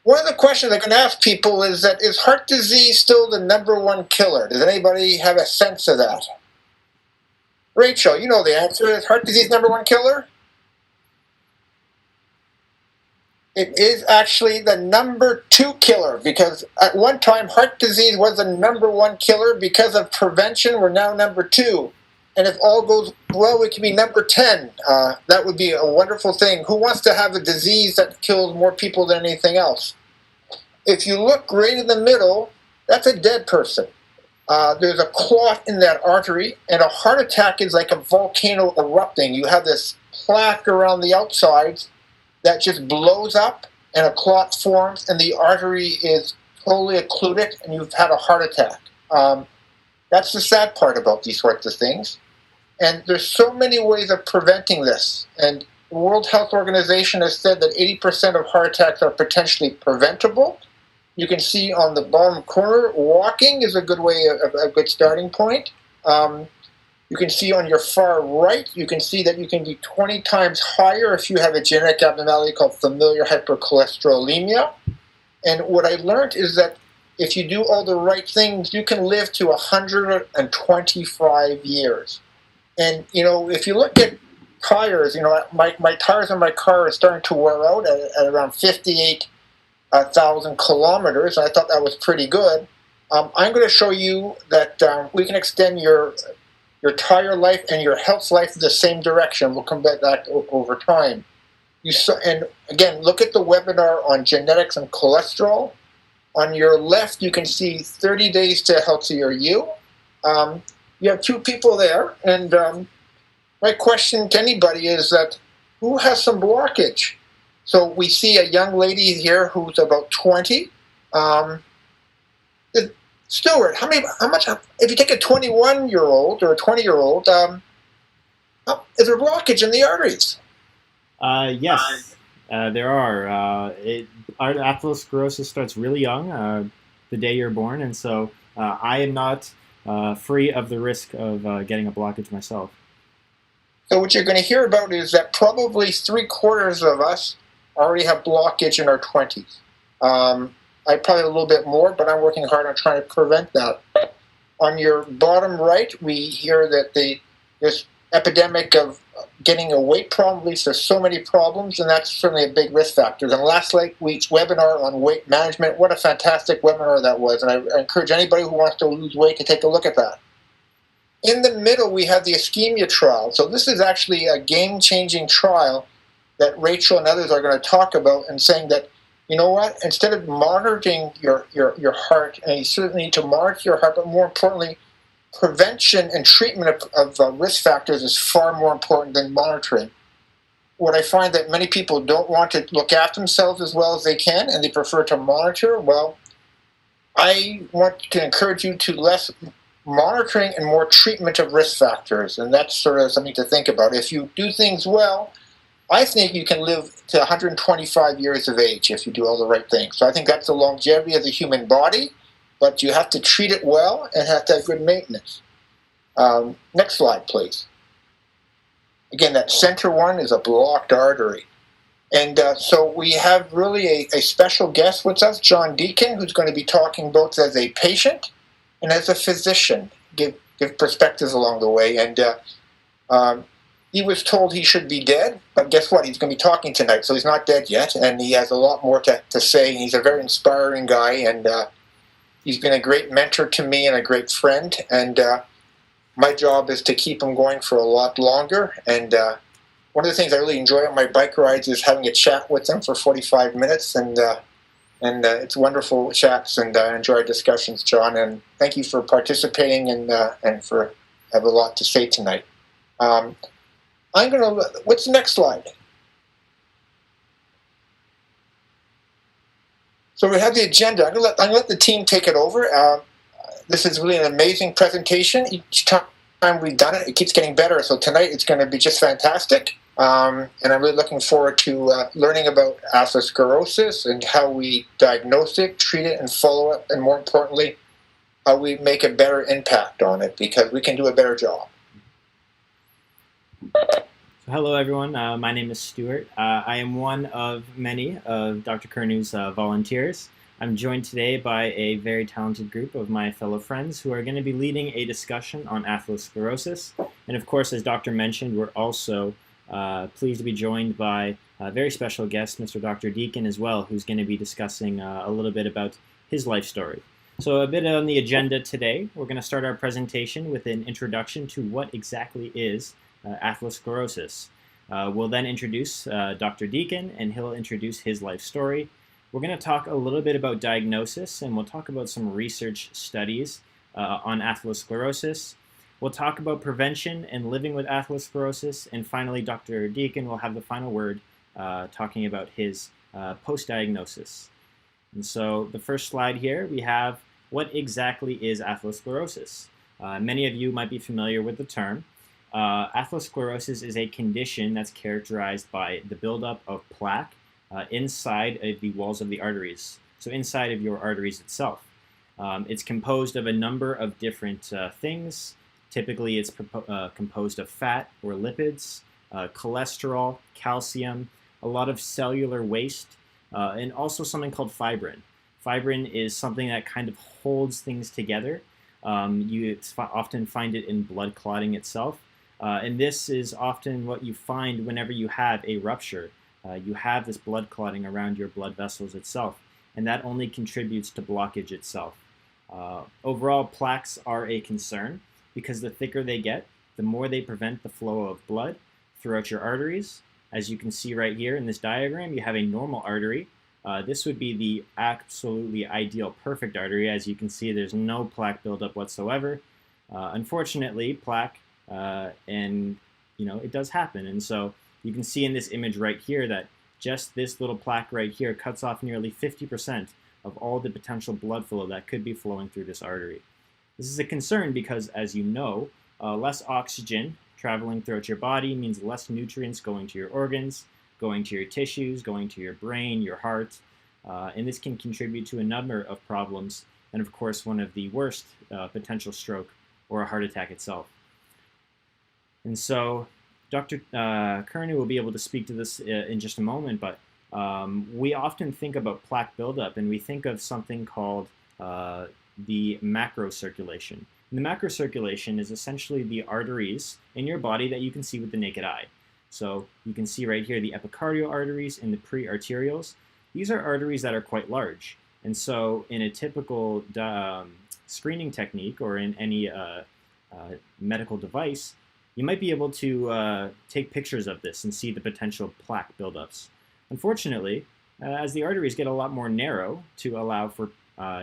one of the questions I'm going to ask people is that, is heart disease still the #1 killer? Does anybody have a sense of that? Rachel, you know the answer. Is heart disease #1 killer? It is actually the #2 killer, because at one time heart disease was the #1 killer. Because of prevention, we're now #2. And if all goes well, we can be #10. That would be a wonderful thing. Who wants to have a disease that kills more people than anything else? If you look right in the middle, that's a dead person. There's a clot in that artery, and a heart attack is like a volcano erupting. You have this plaque around the outsides that just blows up, and a clot forms, and the artery is totally occluded, and you've had a heart attack. That's the sad part about these sorts of things. And there's so many ways of preventing this. And the World Health Organization has said that 80% of heart attacks are potentially preventable. You can see on the bottom corner, walking is a good way, a good starting point. You can see on your far right, you can see that you can be 20 times higher if you have a genetic abnormality called familial hypercholesterolemia. And what I learned is that if you do all the right things, you can live to 125 years. And, you know, if you look at tires, you know, my tires on my car are starting to wear out at around 58,000 kilometers. I thought that was pretty good. I'm going to show you that we can extend your tire life and your health life in the same direction. We'll come back to that over time. And again, look at the webinar on genetics and cholesterol. On your left, you can see 30 days to healthier you. You have two people there, and my question to anybody is that, who has some blockage? So we see a young lady here who's about 20. Stuart, how much, if you take a 21-year-old or a 20-year-old, is there blockage in the arteries? Yes, there are. Atherosclerosis starts really young, the day you're born, and so I am not free of the risk of getting a blockage myself. So what you're going to hear about is that probably 3/4 of us already have blockage in our 20s. I probably a little bit more, but I'm working hard on trying to prevent that. On your bottom right, we hear that this epidemic of getting a weight problem leads to so many problems, and that's certainly a big risk factor. And last week's webinar on weight management, what a fantastic webinar that was, and I encourage anybody who wants to lose weight to take a look at that. In the middle, we have the ischemia trial. So this is actually a game-changing trial that Rachel and others are going to talk about, and saying that, you know what, instead of monitoring your heart, and you certainly need to monitor your heart, but more importantly, prevention and treatment of risk factors is far more important than monitoring. What I find that many people don't want to look after themselves as well as they can, and they prefer to monitor. Well, I want to encourage you to less monitoring and more treatment of risk factors, and that's sort of something to think about. If you do things well, I think you can live to 125 years of age if you do all the right things. So I think that's the longevity of the human body, but you have to treat it well and have to have good maintenance. Next slide, please. Again, that center one is a blocked artery. And so we have really a special guest with us, John Deacon, who's going to be talking both as a patient and as a physician, give perspectives along the way. And he was told he should be dead, but guess what? He's going to be talking tonight, so he's not dead yet, and he has a lot more to say. He's a very inspiring guy, and he's been a great mentor to me and a great friend, and my job is to keep him going for a lot longer. And one of the things I really enjoy on my bike rides is having a chat with him for 45 minutes, and it's wonderful chats, and I enjoy discussions, John, and thank you for participating and for have a lot to say tonight. What's the next slide? So we have the agenda. I'm going to let the team take it over. This is really an amazing presentation. Each time we've done it, it keeps getting better. So tonight it's going to be just fantastic. And I'm really looking forward to learning about atherosclerosis and how we diagnose it, treat it, and follow up, and more importantly, how we make a better impact on it, because we can do a better job. Hello, everyone. My name is Stuart. I am one of many of Dr. Kernu's volunteers. I'm joined today by a very talented group of my fellow friends who are going to be leading a discussion on atherosclerosis. And of course, as Dr. mentioned, we're also pleased to be joined by a very special guest, Mr. Dr. Deacon, as well, who's going to be discussing a little bit about his life story. So a bit on the agenda today, we're going to start our presentation with an introduction to what exactly is atherosclerosis. We'll then introduce Dr. Deacon, and he'll introduce his life story. We're going to talk a little bit about diagnosis, and we'll talk about some research studies on atherosclerosis. We'll talk about prevention and living with atherosclerosis, and finally, Dr. Deacon will have the final word talking about his post-diagnosis. And so the first slide here, we have what exactly is atherosclerosis. Many of you might be familiar with the term. Atherosclerosis is a condition that's characterized by the buildup of plaque inside of the walls of the arteries, so inside of your arteries itself. It's composed of a number of different things. Typically, it's composed of fat or lipids, cholesterol, calcium, a lot of cellular waste, and also something called fibrin. Fibrin is something that kind of holds things together. You often find it in blood clotting itself. And this is often what you find whenever you have a rupture. You have this blood clotting around your blood vessels itself, and that only contributes to blockage itself. Overall, plaques are a concern because the thicker they get, the more they prevent the flow of blood throughout your arteries. As you can see right here in this diagram, you have a normal artery. This would be the absolutely ideal perfect artery. As you can see, there's no plaque buildup whatsoever. Unfortunately, plaque, and it does happen. And so you can see in this image right here that just this little plaque right here cuts off nearly 50% of all the potential blood flow that could be flowing through this artery. This is a concern because, as you know, less oxygen traveling throughout your body means less nutrients going to your organs, going to your tissues, going to your brain, your heart, and this can contribute to a number of problems, and of course one of the worst, potential stroke or a heart attack itself. And so Dr. Kearney will be able to speak to this in just a moment, but we often think about plaque buildup, and we think of something called the macrocirculation. And the macrocirculation is essentially the arteries in your body that you can see with the naked eye. So you can see right here the epicardial arteries and the prearterials. These are arteries that are quite large. And so in a typical screening technique or in any medical device, you might be able to take pictures of this and see the potential plaque buildups. Unfortunately, as the arteries get a lot more narrow to allow for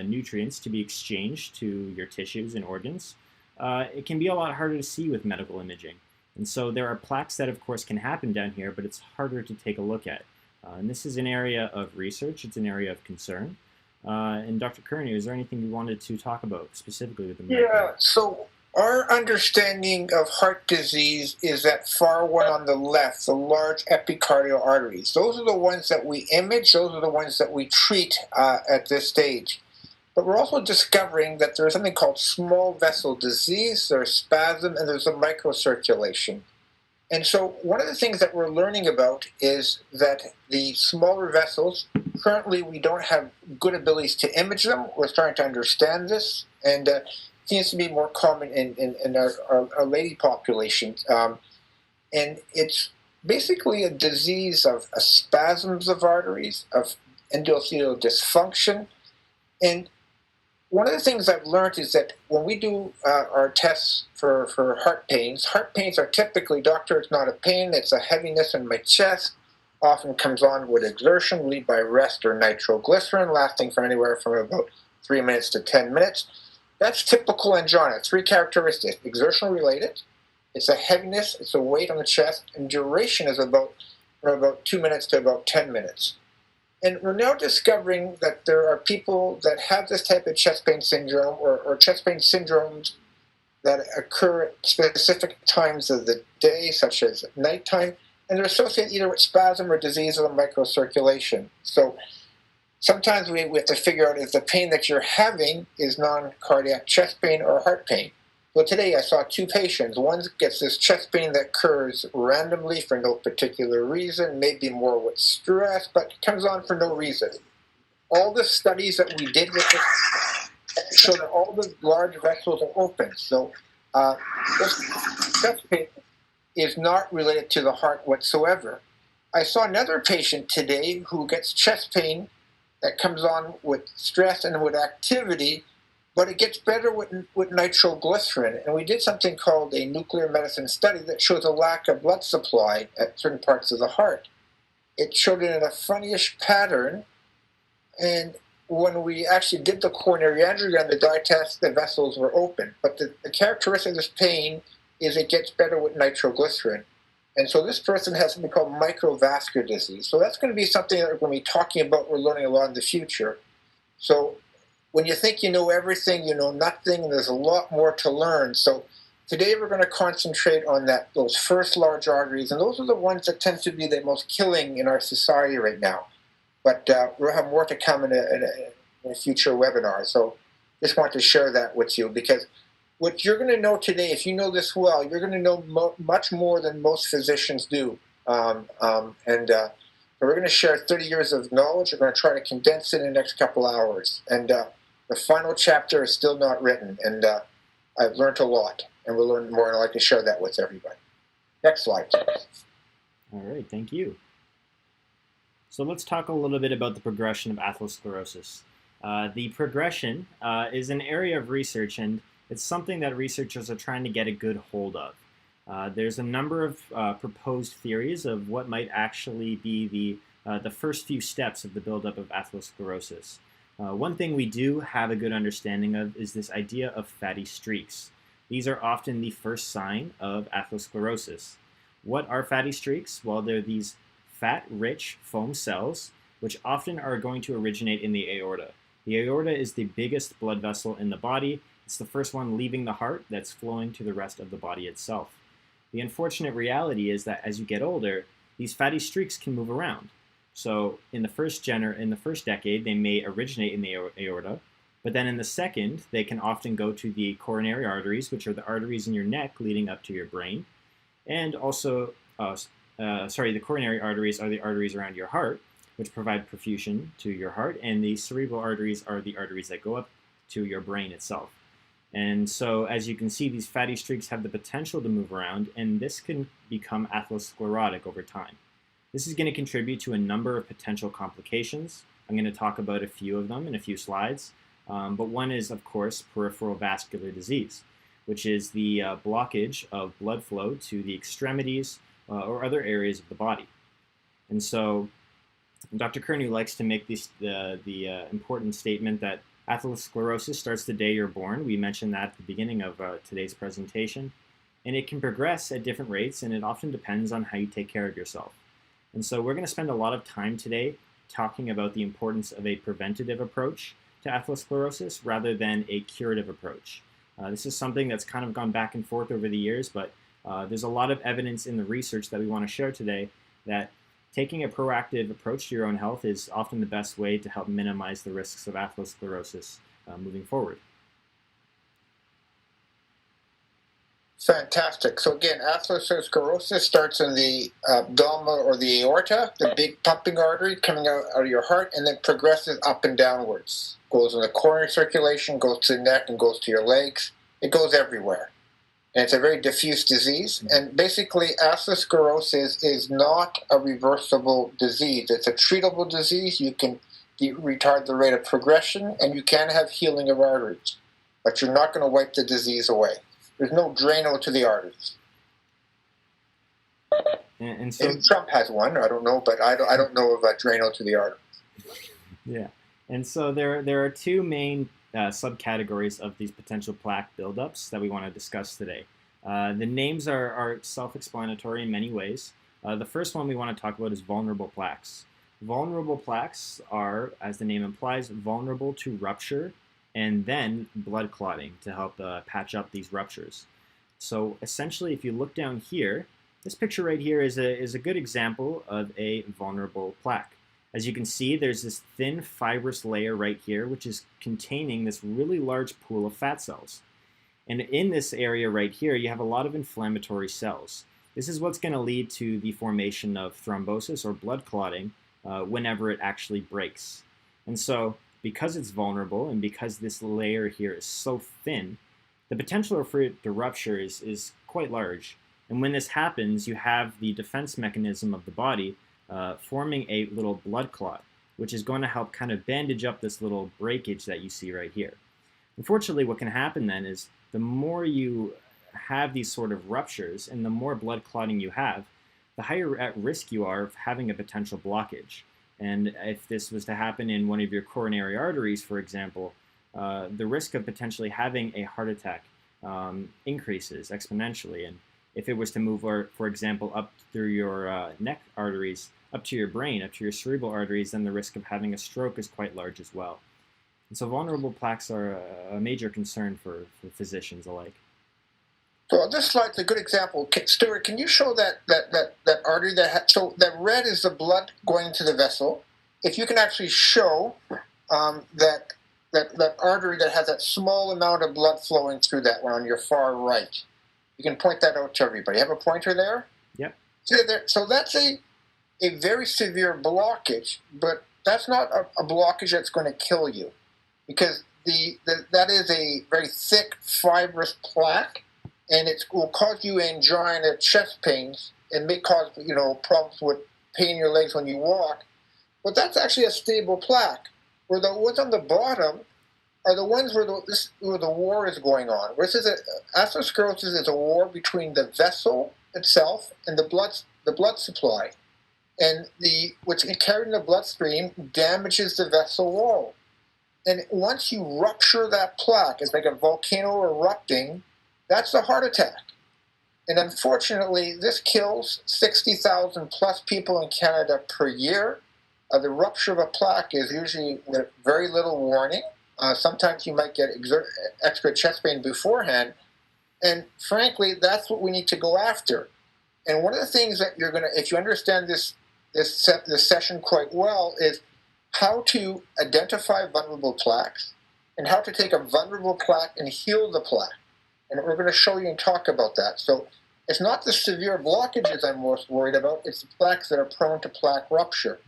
nutrients to be exchanged to your tissues and organs, it can be a lot harder to see with medical imaging. And so there are plaques that, of course, can happen down here, but it's harder to take a look at. And this is an area of research. It's an area of concern. And Dr. Kearney, is there anything you wanted to talk about specifically with the medical? Yeah, so our understanding of heart disease is that far one on the left, the large epicardial arteries. Those are the ones that we image. Those are the ones that we treat at this stage. But we're also discovering that there's something called small vessel disease, there's spasm, and there's a microcirculation. And so one of the things that we're learning about is that the smaller vessels, currently we don't have good abilities to image them. We're starting to understand this, and it seems to be more common in our lady population. And it's basically a disease of spasms of arteries, of endothelial dysfunction. And one of the things I've learned is that when we do our tests for heart pains are typically, doctor, it's not a pain, it's a heaviness in my chest, often comes on with exertion, relieved by rest or nitroglycerin, lasting for anywhere from about 3 minutes to 10 minutes. That's typical angina. 3 characteristics: exertional related, it's a heaviness, it's a weight on the chest, and duration is about 2 minutes to about 10 minutes. And we're now discovering that there are people that have this type of chest pain syndrome or chest pain syndromes that occur at specific times of the day, such as at nighttime, and they're associated either with spasm or disease of the microcirculation. So sometimes we have to figure out if the pain that you're having is non-cardiac chest pain or heart pain. So today I saw two patients. One gets this chest pain that occurs randomly for no particular reason, maybe more with stress, but comes on for no reason. All the studies that we did with this show that all the large vessels are open. So this chest pain is not related to the heart whatsoever. I saw another patient today who gets chest pain that comes on with stress and with activity, but it gets better with nitroglycerin. And we did something called a nuclear medicine study that shows a lack of blood supply at certain parts of the heart. It showed it in a funnyish pattern, and when we actually did the coronary angiogram, the dye test, the vessels were open. But the characteristic of this pain is it gets better with nitroglycerin. And so this person has something called microvascular disease. So that's going to be something that we're going to be talking about, we're learning a lot in the future. So when you think you know everything, you know nothing, and there's a lot more to learn. So today we're going to concentrate on those first large arteries, and those are the ones that tend to be the most killing in our society right now. But we'll have more to come in a future webinar. So just want to share that with you, because what you're going to know today, if you know this well, you're going to know much more than most physicians do. We're going to share 30 years of knowledge. We're going to try to condense it in the next couple hours. And the final chapter is still not written. And I've learned a lot. And we'll learn more, and I'd like to share that with everybody. Next slide, please. All right, thank you. So let's talk a little bit about the progression of atherosclerosis. The progression is an area of research, and it's something that researchers are trying to get a good hold of. There's a number of proposed theories of what might actually be the first few steps of the buildup of atherosclerosis. One thing we do have a good understanding of is this idea of fatty streaks. These are often the first sign of atherosclerosis. What are fatty streaks? Well, they're these fat-rich foam cells, which often are going to originate in the aorta. The aorta is the biggest blood vessel in the body. It's the first one leaving the heart that's flowing to the rest of the body itself. The unfortunate reality is that as you get older, these fatty streaks can move around. So in the first decade, they may originate in the aorta, but then in the second, they can often go to the coronary arteries, which are the arteries in your neck leading up to your brain. And also, the coronary arteries are the arteries around your heart, which provide perfusion to your heart, and the cerebral arteries are the arteries that go up to your brain itself. And so, as you can see, these fatty streaks have the potential to move around, and this can become atherosclerotic over time. This is going to contribute to a number of potential complications. I'm going to talk about a few of them in a few slides, but one is, of course, peripheral vascular disease, which is the blockage of blood flow to the extremities or other areas of the body. And so, Dr. Kearney likes to make the important statement that atherosclerosis starts the day you're born. We mentioned that at the beginning of today's presentation. And it can progress at different rates, and it often depends on how you take care of yourself. And so we're going to spend a lot of time today talking about the importance of a preventative approach to atherosclerosis rather than a curative approach. This is something that's kind of gone back and forth over the years, but there's a lot of evidence in the research that we want to share today that taking a proactive approach to your own health is often the best way to help minimize the risks of atherosclerosis moving forward. Fantastic. So again, atherosclerosis starts in the abdominal or the aorta, the big pumping artery coming out of your heart, and then progresses up and downwards. Goes in the coronary circulation, goes to the neck, and goes to your legs. It goes everywhere. And it's a very diffuse disease. And basically, atherosclerosis is not a reversible disease. It's a treatable disease. You can retard the rate of progression, and you can have healing of arteries. But you're not going to wipe the disease away. There's no Drano to the arteries. And so maybe Trump has one. I don't know, but I don't know of a Drano to the arteries. Yeah. And so there are two main subcategories of these potential plaque buildups that we want to discuss today. The names are self-explanatory in many ways. The first one we want to talk about is vulnerable plaques. Vulnerable plaques are, as the name implies, vulnerable to rupture and then blood clotting to help patch up these ruptures. So essentially, if you look down here, this picture right here is a good example of a vulnerable plaque. As you can see, there's this thin fibrous layer right here, which is containing this really large pool of fat cells. And in this area right here, you have a lot of inflammatory cells. This is what's going to lead to the formation of thrombosis or blood clotting whenever it actually breaks. And so, because it's vulnerable and because this layer here is so thin, the potential for it to rupture is quite large. And when this happens, you have the defense mechanism of the body forming a little blood clot, which is going to help kind of bandage up this little breakage that you see right here. Unfortunately, what can happen then is the more you have these sort of ruptures and the more blood clotting you have, the higher at risk you are of having a potential blockage. And if this was to happen in one of your coronary arteries, for example, the risk of potentially having a heart attack increases exponentially. And if it was to move, for example, up through your neck arteries, up to your brain, up to your cerebral arteries, then the risk of having a stroke is quite large as well. And so vulnerable plaques are a major concern for physicians alike. So this slide's a good example. Stuart, can you show that artery so that red is the blood going to the vessel? If you can actually show that artery that has that small amount of blood flowing through that one on your far right, you can point that out to everybody. Have a pointer there? Yep. See there? So that's a very severe blockage, but that's not a blockage that's going to kill you, because that is a very thick, fibrous plaque, and it will cause you angina, chest pains, and may cause problems with pain in your legs when you walk. But that's actually a stable plaque. Where the ones on the bottom are the ones where the war is going on. Atherosclerosis is a war between the vessel itself and the blood supply, and what's carried in the bloodstream damages the vessel wall. And once you rupture that plaque, it's like a volcano erupting. That's a heart attack. And unfortunately, this kills 60,000 plus people in Canada per year. The rupture of a plaque is usually with very little warning. Sometimes you might get extra chest pain beforehand. And frankly, that's what we need to go after. And one of the things that you're going to, if you understand this session quite well, is how to identify vulnerable plaques and how to take a vulnerable plaque and heal the plaque. And we're going to show you and talk about that. So it's not the severe blockages I'm most worried about, it's the plaques that are prone to plaque rupture.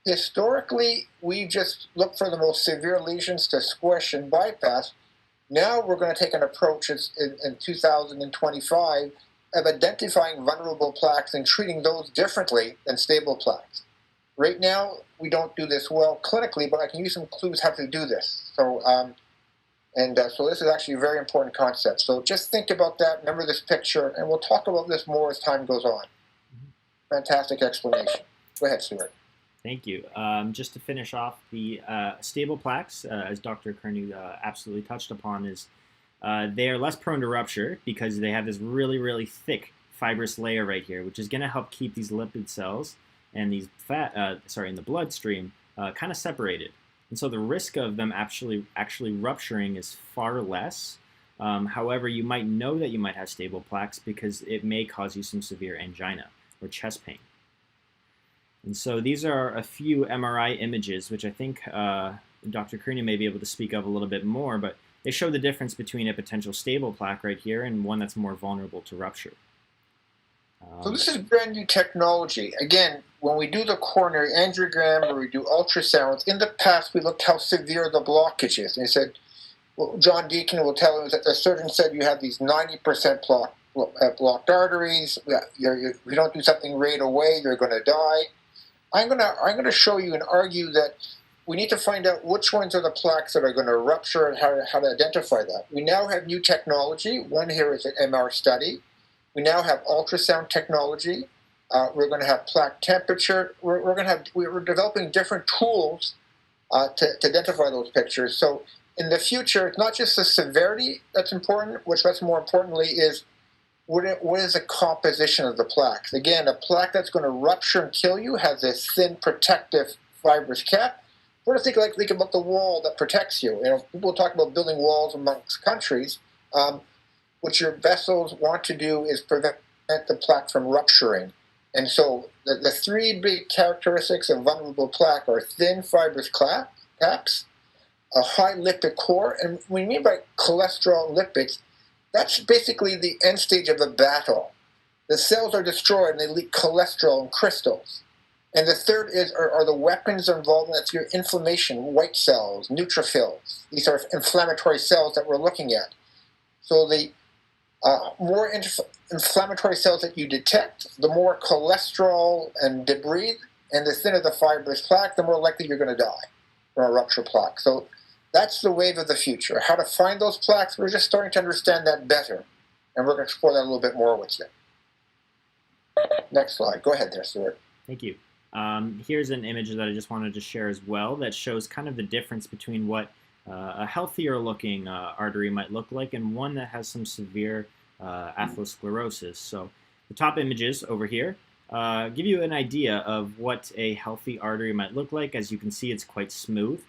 Historically, we just look for the most severe lesions to squish and bypass. Now we're going to take an approach in 2025 of identifying vulnerable plaques and treating those differently than stable plaques. Right now, we don't do this well clinically, but I can use some clues how to do this. So this is actually a very important concept. So just think about that, remember this picture, and we'll talk about this more as time goes on. Fantastic explanation. Go ahead, Stuart. Thank you. Just to finish off, the stable plaques, as Dr. Kearney absolutely touched upon, is they are less prone to rupture because they have this really, really thick fibrous layer right here, which is going to help keep these lipid cells and these in the bloodstream kind of separated. And so the risk of them actually rupturing is far less. However, you might know that you might have stable plaques because it may cause you some severe angina or chest pain. And so these are a few MRI images, which I think Dr. Kearney may be able to speak of a little bit more, but they show the difference between a potential stable plaque right here and one that's more vulnerable to rupture. So this is brand new technology. Again, when we do the coronary angiogram or we do ultrasounds, in the past we looked how severe the blockage is. And he said, well, John Deacon will tell us that the surgeon said you have these 90% blocked arteries. If you don't do something right away, you're going to die. I'm going to show you and argue that we need to find out which ones are the plaques that are going to rupture and how to identify that. We now have new technology. One here is an MR study. We now have ultrasound technology. We're going to have plaque temperature. We're developing different tools to identify those pictures. So in the future, it's not just the severity that's important, which that's more importantly is what is the composition of the plaques. Again, a plaque that's going to rupture and kill you has this thin protective fibrous cap. What do you think about the wall that protects you? People talk about building walls amongst countries. What your vessels want to do is prevent the plaque from rupturing. And so the three big characteristics of vulnerable plaque are thin fibrous caps, a high lipid core, and what we mean by cholesterol and lipids That's basically the end stage of the battle. The cells are destroyed and they leak cholesterol and crystals. And the third are the weapons involved, and that's your inflammation, white cells, neutrophils. These are inflammatory cells that we're looking at. So the more inflammatory cells that you detect, the more cholesterol and debris, and the thinner the fibrous plaque, the more likely you're going to die from a ruptured plaque. So that's the wave of the future. How to find those plaques, we're just starting to understand that better. And we're going to explore that a little bit more with you. Next slide. Go ahead there, Stuart. Thank you. Here's an image that I just wanted to share as well that shows kind of the difference between what a healthier looking artery might look like and one that has some severe atherosclerosis. So the top images over here give you an idea of what a healthy artery might look like. As you can see, it's quite smooth.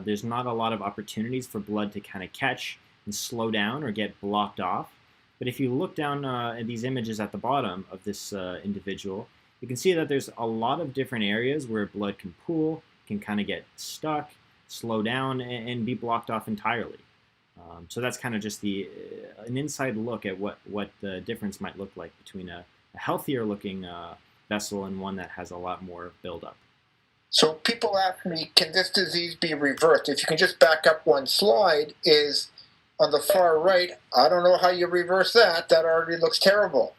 There's not a lot of opportunities for blood to kind of catch and slow down or get blocked off. But if you look down at these images at the bottom of this individual, you can see that there's a lot of different areas where blood can pool, can kind of get stuck, slow down, and be blocked off entirely. So that's kind of just an inside look at what the difference might look like between a healthier looking vessel and one that has a lot more buildup. So people ask me, can this disease be reversed? If you can just back up one slide, is on the far right, I don't know how you reverse that. That already looks terrible.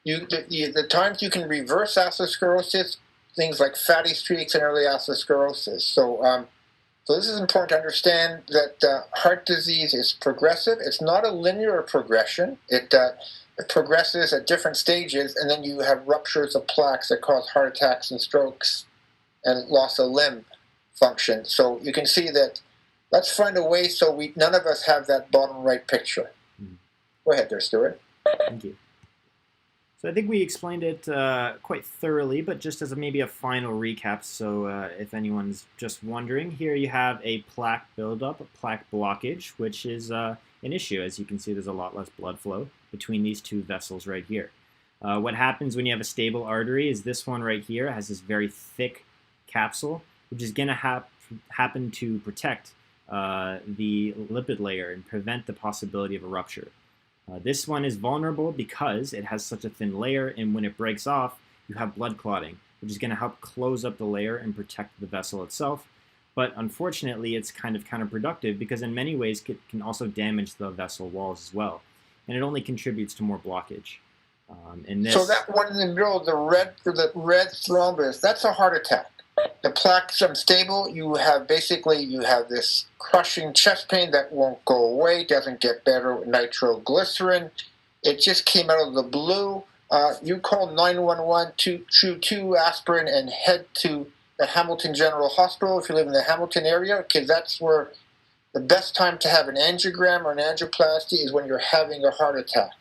The times you can reverse atherosclerosis, things like fatty streaks and early atherosclerosis. So this is important to understand that heart disease is progressive. It's not a linear progression. It progresses at different stages, and then you have ruptures of plaques that cause heart attacks and strokes and loss of limb function. So you can see that. Let's find a way so none of us have that bottom right picture. Go ahead there, Stuart. Thank you. So I think we explained it quite thoroughly, but just as maybe a final recap, so if anyone's just wondering, here you have a plaque buildup, a plaque blockage, which is an issue. As you can see, there's a lot less blood flow between these two vessels right here. What happens when you have a stable artery is this one right here has this very thick capsule, which is going to happen to protect the lipid layer and prevent the possibility of a rupture. This one is vulnerable because it has such a thin layer, and when it breaks off, you have blood clotting, which is going to help close up the layer and protect the vessel itself. But unfortunately, it's kind of counterproductive because in many ways it can also damage the vessel walls as well, and it only contributes to more blockage. So that one in the middle, the red thrombus, that's a heart attack. The plaque's unstable. You have this crushing chest pain that won't go away, doesn't get better with nitroglycerin. It just came out of the blue. You call 911, two aspirin, and head to the Hamilton General Hospital if you live in the Hamilton area, because that's where the best time to have an angiogram or an angioplasty is when you're having a heart attack.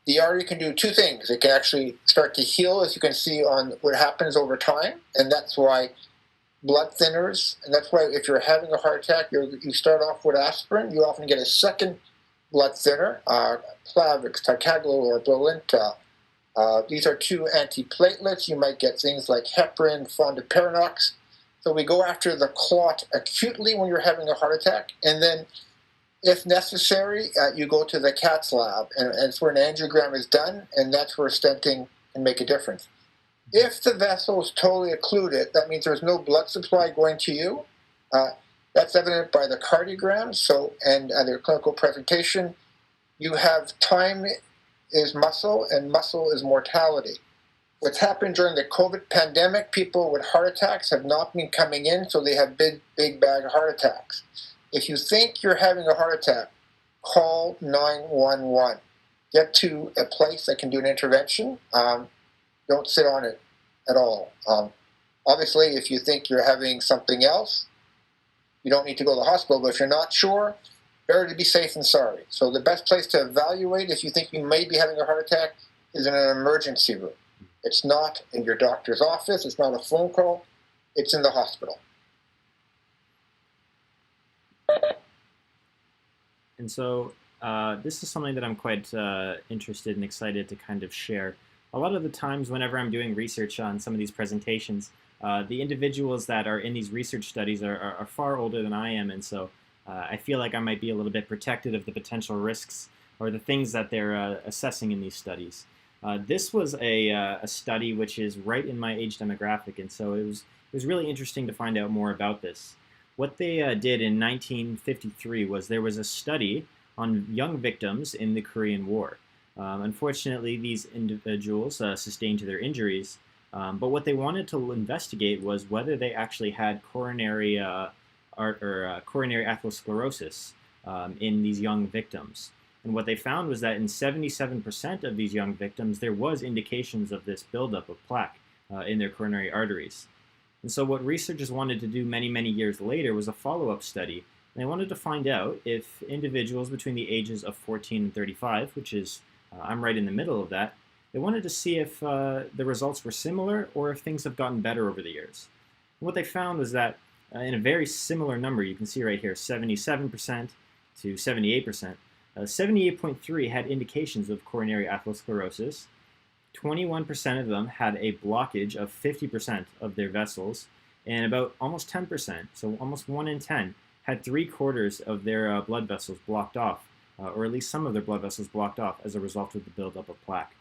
The artery can do two things. It can actually start to heal, as you can see on what happens over time, and that's why blood thinners, and that's why if you're having a heart attack, you start off with aspirin. You often get a second blood thinner, Plavix, Ticagrelor, or Brilinta. These are two antiplatelets. You might get things like heparin, fondaparinux. So we go after the clot acutely when you're having a heart attack, and then if necessary, you go to the CATS lab, and it's where an angiogram is done, and that's where stenting can make a difference. If the vessel is totally occluded, that means there's no blood supply going to you. That's evident by the cardiogram, and their clinical presentation. You have time is muscle, and muscle is mortality. What's happened during the COVID pandemic, people with heart attacks have not been coming in, so they have big bag heart attacks. If you think you're having a heart attack, call 911. Get to a place that can do an intervention. Don't sit on it at all. Obviously, if you think you're having something else, you don't need to go to the hospital. But if you're not sure, better to be safe than sorry. So the best place to evaluate if you think you may be having a heart attack is in an emergency room. It's not in your doctor's office. It's not a phone call. It's in the hospital. And so this is something that I'm quite interested and excited to kind of share. A lot of the times whenever I'm doing research on some of these presentations, the individuals that are in these research studies are far older than I am, and so I feel like I might be a little bit protected of the potential risks or the things that they're assessing in these studies. This was a study which is right in my age demographic, and so it was really interesting to find out more about this. What they did in 1953 was there was a study on young victims in the Korean War. Unfortunately, these individuals sustained to their injuries, but what they wanted to investigate was whether they actually had coronary coronary atherosclerosis in these young victims. And what they found was that in 77% of these young victims, there was indications of this buildup of plaque in their coronary arteries. And so what researchers wanted to do many, many years later was a follow-up study. And they wanted to find out if individuals between the ages of 14 and 35, which is, I'm right in the middle of that, they wanted to see if the results were similar or if things have gotten better over the years. And what they found was that in a very similar number, you can see right here, 77% to 78%, 78.3 had indications of coronary atherosclerosis. 21% of them had a blockage of 50% of their vessels, and about almost 10%, so almost 1 in 10, had 3/4 of their blood vessels blocked off, or at least some of their blood vessels blocked off as a result of the buildup of plaque.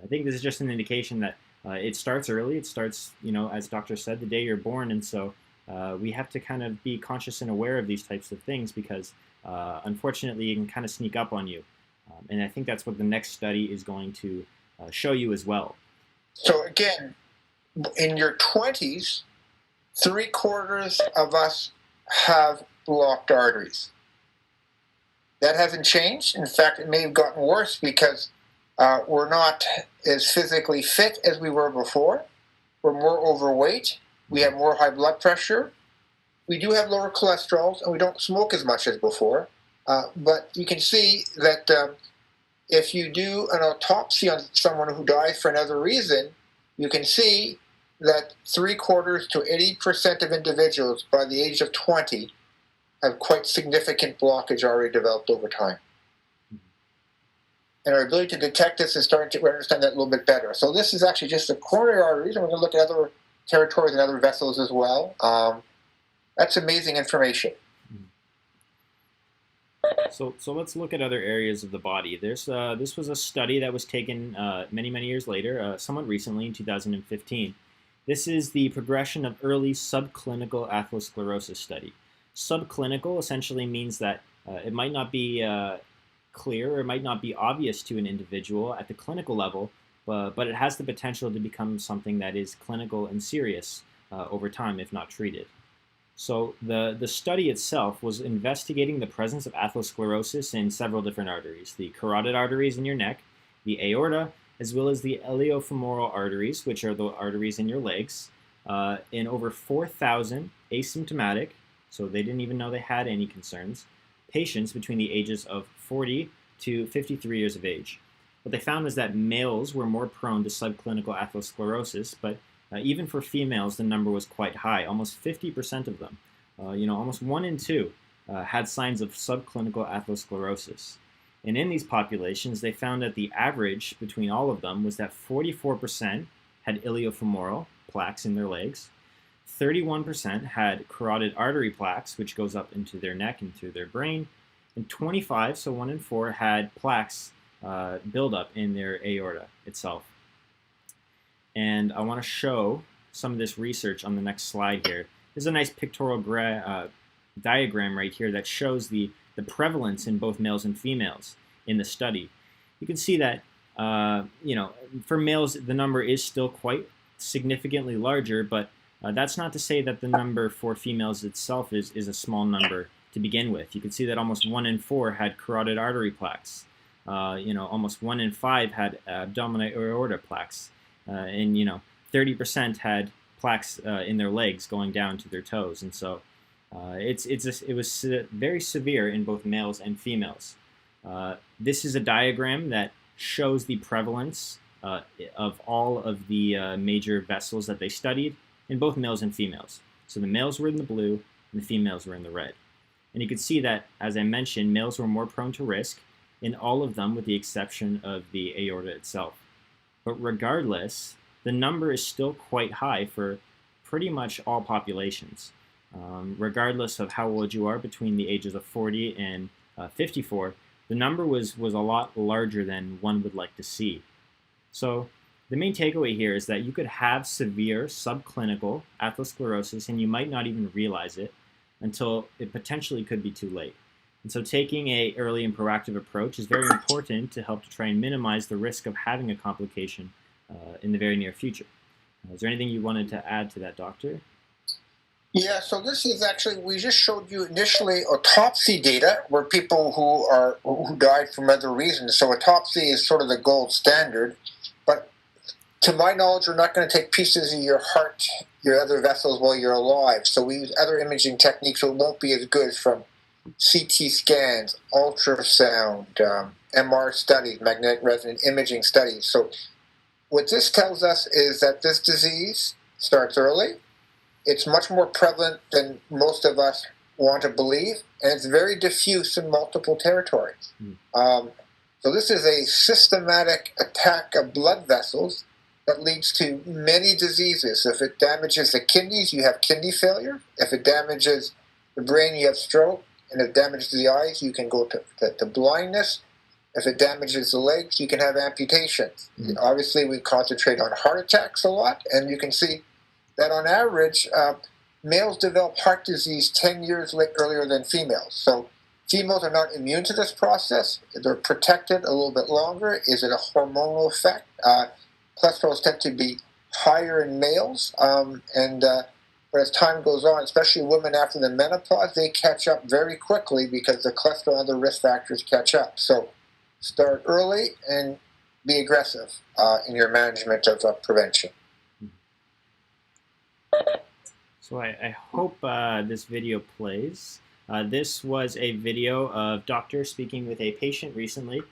I think this is just an indication that it starts early. It starts, as doctor said, the day you're born, and so we have to kind of be conscious and aware of these types of things because unfortunately it can kind of sneak up on you. And I think that's what the next study is going to show you as well. So again, in your 20s, 3/4 of us have blocked arteries. That hasn't changed. In fact, it may have gotten worse because we're not as physically fit as we were before. We're more overweight. We have more high blood pressure. We do have lower cholesterol, and we don't smoke as much as before. But you can see that if you do an autopsy on someone who dies for another reason, you can see that 3/4 to 80% of individuals by the age of 20 have quite significant blockage already developed over time. And our ability to detect this is starting to understand that a little bit better. So this is actually just the coronary arteries, and we're going to look at other territories and other vessels as well. That's amazing information. So let's look at other areas of the body. This was a study that was taken many, many years later, somewhat recently in 2015. This is the progression of early subclinical atherosclerosis study. Subclinical essentially means that it might not be clear or it might not be obvious to an individual at the clinical level, but it has the potential to become something that is clinical and serious over time if not treated. So the study itself was investigating the presence of atherosclerosis in several different arteries, the carotid arteries in your neck, the aorta, as well as the iliofemoral arteries, which are the arteries in your legs, in over 4,000 asymptomatic, so they didn't even know they had any concerns, patients between the ages of 40 to 53 years of age. What they found was that males were more prone to subclinical atherosclerosis, but even for females, the number was quite high. Almost 50% of them, almost 1 in 2, had signs of subclinical atherosclerosis. And in these populations, they found that the average between all of them was that 44% had iliofemoral plaques in their legs, 31% had carotid artery plaques, which goes up into their neck and through their brain, and 25, so 1 in 4, had plaques build up in their aorta itself. And I want to show some of this research on the next slide here. There's a nice pictorial diagram right here that shows the prevalence in both males and females in the study. You can see that, for males, the number is still quite significantly larger, but that's not to say that the number for females itself is a small number to begin with. You can see that almost 1 in 4 had carotid artery plaques. Almost 1 in 5 had abdominal aorta plaques. And 30% had plaques in their legs going down to their toes, and so it was very severe in both males and females. This is a diagram that shows the prevalence of all of the major vessels that they studied in both males and females. So the males were in the blue and the females were in the red. And you can see that, as I mentioned, males were more prone to risk in all of them with the exception of the aorta itself. But regardless, the number is still quite high for pretty much all populations. regardless of how old you are, between the ages of 40 and 54, the number was a lot larger than one would like to see. So the main takeaway here is that you could have severe subclinical atherosclerosis and you might not even realize it until it potentially could be too late. And so taking a early and proactive approach is very important to help to try and minimize the risk of having a complication in the very near future. Is there anything you wanted to add to that, Doctor? Yeah, so this is actually, we just showed you initially autopsy data where people who died from other reasons. So autopsy is sort of the gold standard. But to my knowledge, we're not going to take pieces of your heart, your other vessels while you're alive. So we use other imaging techniques that won't be as good, from CT scans, ultrasound, MR studies, magnetic resonance imaging studies. So what this tells us is that this disease starts early. It's much more prevalent than most of us want to believe, and it's very diffuse in multiple territories. So this is a systematic attack of blood vessels that leads to many diseases. If it damages the kidneys, you have kidney failure. If it damages the brain, you have stroke. And if it damages the eyes, you can go to blindness. If it damages the legs, you can have amputations. Obviously, we concentrate on heart attacks a lot, and you can see that on average, males develop heart disease 10 years earlier than females. So females are not immune to this process. They're protected a little bit longer. Is it a hormonal effect? Cholesterols tend to be higher in males, but as time goes on, especially women after the menopause, they catch up very quickly because the cholesterol and other risk factors catch up. So start early and be aggressive in your management of prevention. So I hope this video plays. This was a video of doctor speaking with a patient recently,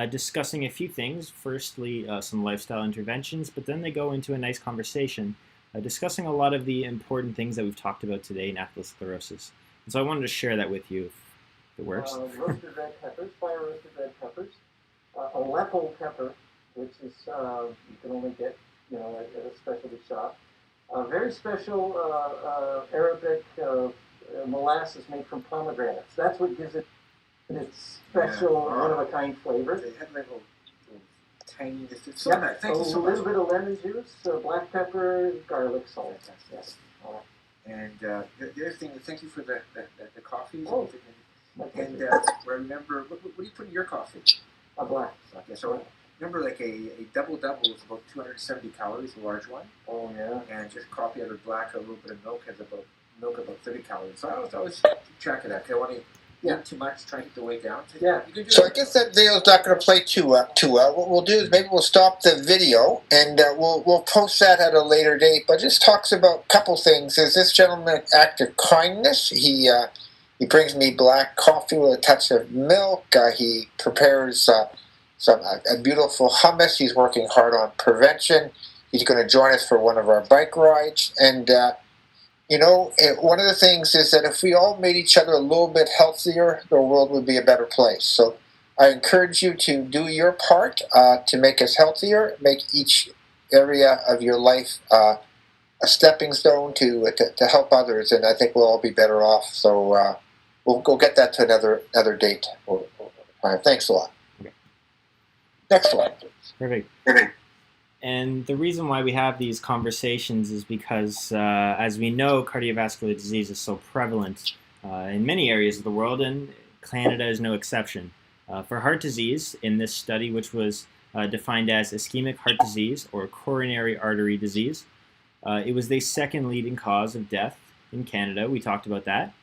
discussing a few things. Firstly, some lifestyle interventions, but then they go into a nice conversation, discussing a lot of the important things that we've talked about today in atherosclerosis. And so I wanted to share that with you, if it works. Roasted red peppers, fire roasted red peppers, Aleppo pepper, which is you can only get at a specialty shop. Very special Arabic molasses made from pomegranates. That's what gives it its special, one-of-a-kind flavor. They have little tiny... Thank you so much. A little bit of lemon juice, black pepper, garlic, salt. Yes. And the other thing, thank you for the coffee. Oh. And remember, what do you put in your coffee? A black. Okay, so remember, like a double-double is about 270 calories, a large one. Oh, yeah. And just coffee out of black, a little bit of milk has about 30 calories. So I always keep track of that. Because I want to eat too much, try to get the weight down. So yeah. You can do So that. I guess that video's not going to play too well. What we'll do is maybe we'll stop the video and we'll post that at a later date. But it just talks about a couple things. Is this gentleman an act of kindness? He brings me black coffee with a touch of milk. He prepares a beautiful hummus. He's working hard on prevention. He's going to join us for one of our bike rides. And, one of the things is that if we all made each other a little bit healthier, the world would be a better place. So I encourage you to do your part to make us healthier, make each area of your life a stepping stone to help others, and I think we'll all be better off. So we'll go get that to another date. Thanks a lot. Next slide, please. Perfect. And the reason why we have these conversations is because, as we know, cardiovascular disease is so prevalent in many areas of the world, and Canada is no exception. For heart disease, in this study, which was defined as ischemic heart disease or coronary artery disease, it was the second leading cause of death in Canada. We talked about that.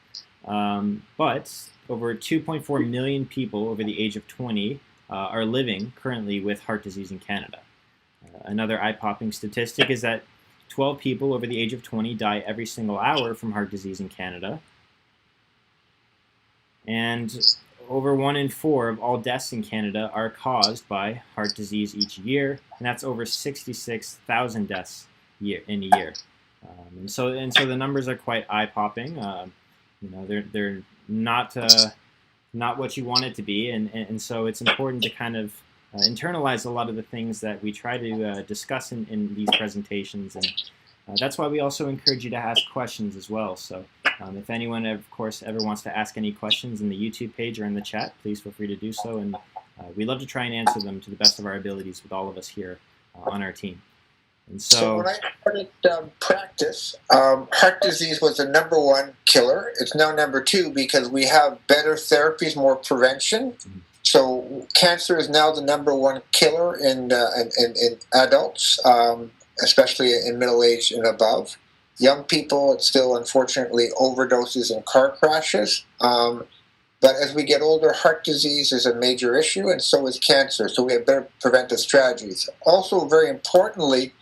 But over 2.4 million people over the age of 20 are living currently with heart disease in Canada. Another eye-popping statistic is that 12 people over the age of 20 die every single hour from heart disease in Canada. And over 1 in 4 of all deaths in Canada are caused by heart disease each year, and that's over 66,000 deaths in a year. And so the numbers are quite eye-popping. They're not what you want it to be, and so it's important to kind of internalize a lot of the things that we try to discuss in these presentations, That's why we also encourage you to ask questions as well. So if anyone, of course, ever wants to ask any questions in the YouTube page or in the chat, please feel free to do so. And we love to try and answer them to the best of our abilities with all of us here on our team. And So when I started practice, heart disease was the #1 killer. It's now #2 because we have better therapies, more prevention. Mm-hmm. So cancer is now the #1 killer in adults, especially in middle age and above. Young people, it's still unfortunately overdoses and car crashes. But as we get older, heart disease is a major issue, and so is cancer. So we have better preventive strategies. Also, very importantly,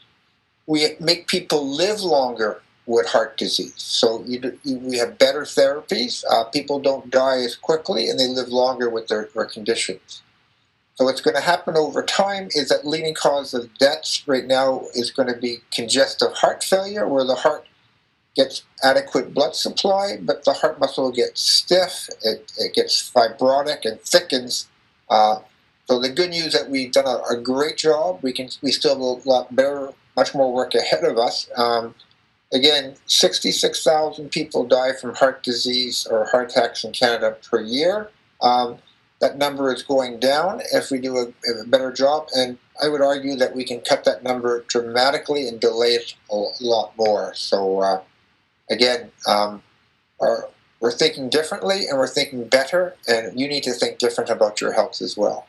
we make people live longer with heart disease. So we have better therapies. People don't die as quickly, and they live longer with their conditions. So what's going to happen over time is that leading cause of deaths right now is going to be congestive heart failure, where the heart gets adequate blood supply, but the heart muscle gets stiff, it gets fibrotic and thickens. So the good news is that we've done a great job. We still have a lot better, much more work ahead of us. Again, 66,000 people die from heart disease or heart attacks in Canada per year. That number is going down if we do a better job, and I would argue that we can cut that number dramatically and delay it a lot more. So again, we're thinking differently and we're thinking better, and you need to think different about your health as well.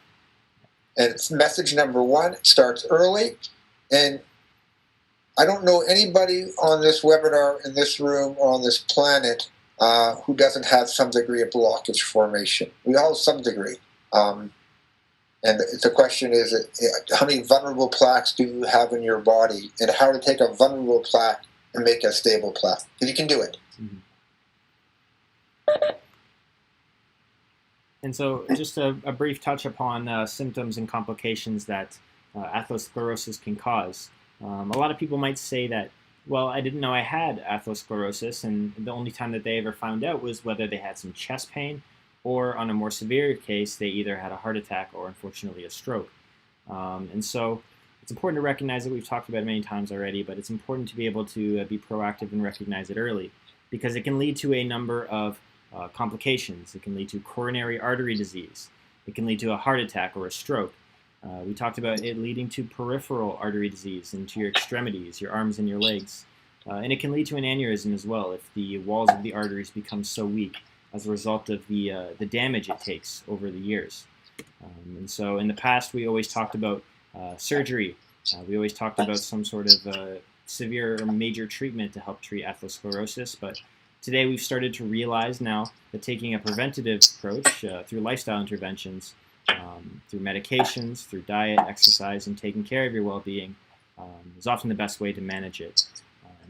And it's message #1, it starts early, and I don't know anybody on this webinar, in this room, or on this planet who doesn't have some degree of blockage formation. We all have some degree. And the question is, how many vulnerable plaques do you have in your body, and how to take a vulnerable plaque and make a stable plaque? Because you can do it. Mm-hmm. And so just a brief touch upon symptoms and complications that atherosclerosis can cause. A lot of people might say that, well, I didn't know I had atherosclerosis, and the only time that they ever found out was whether they had some chest pain, or on a more severe case, they either had a heart attack or unfortunately a stroke. And so it's important to recognize that we've talked about it many times already, but it's important to be able to be proactive and recognize it early, because it can lead to a number of complications. It can lead to coronary artery disease. It can lead to a heart attack or a stroke. We talked about it leading to peripheral artery disease into your extremities, your arms and your legs. And it can lead to an aneurysm as well if the walls of the arteries become so weak as a result of the damage it takes over the years. And so in the past, we always talked about surgery. We always talked about some sort of severe or major treatment to help treat atherosclerosis. But today we've started to realize now that taking a preventative approach through lifestyle interventions, through medications, through diet, exercise, and taking care of your well-being is often the best way to manage it.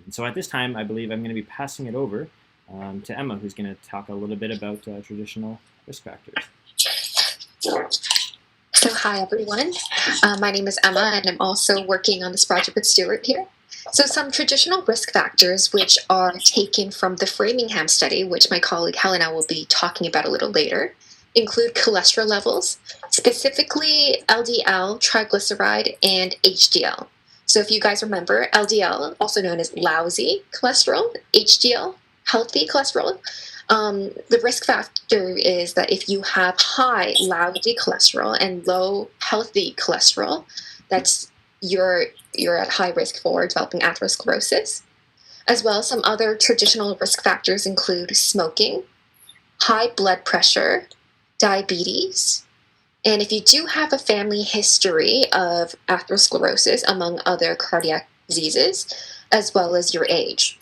And so at this time, I believe I'm going to be passing it over to Emma, who's going to talk a little bit about traditional risk factors. So hi, everyone. My name is Emma, and I'm also working on this project with Stuart here. So some traditional risk factors, which are taken from the Framingham Study, which my colleague Helena will be talking about a little later, include cholesterol levels, specifically LDL, triglyceride, and HDL. So if you guys remember, LDL, also known as lousy cholesterol, HDL, healthy cholesterol. The risk factor is that if you have high lousy cholesterol and low healthy cholesterol, that's you're at high risk for developing atherosclerosis. As well, some other traditional risk factors include smoking, high blood pressure, diabetes, and if you do have a family history of atherosclerosis, among other cardiac diseases, as well as your age.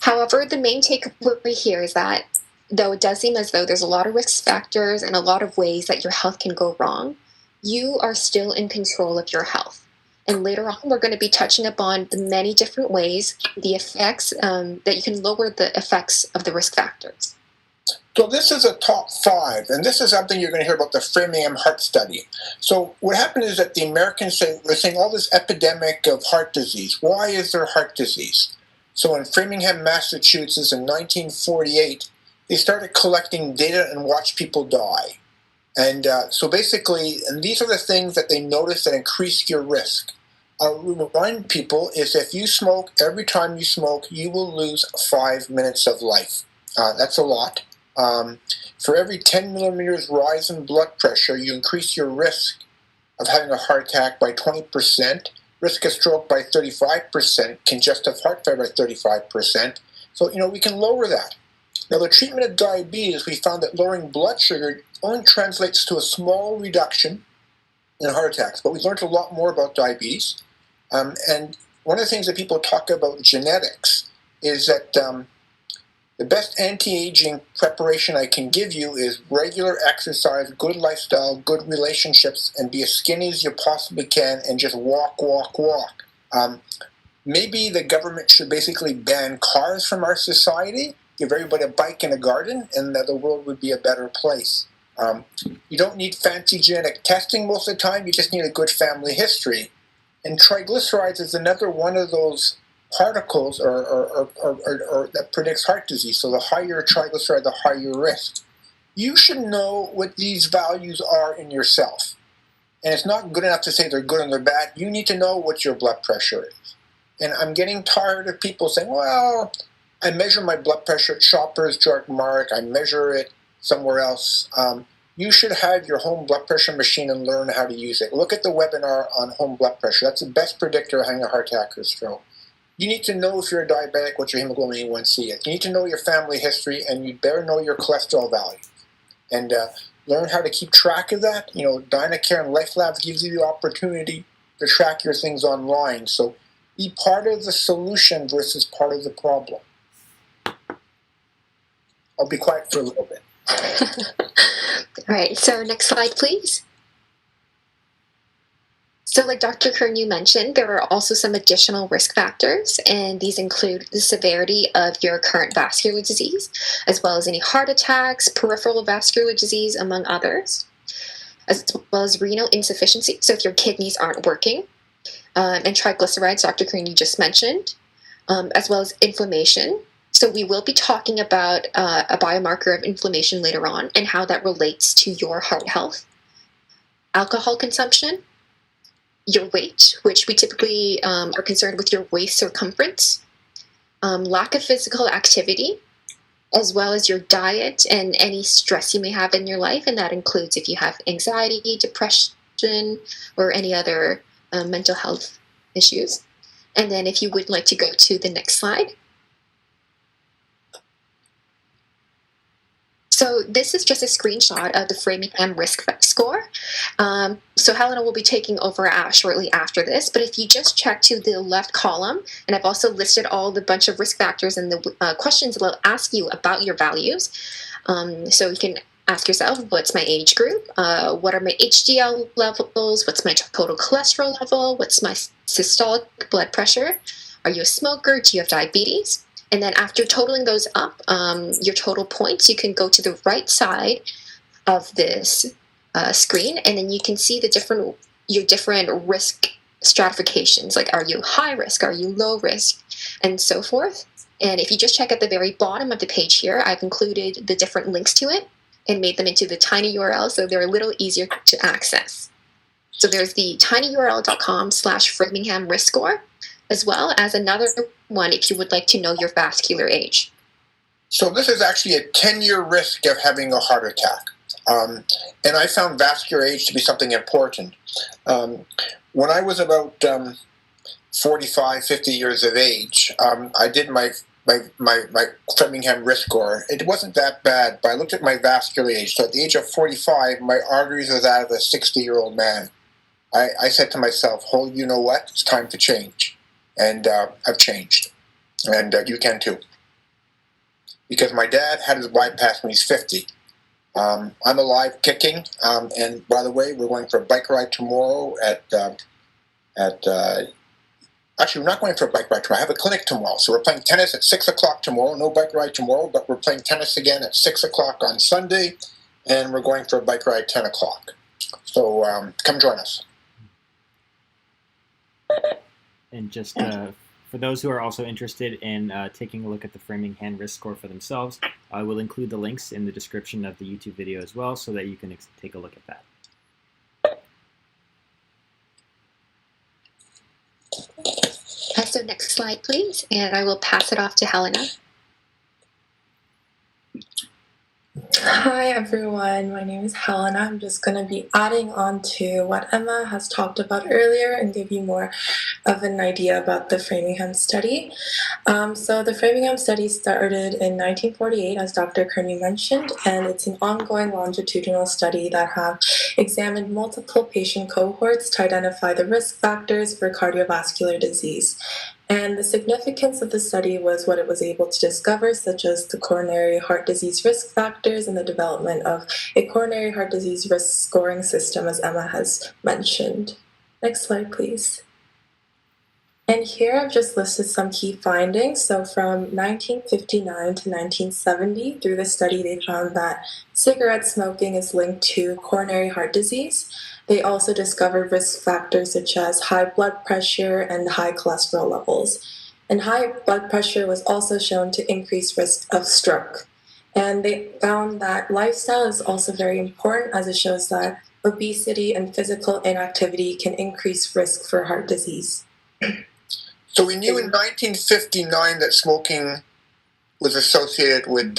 However, the main takeaway here is that though it does seem as though there's a lot of risk factors and a lot of ways that your health can go wrong, you are still in control of your health. And later on, we're going to be touching upon the many different ways, the effects, that you can lower the effects of the risk factors. So this is a top 5, and this is something you're going to hear about the Framingham Heart Study. So what happened is that the Americans were saying all this epidemic of heart disease. Why is there heart disease? So in Framingham, Massachusetts in 1948, they started collecting data and watched people die. And so basically, and these are the things that they noticed that increase your risk. I'll remind people is if you smoke, every time you smoke, you will lose 5 minutes of life. That's a lot. For every 10 millimeters rise in blood pressure, you increase your risk of having a heart attack by 20%, risk of stroke by 35%, congestive heart failure by 35%. So, we can lower that. Now, the treatment of diabetes, we found that lowering blood sugar only translates to a small reduction in heart attacks, but we learned a lot more about diabetes. And one of the things that people talk about genetics is that the best anti-aging preparation I can give you is regular exercise, good lifestyle, good relationships, and be as skinny as you possibly can and just walk, walk, walk. Maybe the government should basically ban cars from our society, give everybody a bike and a garden, and the world would be a better place. You don't need fancy genetic testing most of the time, you just need a good family history. And triglycerides is another one of those particles or that predicts heart disease. So the higher your triglyceride, the higher your risk. You should know what these values are in yourself. And it's not good enough to say they're good and they're bad. You need to know what your blood pressure is. And I'm getting tired of people saying, well, I measure my blood pressure at Shoppers Drug Mart, I measure it somewhere else. You should have your home blood pressure machine and learn how to use it. Look at the webinar on home blood pressure. That's the best predictor of having a heart attack or stroke. You need to know if you're a diabetic what your hemoglobin A1C is. You need to know your family history, and you better know your cholesterol value. And learn how to keep track of that. Dynacare and LifeLabs gives you the opportunity to track your things online. So be part of the solution versus part of the problem. I'll be quiet for a little bit. All right, so next slide, please. So like Dr. Kern, you mentioned, there are also some additional risk factors, and these include the severity of your current vascular disease, as well as any heart attacks, peripheral vascular disease, among others, as well as renal insufficiency, so if your kidneys aren't working, and triglycerides, Dr. Kern, you just mentioned, as well as inflammation. So we will be talking about a biomarker of inflammation later on and how that relates to your heart health. Alcohol consumption, your weight, which we typically are concerned with your waist circumference, lack of physical activity, as well as your diet and any stress you may have in your life, and that includes if you have anxiety, depression, or any other mental health issues. And then if you would like to go to the next slide. So this is just a screenshot of the Framingham risk score. So Helena will be taking over shortly after this, but if you just check to the left column, and I've also listed all the bunch of risk factors and the questions that will ask you about your values. So you can ask yourself, what's my age group? What are my HDL levels? What's my total cholesterol level? What's my systolic blood pressure? Are you a smoker? Do you have diabetes? And then after totaling those up, your total points, you can go to the right side of this screen, and then you can see your different risk stratifications. Like, are you high risk? Are you low risk? And so forth. And if you just check at the very bottom of the page here, I've included the different links to it and made them into the tiny URL so they're a little easier to access. So there's the tinyurl.com/Framingham risk score, as well as another one if you would like to know your vascular age. So this is actually a 10-year risk of having a heart attack. And I found vascular age to be something important. When I was about 45, 50 years of age, I did my Framingham risk score. It wasn't that bad, but I looked at my vascular age. So at the age of 45, my arteries were that of a 60-year-old man. I said to myself, oh, you know what? It's time to change. And I've changed. And you can too. Because my dad had his bypass when he's 50. I'm alive, kicking. And by the way, we're going for a bike ride tomorrow actually, we're not going for a bike ride tomorrow. I have a clinic tomorrow. So we're playing tennis at 6 o'clock tomorrow. No bike ride tomorrow, but we're playing tennis again at 6 o'clock on Sunday. And we're going for a bike ride at 10 o'clock. So come join us. And just for those who are also interested in taking a look at the Framingham risk score for themselves, I will include the links in the description of the YouTube video as well so that you can take a look at that. Next slide, please, and I will pass it off to Helena. Hi everyone, my name is Helena. I'm just going to be adding on to what Emma has talked about earlier and give you more of an idea about the Framingham Study. So the Framingham Study started in 1948, as Dr. Kearney mentioned, and it's an ongoing longitudinal study that have examined multiple patient cohorts to identify the risk factors for cardiovascular disease. And the significance of the study was what it was able to discover, such as the coronary heart disease risk factors and the development of a coronary heart disease risk scoring system, as Emma has mentioned. Next slide, please. And here I've just listed some key findings. So from 1959 to 1970, through the study, they found that cigarette smoking is linked to coronary heart disease. They also discovered risk factors such as high blood pressure and high cholesterol levels. And high blood pressure was also shown to increase risk of stroke. And they found that lifestyle is also very important, as it shows that obesity and physical inactivity can increase risk for heart disease. So we knew in 1959 that smoking was associated with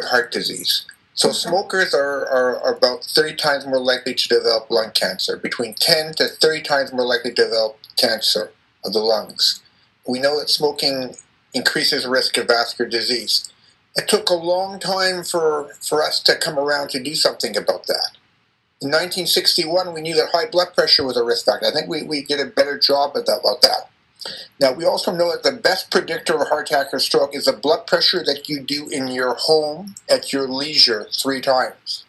heart disease. So smokers are about 30 times more likely to develop lung cancer, between 10 to 30 times more likely to develop cancer of the lungs. We know that smoking increases risk of vascular disease. It took a long time for us to come around to do something about that. In 1961, we knew that high blood pressure was a risk factor. I think we did a better job about that. Now, we also know that the best predictor of a heart attack or stroke is the blood pressure that you do in your home at your leisure 3 times.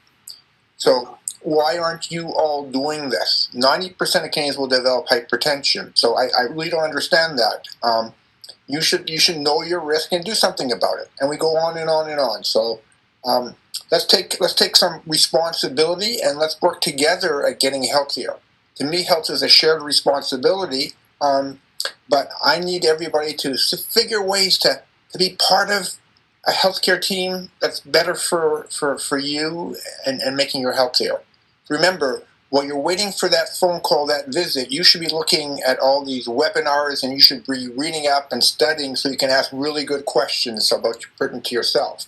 So why aren't you all doing this? 90% of Canadians will develop hypertension. So I really don't understand that. You should know your risk and do something about it. And we go on and on and on. So let's take some responsibility and let's work together at getting healthier. To me, health is a shared responsibility. But I need everybody to figure ways to be part of a healthcare team that's better for you and making you healthier. Remember, while you're waiting for that phone call, that visit, you should be looking at all these webinars and you should be reading up and studying so you can ask really good questions about pertinent to yourself.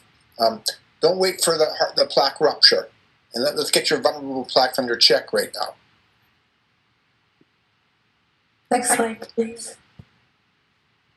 Don't wait for the plaque rupture. And let's get your vulnerable plaques under check right now. Next slide, please.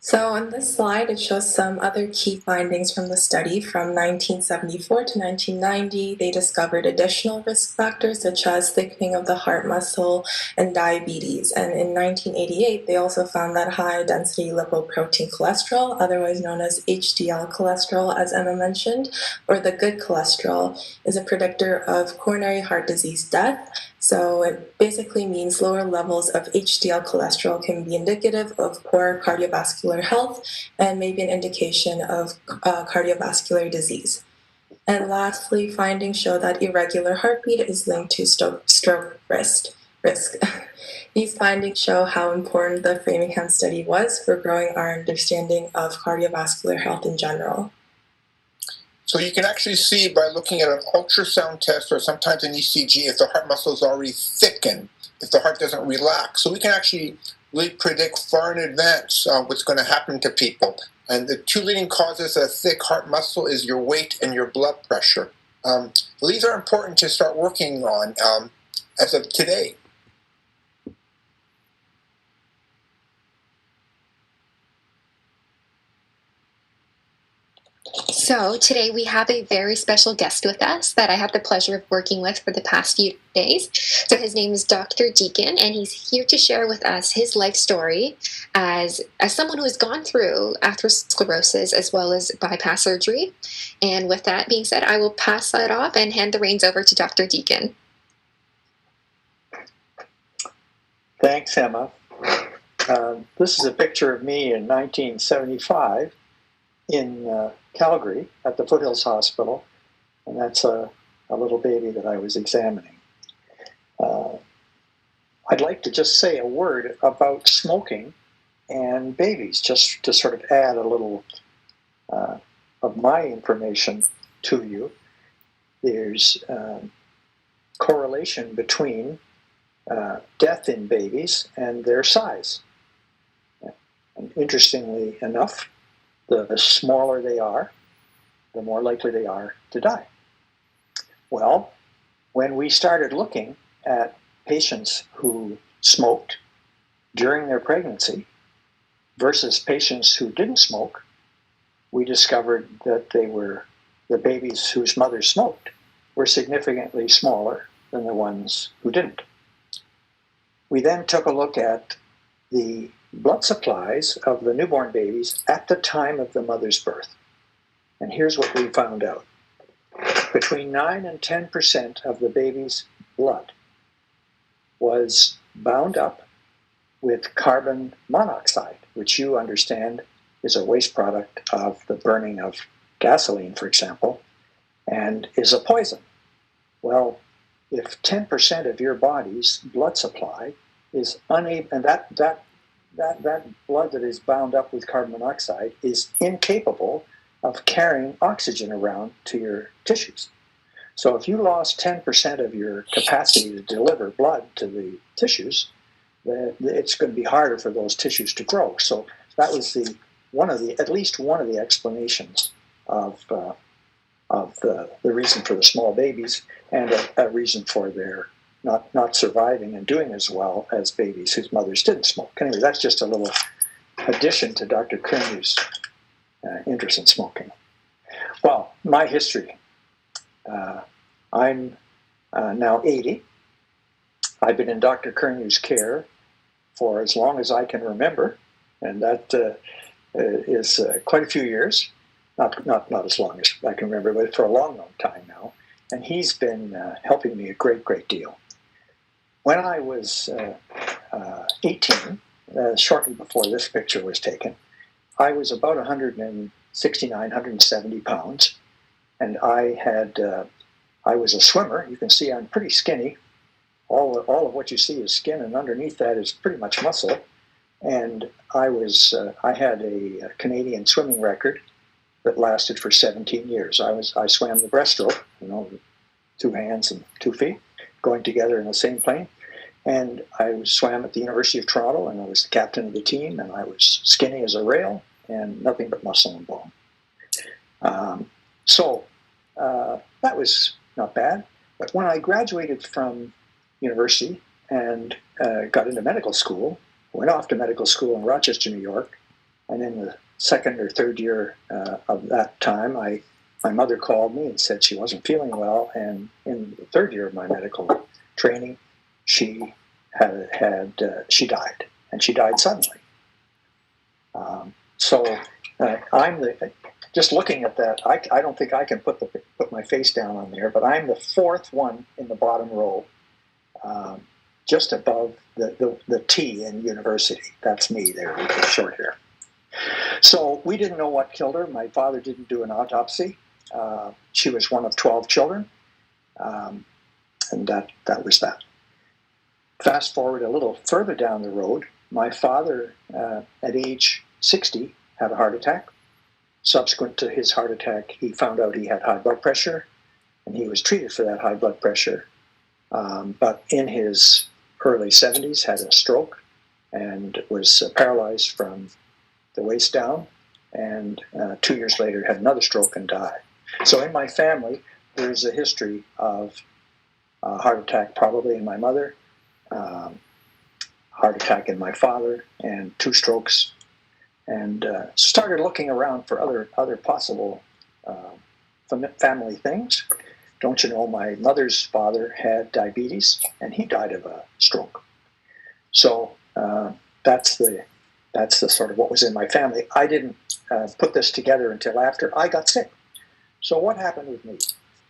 So on this slide, it shows some other key findings from the study. From 1974 to 1990, they discovered additional risk factors such as thickening of the heart muscle and diabetes. And in 1988, they also found that high-density lipoprotein cholesterol, otherwise known as HDL cholesterol, as Emma mentioned, or the good cholesterol, is a predictor of coronary heart disease death. So it basically means lower levels of HDL cholesterol can be indicative of poor cardiovascular health and may be an indication of cardiovascular disease. And lastly, findings show that irregular heartbeat is linked to stroke risk. These findings show how important the Framingham study was for growing our understanding of cardiovascular health in general. So you can actually see by looking at an ultrasound test or sometimes an ECG if the heart muscle is already thickened, if the heart doesn't relax. So we can actually really predict far in advance what's going to happen to people. And the 2 leading causes of thick heart muscle is your weight and your blood pressure. These are important to start working on as of today. So today we have a very special guest with us that I have the pleasure of working with for the past few days. So his name is Dr. Deacon, and he's here to share with us his life story as someone who has gone through atherosclerosis as well as bypass surgery. And with that being said, I will pass that off and hand the reins over to Dr. Deacon. Thanks, Emma. This is a picture of me in 1975 in Calgary at the Foothills Hospital, and that's a little baby that I was examining. I'd like to just say a word about smoking and babies, just to sort of add a little of my information to you. There's correlation between death in babies and their size. And interestingly enough, the smaller they are, the more likely they are to die. Well, when we started looking at patients who smoked during their pregnancy versus patients who didn't smoke, we discovered that the babies whose mothers smoked were significantly smaller than the ones who didn't. We then took a look at the blood supplies of the newborn babies at the time of the mother's birth. And here's what we found out. Between 9 and 10% of the baby's blood was bound up with carbon monoxide, which you understand is a waste product of the burning of gasoline, for example, and is a poison. Well, if 10% of your body's blood supply is unable, and that blood that is bound up with carbon monoxide is incapable of carrying oxygen around to your tissues. So if you lost 10% of your capacity to deliver blood to the tissues, then it's going to be harder for those tissues to grow. So that was at least one of the explanations of the reason for the small babies, and a reason for their not surviving and doing as well as babies whose mothers didn't smoke. Anyway, that's just a little addition to Dr. Kearney's interest in smoking. Well, my history. I'm now 80. I've been in Dr. Kearney's care for as long as I can remember, and that is quite a few years. Not as long as I can remember, but for a long, long time now. And he's been helping me a great deal. When I was 18, shortly before this picture was taken, I was about 169, 170 pounds, and I was a swimmer. You can see I'm pretty skinny. All of what you see is skin, and underneath that is pretty much muscle. And I had a Canadian swimming record that lasted for 17 years. I swam the breaststroke, with 2 hands and 2 feet going together in the same plane. And I swam at the University of Toronto, and I was the captain of the team, and I was skinny as a rail and nothing but muscle and bone. So that was not bad. But when I graduated from university and got into medical school, went off to medical school in Rochester, New York, and in the second or third year of that time, my mother called me and said she wasn't feeling well, and in the third year of my medical training, she died, and she died suddenly. I'm just looking at that. I don't think I can put my face down on there, but I'm the 4th one in the bottom row, just above the T in university. That's me there with the short hair. So we didn't know what killed her. My father didn't do an autopsy. She was one of 12 children, and that was that. Fast forward a little further down the road, my father, at age 60, had a heart attack. Subsequent to his heart attack, he found out he had high blood pressure, and he was treated for that high blood pressure. But in his early 70s, had a stroke and was paralyzed from the waist down, and 2 years later had another stroke and died. So in my family, there's a history of heart attack, probably in my mother, heart attack in my father, and 2 strokes, and started looking around for other possible family things. Don't you know, my mother's father had diabetes, and he died of a stroke. So that's the sort of what was in my family. I didn't put this together until after I got sick. So what happened with me?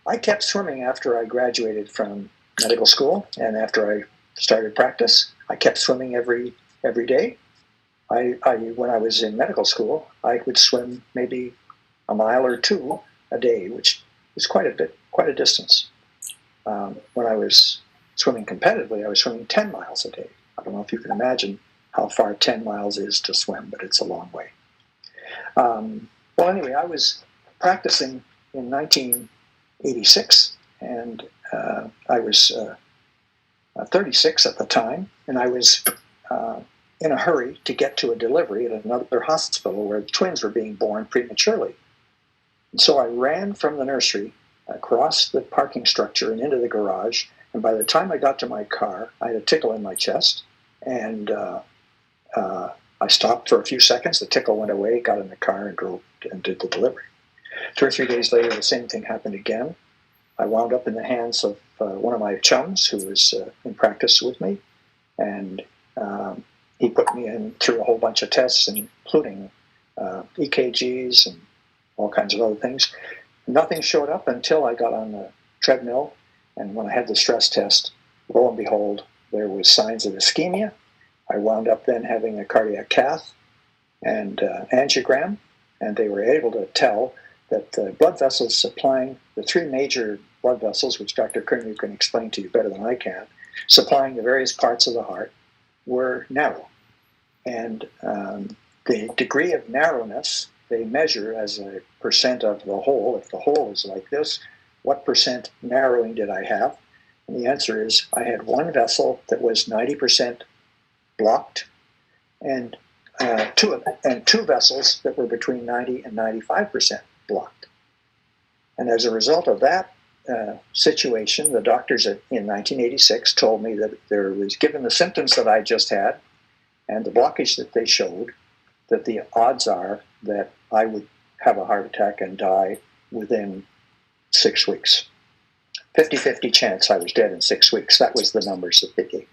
I kept swimming after I graduated from medical school, and after I started practice, I kept swimming every day. When I was in medical school, I would swim maybe a mile or 2 a day, which is quite a distance. When I was swimming competitively, I was swimming 10 miles a day. I don't know if you can imagine how far 10 miles is to swim, but it's a long way. Well, anyway, I was practicing in 1986, and I was 36 at the time, and I was in a hurry to get to a delivery at another hospital where twins were being born prematurely. And so I ran from the nursery across the parking structure and into the garage. And by the time I got to my car, I had a tickle in my chest. And I stopped for a few seconds. The tickle went away, got in the car, and drove and did the delivery. 2 or 3 days later, the same thing happened again. I wound up in the hands of one of my chums who was in practice with me. And he put me in through a whole bunch of tests, including EKGs and all kinds of other things. Nothing showed up until I got on the treadmill, and when I had the stress test, lo and behold, there was signs of ischemia. I wound up then having a cardiac cath and angiogram, and they were able to tell that the blood vessels supplying the 3 major blood vessels, which Dr. Coronary can explain to you better than I can, supplying the various parts of the heart, were narrow. And the degree of narrowness they measure as a percent of the whole. If the whole is like this, what percent narrowing did I have? And the answer is I had 1 vessel that was 90% blocked, and two vessels that were between 90 and 95% blocked. And as a result of that situation, the doctors in 1986 told me that there was, given the symptoms that I just had and the blockage that they showed, that the odds are that I would have a heart attack and die within 6 weeks. 50-50 chance I was dead in 6 weeks. That was the numbers that they gave me.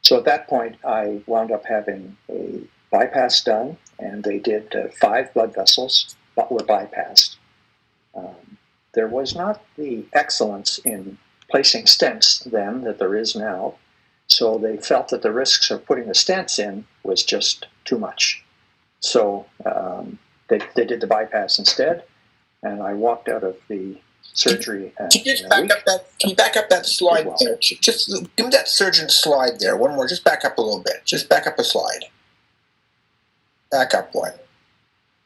So at that point, I wound up having a bypass done, and they did 5 blood vessels that were bypassed. There was not the excellence in placing stents then that there is now, so they felt that the risks of putting the stents in was just too much. So they did the bypass instead, and I walked out of the surgery. Can you back up that slide there? Just give me that surgeon slide there. One more. Just back up a little bit. Just back up a slide. Back up one.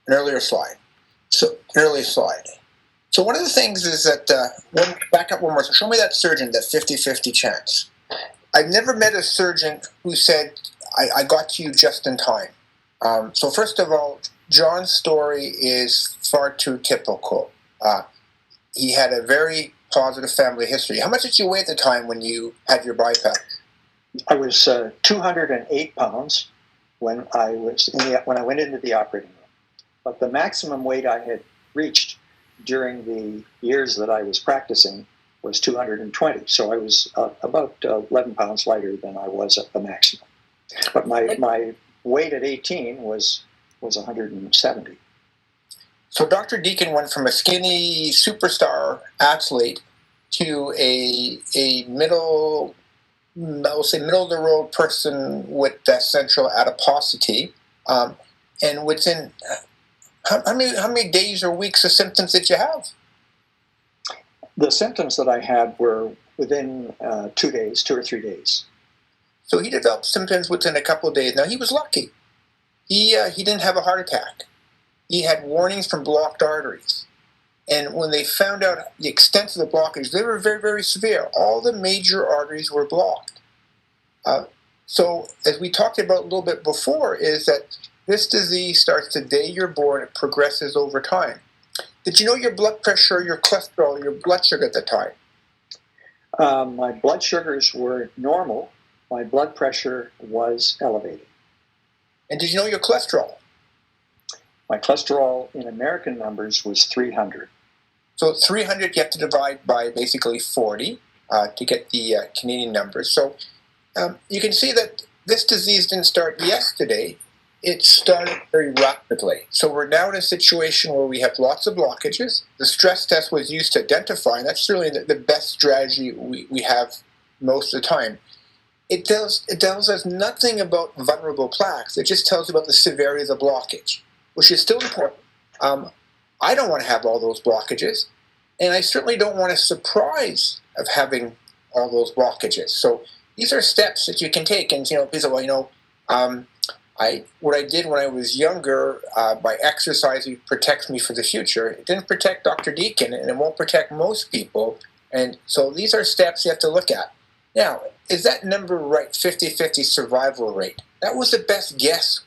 An earlier slide. So an earlier slide. So one of the things is that back up one more. So show me that surgeon, that 50-50 chance. I've never met a surgeon who said, I got to you just in time. So first of all, John's story is far too typical. He had a very positive family history. How much did you weigh at the time when you had your bypass? I was 208 pounds when I went into the operating room. But the maximum weight I had reached during the years that I was practicing was 220. So I was about 11 pounds lighter than I was at the maximum. But my weight at 18 was 170. So Dr. Deacon went from a skinny superstar athlete to a middle of the road person with central adiposity, and within how many days or weeks of symptoms did you have? The symptoms that I had were within 2 days, 2 or 3 days. So he developed symptoms within a couple of days. Now he was lucky. He didn't have a heart attack. He had warnings from blocked arteries. And when they found out the extent of the blockage, they were very, very severe. All the major arteries were blocked. So as we talked about a little bit before, is that this disease starts the day you're born. It progresses over time. Did you know your blood pressure, your cholesterol, your blood sugar at the time? My blood sugars were normal. My blood pressure was elevated. And did you know your cholesterol? My cholesterol in American numbers was 300. So 300 you have to divide by basically 40 to get the Canadian numbers. So you can see that this disease didn't start yesterday. It started very rapidly. So we're now in a situation where we have lots of blockages. The stress test was used to identify, and that's really the best strategy we have most of the time. It tells us nothing about vulnerable plaques. It just tells you about the severity of the blockage, which is still important. I don't want to have all those blockages, and I certainly don't want a surprise of having all those blockages. So these are steps that you can take. And people say, well, what I did when I was younger by exercising protects me for the future. It didn't protect Dr. Deacon, and it won't protect most people. And so these are steps you have to look at. Now, is that number right, 50-50 survival rate? that was the best guess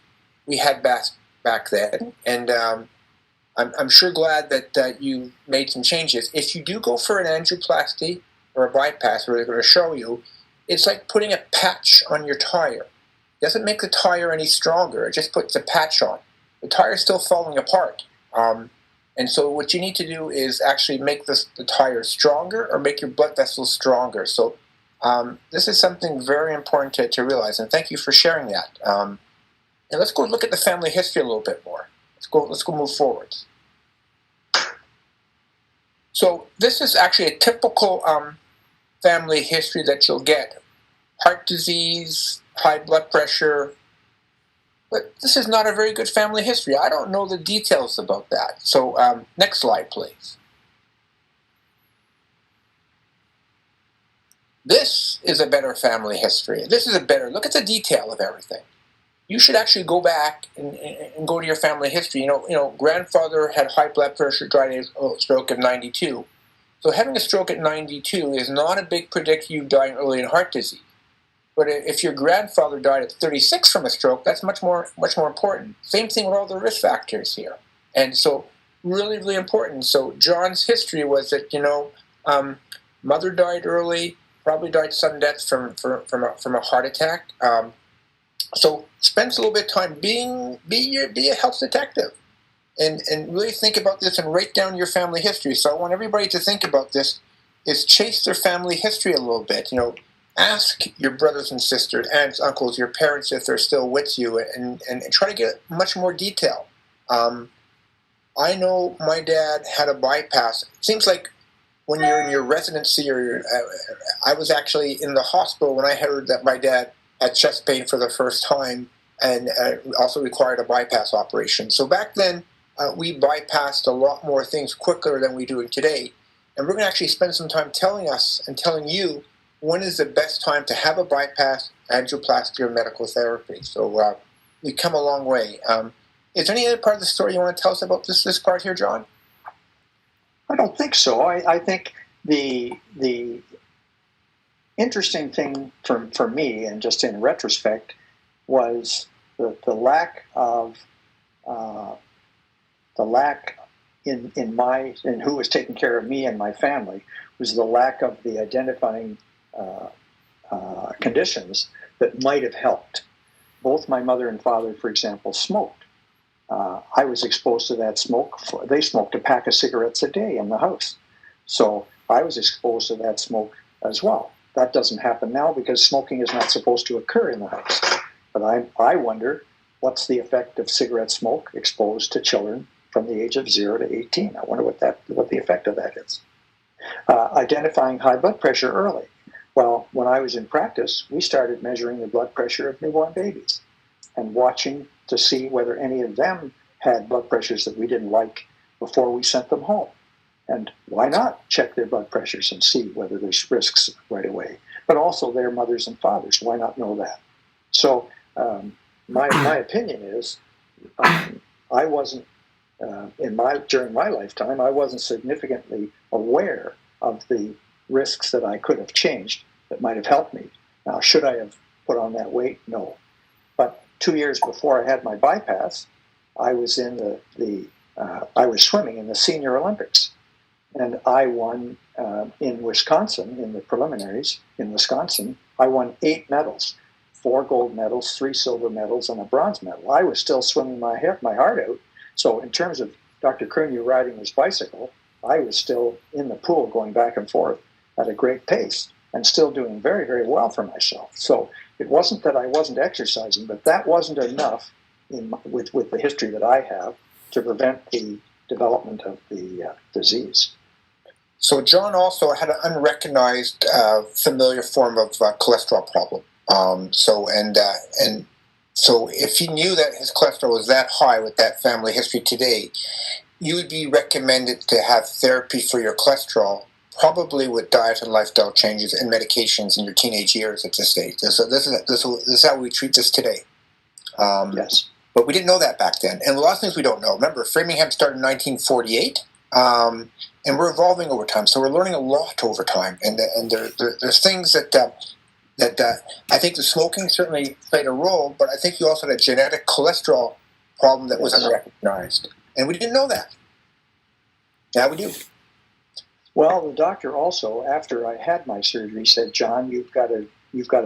we had back then, and I'm sure glad that you made some changes. If you do go for an angioplasty or a bypass, where they're going to show you, it's like putting a patch on your tire. It doesn't make the tire any stronger. It just puts a patch on. The tire's still falling apart. And so what you need to do is actually make the tire stronger or make your blood vessels stronger. So this is something very important to realize, and thank you for sharing that. And let's go look at the family history a little bit more. Let's go move forward. So this is actually a typical family history that you'll get. Heart disease, high blood pressure. But this is not a very good family history. I don't know the details about that. So next slide, please. This is a better family history. This is a better, look at the detail of everything. You should actually go back and go to your family history. You know, grandfather had high blood pressure, died of a stroke at 92. So having a stroke at 92 is not a big predictor you dying early in heart disease. But if your grandfather died at 36 from a stroke, that's much more important. Same thing with all the risk factors here. And so really, really important. So John's history was that, mother died early, probably died sudden death from a heart attack. So spend a little bit of time be a health detective and really think about this and write down your family history. So I want everybody to think about this, is chase their family history a little bit. Ask your brothers and sisters, aunts, uncles, your parents if they're still with you, and try to get much more detail. I know my dad had a bypass. It seems like when you're in your residency, I was actually in the hospital when I heard that my dad had chest pain for the first time and also required a bypass operation. So back then, we bypassed a lot more things quicker than we do today. And we're going to actually spend some time telling you when is the best time to have a bypass, angioplasty, or medical therapy. So we've come a long way. Is there any other part of the story you want to tell us about this part here, John? I don't think so. I think the interesting thing for me, and just in retrospect, was the lack in who was taking care of me and my family, was the lack of the identifying conditions that might have helped. Both my mother and father, for example, smoked. I was exposed to that smoke. They smoked a pack of cigarettes a day in the house. So I was exposed to that smoke as well. That doesn't happen now because smoking is not supposed to occur in the house. But I wonder, what's the effect of cigarette smoke exposed to children from the age of 0 to 18? I wonder what the effect of that is. Identifying high blood pressure early. Well, when I was in practice, we started measuring the blood pressure of newborn babies and watching to see whether any of them had blood pressures that we didn't like before we sent them home. And why not check their blood pressures and see whether there's risks right away? But also their mothers and fathers. Why not know that? So my opinion is, I wasn't during my lifetime, I wasn't significantly aware of the risks that I could have changed that might have helped me. Now, should I have put on that weight? No. But 2 years before I had my bypass, I was in I was swimming in the Senior Olympics, and I won in Wisconsin, in the preliminaries in Wisconsin. I won 8 medals, 4 gold medals, 3 silver medals, and a bronze medal. I was still swimming my heart out. So in terms of Dr. Crugne riding his bicycle, I was still in the pool going back and forth at a great pace and still doing very, very well for myself. So it wasn't that I wasn't exercising, but that wasn't enough with the history that I have to prevent the development of the disease. So John also had an unrecognized familiar form of cholesterol problem. So if he knew that his cholesterol was that high with that family history today, you would be recommended to have therapy for your cholesterol, probably with diet and lifestyle changes and medications in your teenage years at this stage. So this is how we treat this today. Yes. But we didn't know that back then. And a lot of things we don't know. Remember, Framingham started in 1948, and we're evolving over time. So we're learning a lot over time. And there's things that that I think the smoking certainly played a role, but I think you also had a genetic cholesterol problem that was unrecognized, and we didn't know that. Now we do. Well, the doctor also, after I had my surgery, said, "John, you've got to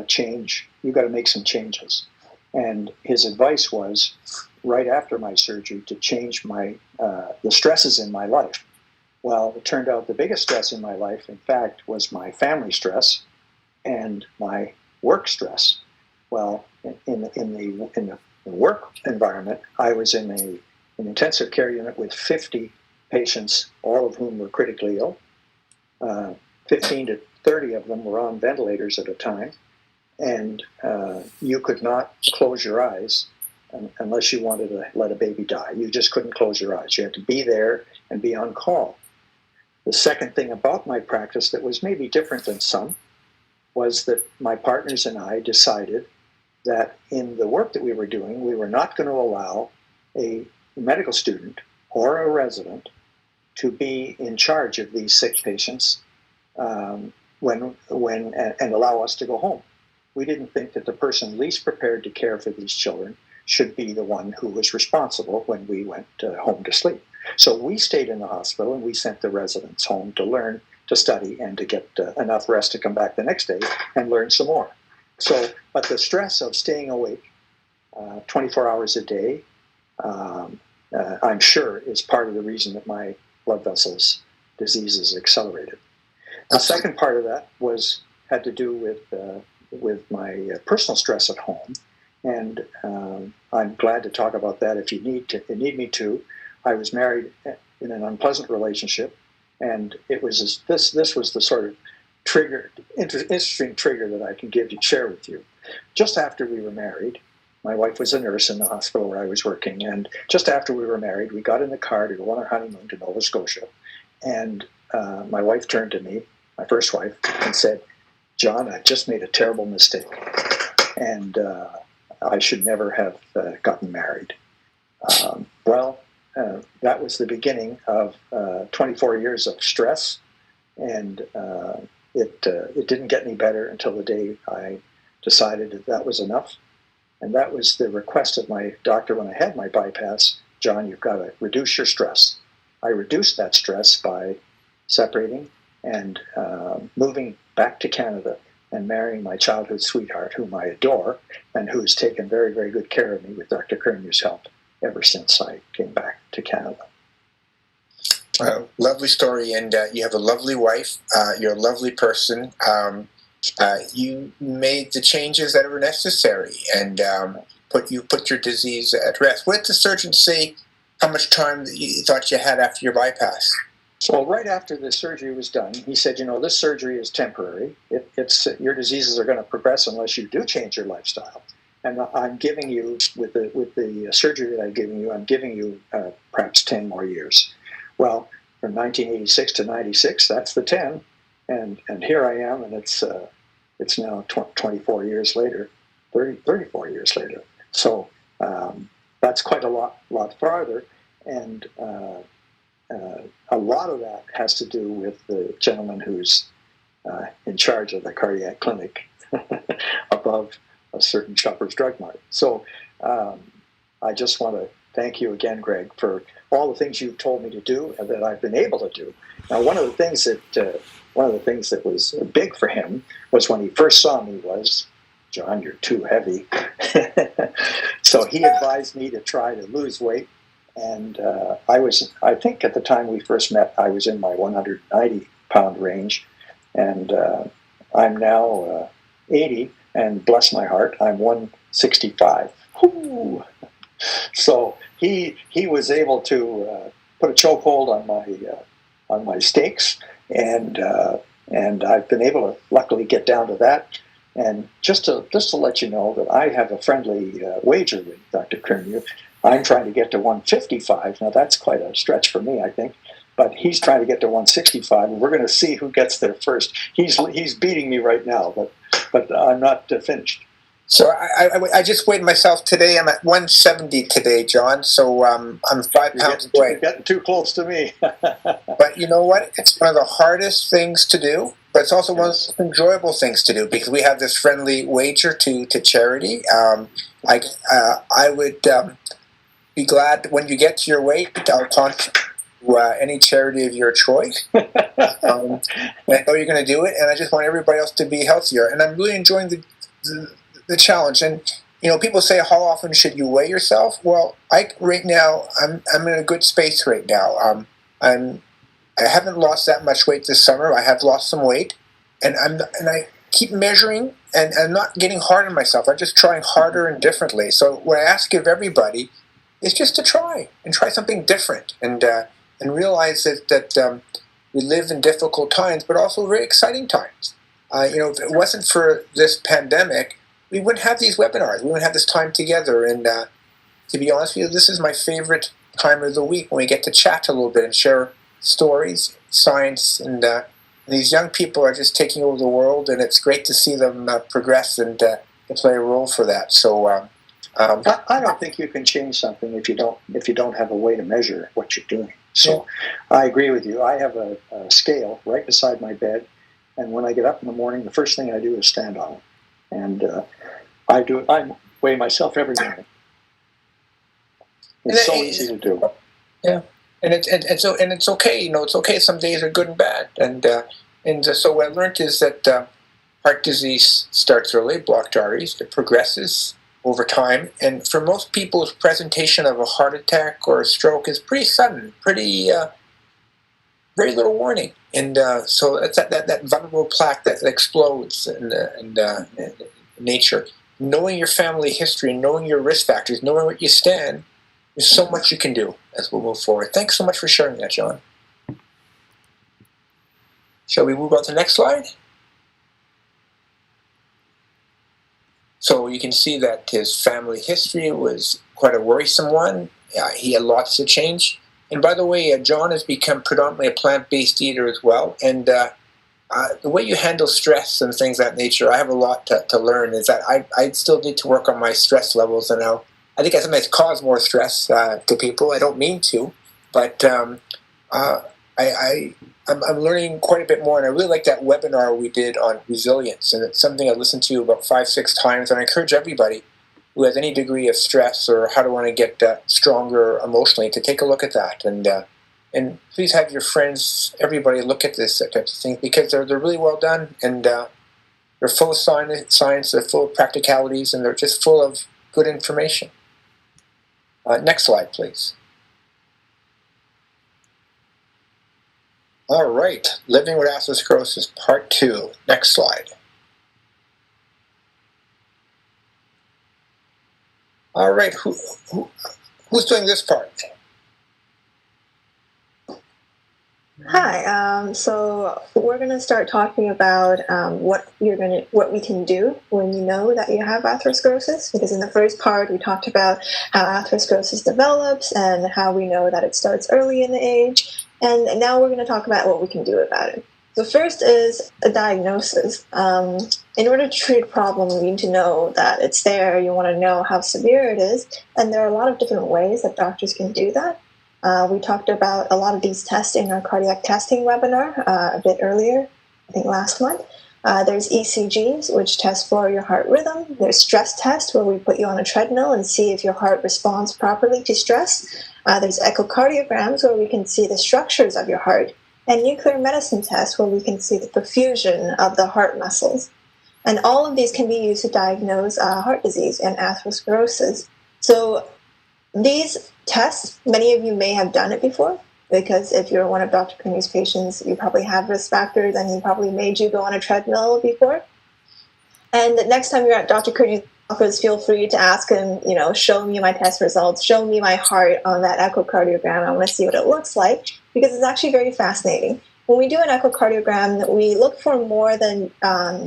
change. You've got to make some changes." And his advice was, right after my surgery, to change the stresses in my life. Well, it turned out the biggest stress in my life, in fact, was my family stress and my work stress. Well, in the work environment, I was in an intensive care unit with 50 patients, all of whom were critically ill. 15 to 30 of them were on ventilators at a time, and you could not close your eyes unless you wanted to let a baby die. You just couldn't close your eyes. You had to be there and be on call. The second thing about my practice that was maybe different than some was that my partners and I decided that in the work that we were doing, we were not going to allow a medical student or a resident to be in charge of these sick patients and allow us to go home. We didn't think that the person least prepared to care for these children should be the one who was responsible when we went home to sleep. So we stayed in the hospital, and we sent the residents home to learn, to study, and to get enough rest to come back the next day and learn some more. So, but the stress of staying awake 24 hours a day, I'm sure, is part of the reason that my blood vessels diseases accelerated. The second part of that had to do with my personal stress at home, and I'm glad to talk about that if you need me to. I was married in an unpleasant relationship, and it was this was the sort of interesting trigger that I can share with you. Just after we were married, my wife was a nurse in the hospital where I was working, and just after we were married, we got in the car to go on our honeymoon to Nova Scotia, and my wife turned to me, my first wife, and said, "John, I just made a terrible mistake, and I should never have gotten married." That was the beginning of 24 years of stress, and it didn't get any better until the day I decided that was enough. And that was the request of my doctor when I had my bypass: "John, you've got to reduce your stress." I reduced that stress by separating and moving back to Canada and marrying my childhood sweetheart, whom I adore, and who's taken very, very good care of me with Dr. Kearney's help ever since I came back to Canada. Lovely story, and you have a lovely wife. You're a lovely person. You made the changes that were necessary, and you put your disease at rest. What did the surgeon say? How much time you thought you had after your bypass? So right after the surgery was done, he said, "This surgery is temporary. Your diseases are going to progress unless you do change your lifestyle. And I'm giving you, with the surgery that I'm giving you perhaps 10 more years." Well, from 1986 to 96, that's the 10, and here I am, and it's now 24 years later, 34 years later. So that's quite a lot farther, and a lot of that has to do with the gentleman who's in charge of the cardiac clinic above a certain Shoppers Drug Mart. So I just want to thank you again, Greg, for all the things you've told me to do and that I've been able to do. Now, one of the things that was big for him was when he first saw me was, "John, you're too heavy." So he advised me to try to lose weight, and I think at the time we first met, I was in my 190-pound range, and I'm now 80. And bless my heart, I'm 165. Whoo! So he was able to put a chokehold on my steaks, and I've been able to luckily get down to that. And just to let you know that I have a friendly wager with Dr. Kearney. I'm trying to get to 155. Now that's quite a stretch for me, I think. But he's trying to get to 165, and we're going to see who gets there first. He's beating me right now, but I'm not finished. So I just weighed myself today. I'm at 170 today, John. So I'm 5 pounds away. You're getting too close to me. But you know what? It's one of the hardest things to do. But it's also one of the enjoyable things to do because we have this friendly wager to charity. I would be glad when you get to your weight. I'll contribute to any charity of your choice. I know you're going to do it, and I just want everybody else to be healthier. And I'm really enjoying the challenge. And people say, how often should you weigh yourself? Well, right now I'm in a good space right now. I haven't lost that much weight this summer. I have lost some weight, and I keep measuring, and I'm not getting hard on myself. I'm just trying harder and differently. So what I ask of everybody is just to try something different, and realize that we live in difficult times, but also very exciting times. If it wasn't for this pandemic, we wouldn't have these webinars. We wouldn't have this time together. And to be honest with you, this is my favorite time of the week when we get to chat a little bit and share stories, science, and these young people are just taking over the world, and it's great to see them progress and to play a role for that. So I don't think you can change something if you don't have a way to measure what you're doing. So I agree with you. I have a scale right beside my bed, and when I get up in the morning, the first thing I do is stand on it, and I weigh myself every morning. It's so easy to do. Yeah. And it's okay. It's okay. Some days are good and bad. And so what I learned is that heart disease starts early, blocked arteries. It progresses over time. And for most people's presentation of a heart attack or a stroke is pretty sudden, pretty very little warning. And so it's that vulnerable plaque that explodes in nature. Knowing your family history, knowing your risk factors, knowing where you stand, there's so much you can do as we move forward. Thanks so much for sharing that, John. Shall we move on to the next slide? So you can see that his family history was quite a worrisome one. He had lots to change. And by the way, John has become predominantly a plant-based eater as well. And the way you handle stress and things of that nature, I have a lot to learn. Is that I still need to work on my stress levels, and I think I sometimes cause more stress to people. I don't mean to, but I'm learning quite a bit more, and I really like that webinar we did on resilience, and it's something I listened to about 5-6 times, and I encourage everybody who has any degree of stress or how to want to get stronger emotionally to take a look at that, and please have your friends, everybody look at this type of thing, because they're really well done, and they're full of science, they're full of practicalities, and they're just full of good information. Next slide, please. All right, living with atherosclerosis, part 2. Next slide. All right, who's doing this part? Hi. So we're going to start talking about what we can do when you know that you have atherosclerosis. Because in the first part we talked about how atherosclerosis develops and how we know that it starts early in the age. And now we're going to talk about what we can do about it. So first is a diagnosis. In order to treat a problem, you need to know that it's there. You want to know how severe it is. And there are a lot of different ways that doctors can do that. We talked about a lot of these tests in our cardiac testing webinar a bit earlier, I think last month. There's ECGs, which test for your heart rhythm. There's stress tests, where we put you on a treadmill and see if your heart responds properly to stress. There's echocardiograms, where we can see the structures of your heart. And nuclear medicine tests, where we can see the perfusion of the heart muscles. And all of these can be used to diagnose heart disease and atherosclerosis. So these tests, many of you may have done it before, because if you're one of Dr. Cooney's patients, you probably have risk factors, and he probably made you go on a treadmill before. And the next time you're at Dr. Cooney's office, feel free to ask him, show me my test results, show me my heart on that echocardiogram. I want to see what it looks like, because it's actually very fascinating. When we do an echocardiogram, we look for more than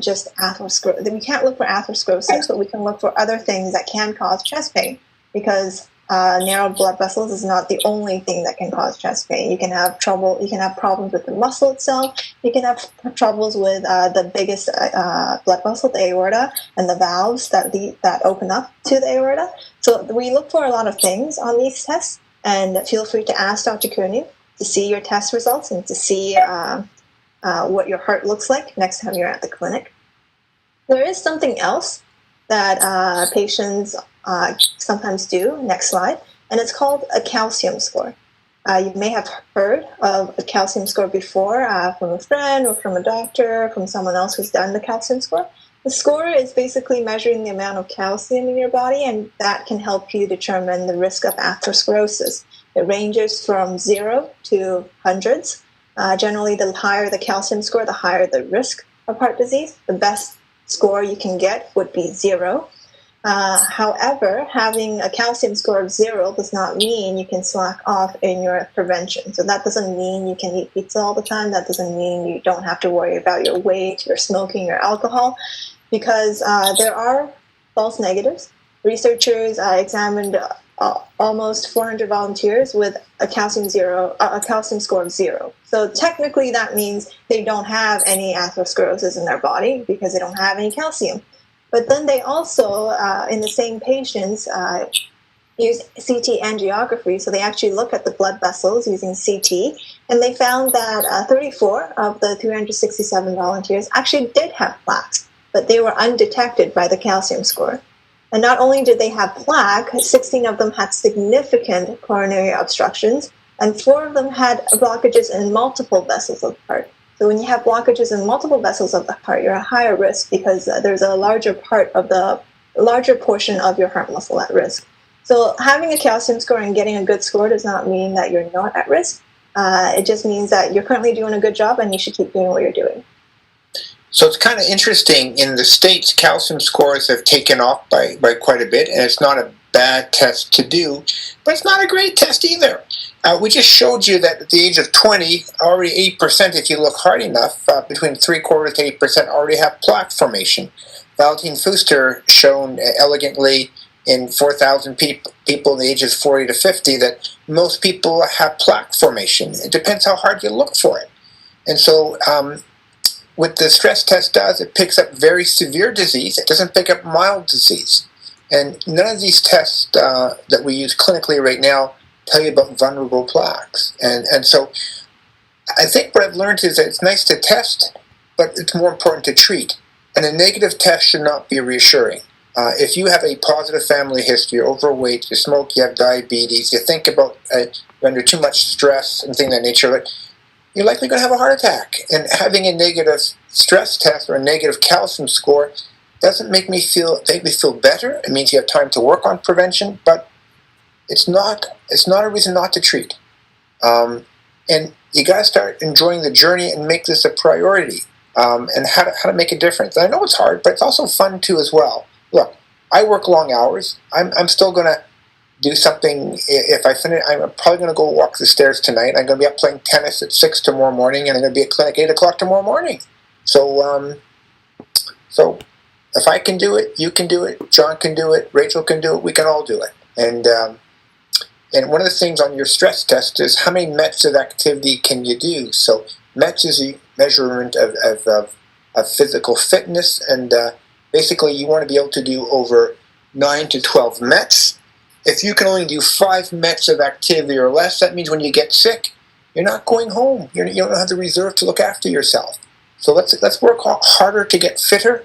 just atherosclerosis. We can't look for atherosclerosis, but we can look for other things that can cause chest pain, because narrow blood vessels is not the only thing that can cause chest pain. You can have trouble. You can have problems with the muscle itself. You can have troubles with the biggest blood vessel, the aorta, and the valves that open up to the aorta. So we look for a lot of things on these tests, and feel free to ask Dr. Cooney to see your test results and to see what your heart looks like next time you're at the clinic. There is something else that patients sometimes do, next slide, and it's called a calcium score. You may have heard of a calcium score before from a friend or from a doctor, from someone else who's done the calcium score. The score is basically measuring the amount of calcium in your body, and that can help you determine the risk of atherosclerosis. It ranges from 0 to hundreds. Generally, the higher the calcium score, the higher the risk of heart disease. The best score you can get would be 0. However, having a calcium score of 0 does not mean you can slack off in your prevention. So that doesn't mean you can eat pizza all the time. That doesn't mean you don't have to worry about your weight, your smoking, your alcohol, because there are false negatives. Researchers examined almost 400 volunteers with a calcium score of 0. So technically that means they don't have any atherosclerosis in their body because they don't have any calcium. But then they also, in the same patients, use CT angiography. So they actually look at the blood vessels using CT, and they found that 34 of the 367 volunteers actually did have plaques, but they were undetected by the calcium score. And not only did they have plaque, 16 of them had significant coronary obstructions, and 4 of them had blockages in multiple vessels of the heart. So when you have blockages in multiple vessels of the heart, you're at higher risk because there's a larger portion of your heart muscle at risk. So having a calcium score and getting a good score does not mean that you're not at risk. It just means that you're currently doing a good job and you should keep doing what you're doing. So it's kind of interesting. In the States, calcium scores have taken off by quite a bit, and it's not a bad test to do, but it's not a great test either. We just showed you that at the age of 20, already 8%, if you look hard enough, between 3/4 to 8% already have plaque formation. Valentin Fuster shown elegantly in 4,000 people in the ages 40 to 50 that most people have plaque formation. It depends how hard you look for it. And so what the stress test does, it picks up very severe disease. It doesn't pick up mild disease. And none of these tests that we use clinically right now tell you about vulnerable plaques. And so I think what I've learned is that it's nice to test, but it's more important to treat. And a negative test should not be reassuring. If you have a positive family history, you're overweight, you smoke, you have diabetes, you think about you're under too much stress and things of that nature, you're likely going to have a heart attack. And having a negative stress test or a negative calcium score doesn't make me feel better. It means you have time to work on prevention, but it's not a reason not to treat. And you got to start enjoying the journey and make this a priority, and how to make a difference. And I know it's hard, but it's also fun too as well. Look, I work long hours. I'm still going to do something. If I finish, I'm probably going to go walk the stairs tonight. I'm going to be up playing tennis at 6 tomorrow morning, and I'm going to be at clinic 8 o'clock tomorrow morning. So if I can do it, you can do it, John can do it, Rachel can do it, we can all do it. And one of the things on your stress test is how many METs of activity can you do. So METs is a measurement of physical fitness, and basically you want to be able to do over 9 to 12 METs. If you can only do 5 METs of activity or less, that means when you get sick, you're not going home. You don't have the reserve to look after yourself. So let's work harder to get fitter.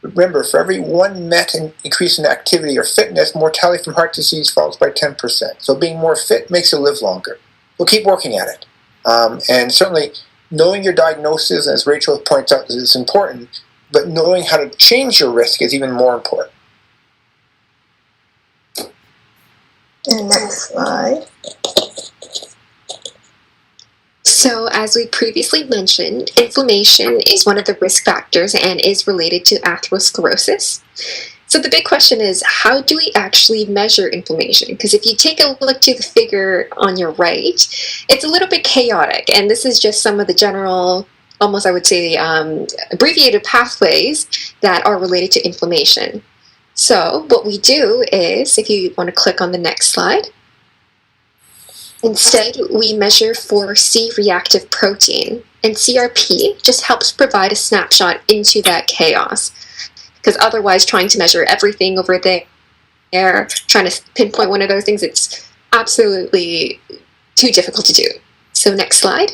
Remember, for every 1 MET increase in activity or fitness, mortality from heart disease falls by 10%. So being more fit makes you live longer. We'll keep working at it. And certainly, knowing your diagnosis, as Rachel points out, is important, but knowing how to change your risk is even more important. And next slide. So, as we previously mentioned, inflammation is one of the risk factors and is related to atherosclerosis. So the big question is, how do we actually measure inflammation? Because if you take a look to the figure on your right, it's a little bit chaotic, and this is just some of the general, almost I would say, abbreviated pathways that are related to inflammation. So what we do is, if you want to click on the next slide, instead, we measure for C-reactive protein, and CRP just helps provide a snapshot into that chaos. Because otherwise, trying to measure everything over there, trying to pinpoint one of those things, it's absolutely too difficult to do. So next slide.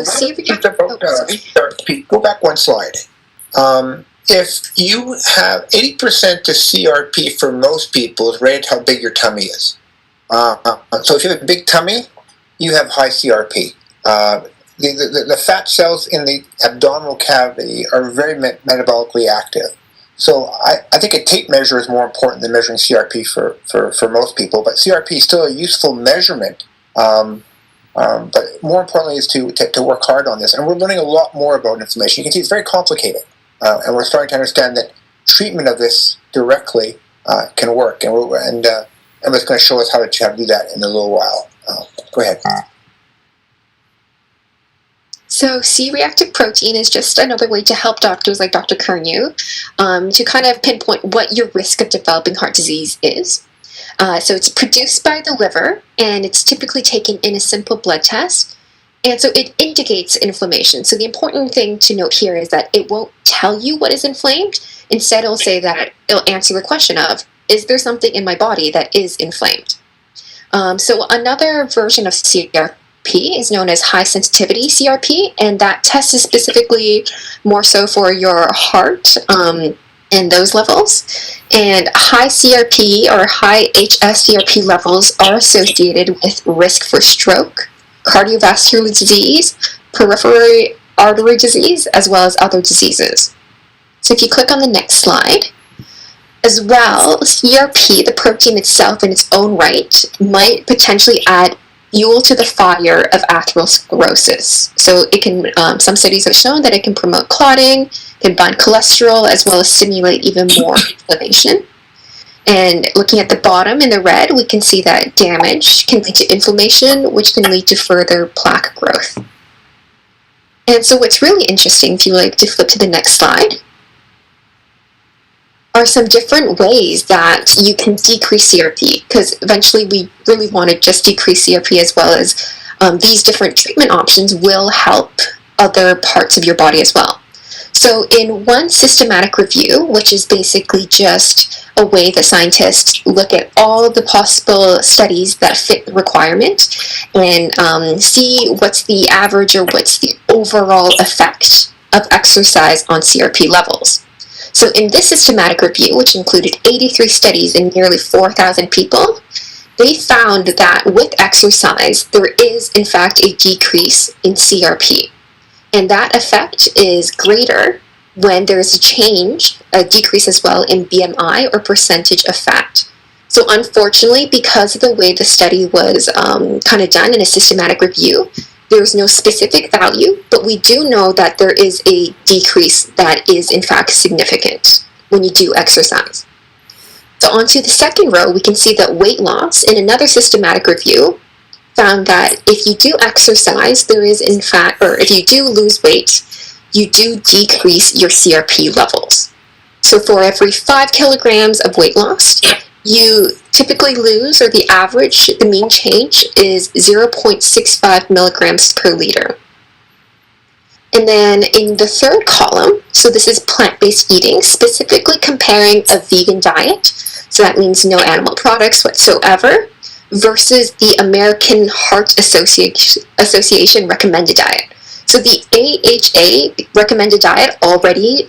CRP, go back one slide. If you have 80% to CRP for most people is rated how big your tummy is. So if you have a big tummy, you have high CRP. The fat cells in the abdominal cavity are very metabolically active. So I think a tape measure is more important than measuring CRP for most people. But CRP is still a useful measurement. But more importantly is to work hard on this. And we're learning a lot more about inflammation. You can see it's very complicated. And we're starting to understand that treatment of this directly can work. And Emma's going to show us how to do that in a little while. Go ahead. So C-reactive protein is just another way to help doctors like Dr. Curnew to kind of pinpoint what your risk of developing heart disease is. So it's produced by the liver, and it's typically taken in a simple blood test. And so it indicates inflammation. So the important thing to note here is that it won't tell you what is inflamed. Instead, it'll say that it'll answer the question of, is there something in my body that is inflamed? So another version of CRP is known as high sensitivity CRP, and that test is specifically more so for your heart and those levels. And high CRP or high hs-CRP levels are associated with risk for stroke, cardiovascular disease, peripheral artery disease, as well as other diseases. So if you click on the next slide, as well, CRP, the protein itself in its own right, might potentially add fuel to the fire of atherosclerosis. So it can, some studies have shown that it can promote clotting, can bind cholesterol, as well as stimulate even more inflammation. And looking at the bottom in the red, we can see that damage can lead to inflammation, which can lead to further plaque growth. And so what's really interesting, if you like to flip to the next slide, are some different ways that you can decrease CRP, because eventually we really want to just decrease CRP, as well as these different treatment options will help other parts of your body as well. So in one systematic review, which is basically just a way that scientists look at all the possible studies that fit the requirement and see what's the average or what's the overall effect of exercise on CRP levels. So in this systematic review, which included 83 studies in nearly 4,000 people, they found that with exercise, there is in fact a decrease in CRP. And that effect is greater when there's a decrease as well in BMI or percentage of fat. So unfortunately, because of the way the study was kind of done in a systematic review, there's no specific value, but we do know that there is a decrease that is in fact significant when you do exercise. So onto the second row, we can see that weight loss in another systematic review found that if you do exercise, there is in fact, or if you do lose weight, you do decrease your CRP levels. So for every 5 kilograms of weight loss, you typically lose, or the average, the mean change is 0.65 milligrams per liter. And then in the third column, so this is plant-based eating, specifically comparing a vegan diet, so that means no animal products whatsoever, versus the American Heart Association recommended diet. So the AHA recommended diet already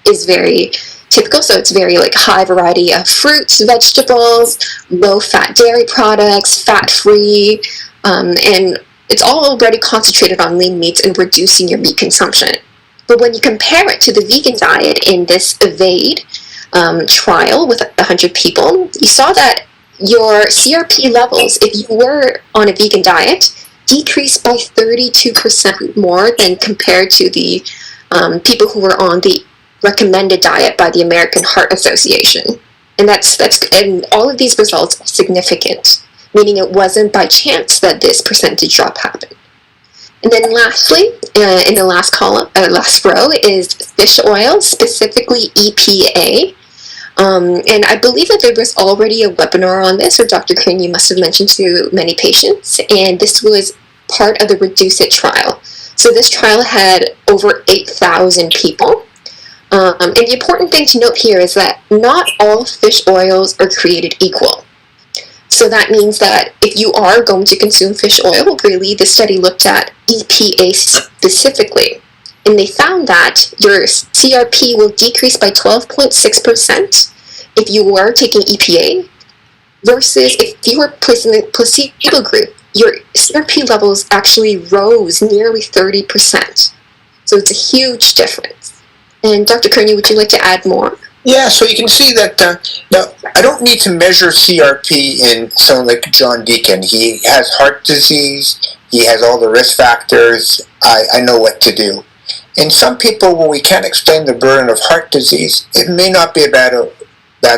is very typical, so it's very like high variety of fruits, vegetables, low-fat dairy products, fat-free, and it's all already concentrated on lean meats and reducing your meat consumption. But when you compare it to the vegan diet in this EVADE trial with 100 people, you saw that your CRP levels, if you were on a vegan diet, decreased by 32% more than compared to the people who were on the recommended diet by the American Heart Association. And and all of these results are significant, meaning it wasn't by chance that this percentage drop happened. And then lastly, in the last column, last row, is fish oil, specifically EPA. And I believe that there was already a webinar on this, or Dr. Crane, you must have mentioned to many patients, and this was part of the Reduce It trial. So this trial had over 8,000 people. And the important thing to note here is that not all fish oils are created equal. So that means that if you are going to consume fish oil, really the study looked at EPA specifically. And they found that your CRP will decrease by 12.6% if you were taking EPA, versus if you were placed in the placebo group, your CRP levels actually rose nearly 30%. So it's a huge difference. And Dr. Kearney, would you like to add more? Yeah, so you can see that, now, I don't need to measure CRP in someone like John Deacon. He has heart disease, he has all the risk factors, I know what to do. In some people, when we can't explain the burden of heart disease, it may not be a bad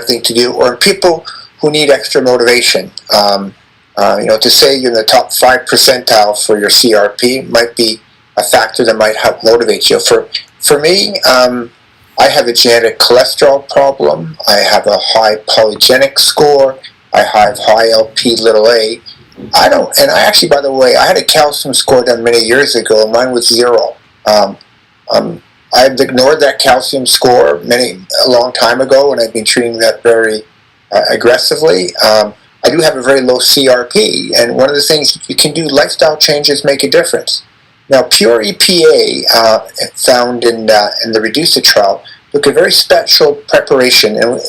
thing to do, or in people who need extra motivation. To say you're in the top 5 percentile for your CRP might be a factor that might help motivate you. For me, I have a genetic cholesterol problem. I have a high polygenic score. I have high Lp(a). And I actually, by the way, I had a calcium score done many years ago. Mine was 0. I've ignored that calcium score a long time ago, and I've been treating that very aggressively. I do have a very low CRP, and one of the things you can do, lifestyle changes make a difference. Now, pure EPA found in the REDUCE-IT trial took a very special preparation, and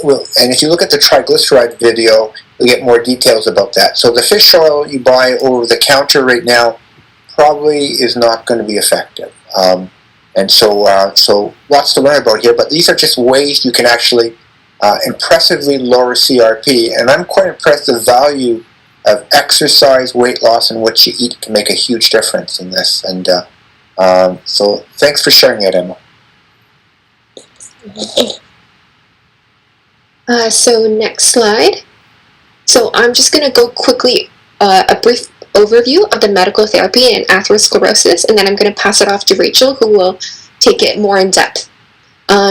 if you look at the triglyceride video, you'll get more details about that. So the fish oil you buy over the counter right now probably is not going to be effective. And so lots to learn about here, but these are just ways you can actually impressively lower CRP, and I'm quite impressed the value of exercise, weight loss, and what you eat can make a huge difference in this. And so thanks for sharing it, Emma. So next slide. So I'm just going to go quickly a brief overview of the medical therapy in atherosclerosis, and then I'm going to pass it off to Rachel, who will take it more in depth.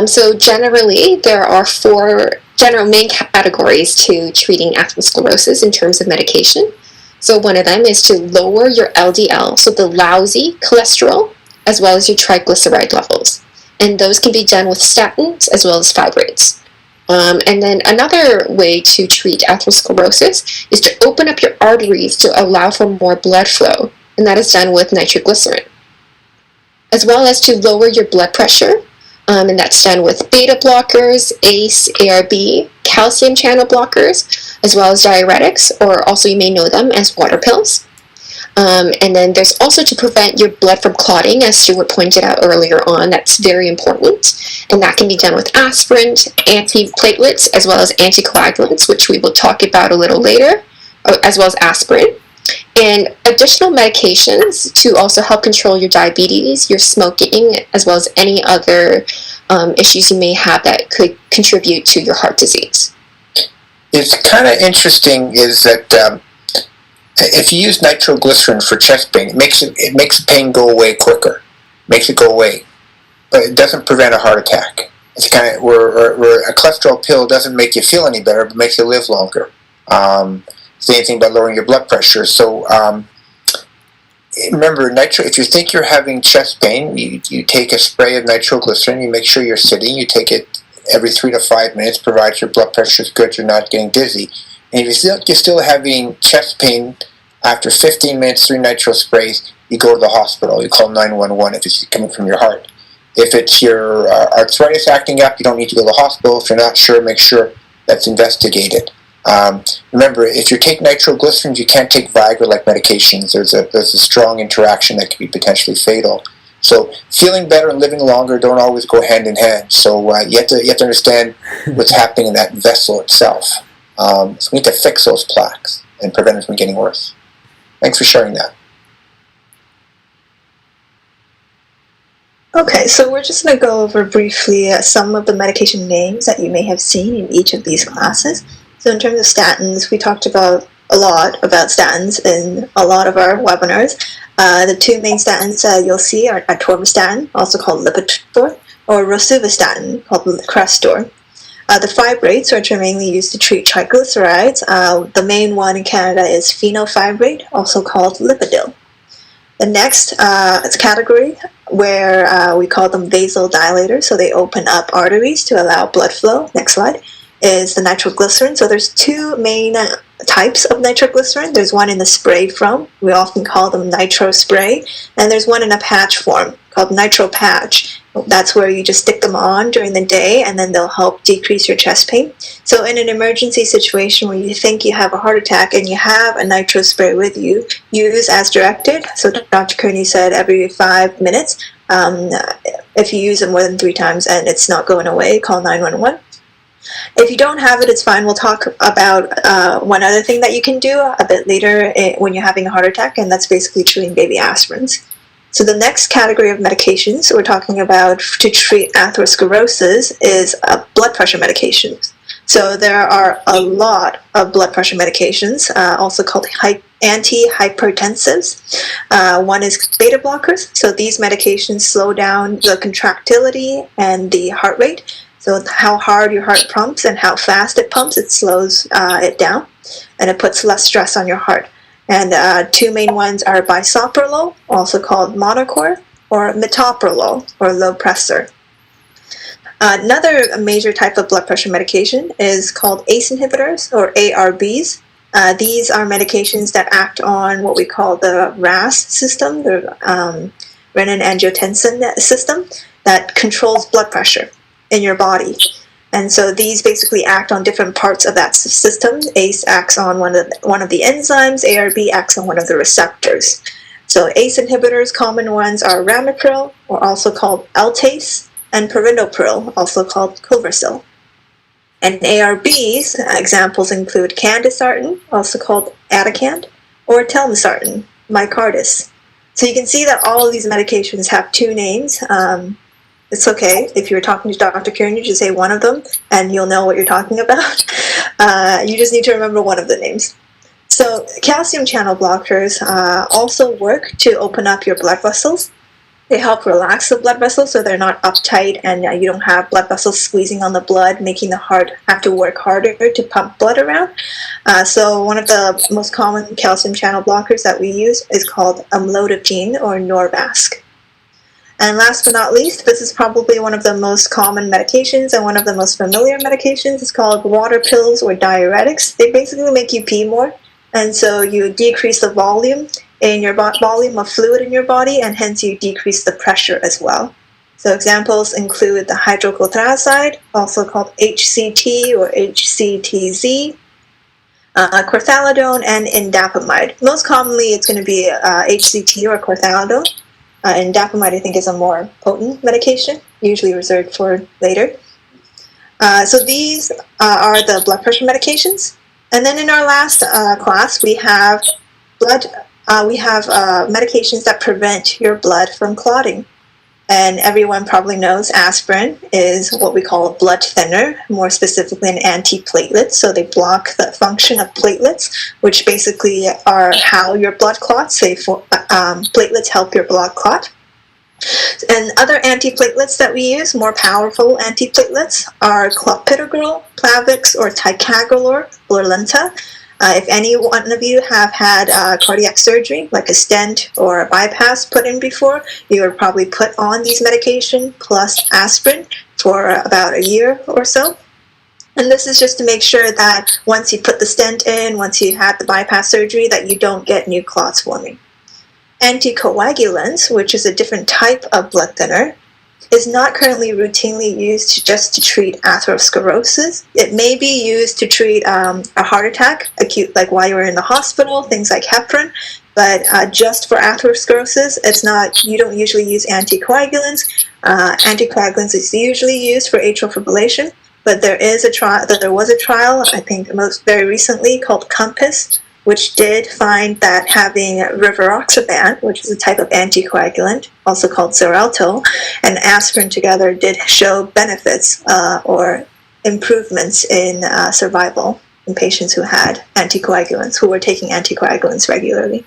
So generally, there are 4 general main categories to treating atherosclerosis in terms of medication. So one of them is to lower your LDL, so the lousy cholesterol, as well as your triglyceride levels. And those can be done with statins as well as fibrates. And then another way to treat atherosclerosis is to open up your arteries to allow for more blood flow, and that is done with nitroglycerin. As well as to lower your blood pressure, and that's done with beta blockers, ACE, ARB, calcium channel blockers, as well as diuretics, or also you may know them as water pills. And then there's also to prevent your blood from clotting, as Stuart pointed out earlier on. That's very important, and that can be done with aspirin, antiplatelets, as well as anticoagulants, which we will talk about a little later, as well as aspirin. And additional medications to also help control your diabetes, your smoking, as well as any other issues you may have that could contribute to your heart disease. It's kind of interesting is that if you use nitroglycerin for chest pain, it makes the pain go away quicker, makes it go away, but it doesn't prevent a heart attack. It's kind of where a cholesterol pill doesn't make you feel any better, but makes you live longer. Same thing by lowering your blood pressure. So remember, if you think you're having chest pain, you take a spray of nitroglycerin. You make sure you're sitting. You take it every 3 to 5 minutes, provided your blood pressure is good, you're not getting dizzy. And if you're still having chest pain after 15 minutes, 3 nitro sprays, you go to the hospital. You call 911 if it's coming from your heart. If it's your arthritis acting up, you don't need to go to the hospital. If you're not sure, make sure that's investigated. Remember, if you take nitroglycerin, you can't take Viagra-like medications. There's a strong interaction that can be potentially fatal. So feeling better and living longer don't always go hand in hand. So you have to understand what's happening in that vessel itself. So we need to fix those plaques and prevent them from getting worse. Thanks for sharing that. Okay, so we're just going to go over briefly some of the medication names that you may have seen in each of these classes. So in terms of statins, we talked about a lot about statins in a lot of our webinars. The 2 main statins you'll see are atorvastatin, also called Lipitor, or rosuvastatin, called Crestor. The fibrates, which are mainly used to treat triglycerides, the main one in Canada is fenofibrate, also called Lipidil. The next category, where we call them vasodilators, so they open up arteries to allow blood flow. Next slide. Is the nitroglycerin. So there's 2 main types of nitroglycerin. There's one in the spray form. We often call them nitro spray. And there's one in a patch form called nitro patch. That's where you just stick them on during the day, and then they'll help decrease your chest pain. So in an emergency situation where you think you have a heart attack and you have a nitro spray with you, use as directed. So Dr. Kearney said every 5 minutes. If you use it more than 3 times and it's not going away, call 911. If you don't have it, it's fine. We'll talk about one other thing that you can do a bit later when you're having a heart attack, and that's basically chewing baby aspirins. So the next category of medications we're talking about to treat atherosclerosis is blood pressure medications. So there are a lot of blood pressure medications, also called antihypertensives. One is beta blockers. So these medications slow down the contractility and the heart rate. So how hard your heart pumps and how fast it pumps, it slows it down, and it puts less stress on your heart. And 2 main ones are bisoprolol, also called Monocor, or metoprolol, or Lopressor. Another major type of blood pressure medication is called ACE inhibitors, or ARBs. These are medications that act on what we call the RAS system, the renin-angiotensin system, that controls blood pressure in your body. And so these basically act on different parts of that system. ACE acts on one of the enzymes, ARB acts on one of the receptors. So ACE inhibitors, common ones are ramipril, or also called Eltase, and perindopril, also called Coversil. And ARBs, examples include candesartan, also called Atacand, or telmisartan, Micardis. So you can see that all of these medications have 2 names. It's okay if you're talking to Dr. Kearney, just say one of them and you'll know what you're talking about. You just need to remember one of the names. So calcium channel blockers also work to open up your blood vessels. They help relax the blood vessels so they're not uptight, and you don't have blood vessels squeezing on the blood, making the heart have to work harder to pump blood around. So one of the most common calcium channel blockers that we use is called amlodipine, or Norvasc. And last but not least, this is probably one of the most common medications and one of the most familiar medications. It's called water pills, or diuretics. They basically make you pee more, and so you decrease the volume in your volume of fluid in your body, and hence you decrease the pressure as well. So examples include the hydrochlorothiazide, also called HCT or HCTZ, chlorthalidone, and indapamide. Most commonly it's going to be HCT or chlorthalidone. Indapamide, I think, is a more potent medication, usually reserved for later. So these are the blood pressure medications. And then in our last class, we have medications that prevent your blood from clotting. And everyone probably knows aspirin is what we call a blood thinner, more specifically an antiplatelet. So they block the function of platelets, which basically are how your blood clots. Platelets help your blood clot. And other antiplatelets that we use, more powerful antiplatelets, are clopidogrel, Plavix, or ticagrelor, Brilinta. If any one of you have had cardiac surgery, like a stent or a bypass put in before, you would probably put on these medication plus aspirin for about a year or so. And this is just to make sure that once you put the stent in, once you had the bypass surgery, that you don't get new clots forming. Anticoagulants, which is a different type of blood thinner, is not currently routinely used just to treat atherosclerosis. It may be used to treat a heart attack, acute, like while you're in the hospital, things like heparin, but just for atherosclerosis, it's not. You don't usually use anticoagulants. Anticoagulants is usually used for atrial fibrillation, but there was a trial, I think very recently, called COMPASS, which did find that having rivaroxaban, which is a type of anticoagulant, also called Xarelto, and aspirin together did show benefits or improvements in survival in patients who had anticoagulants, who were taking anticoagulants regularly.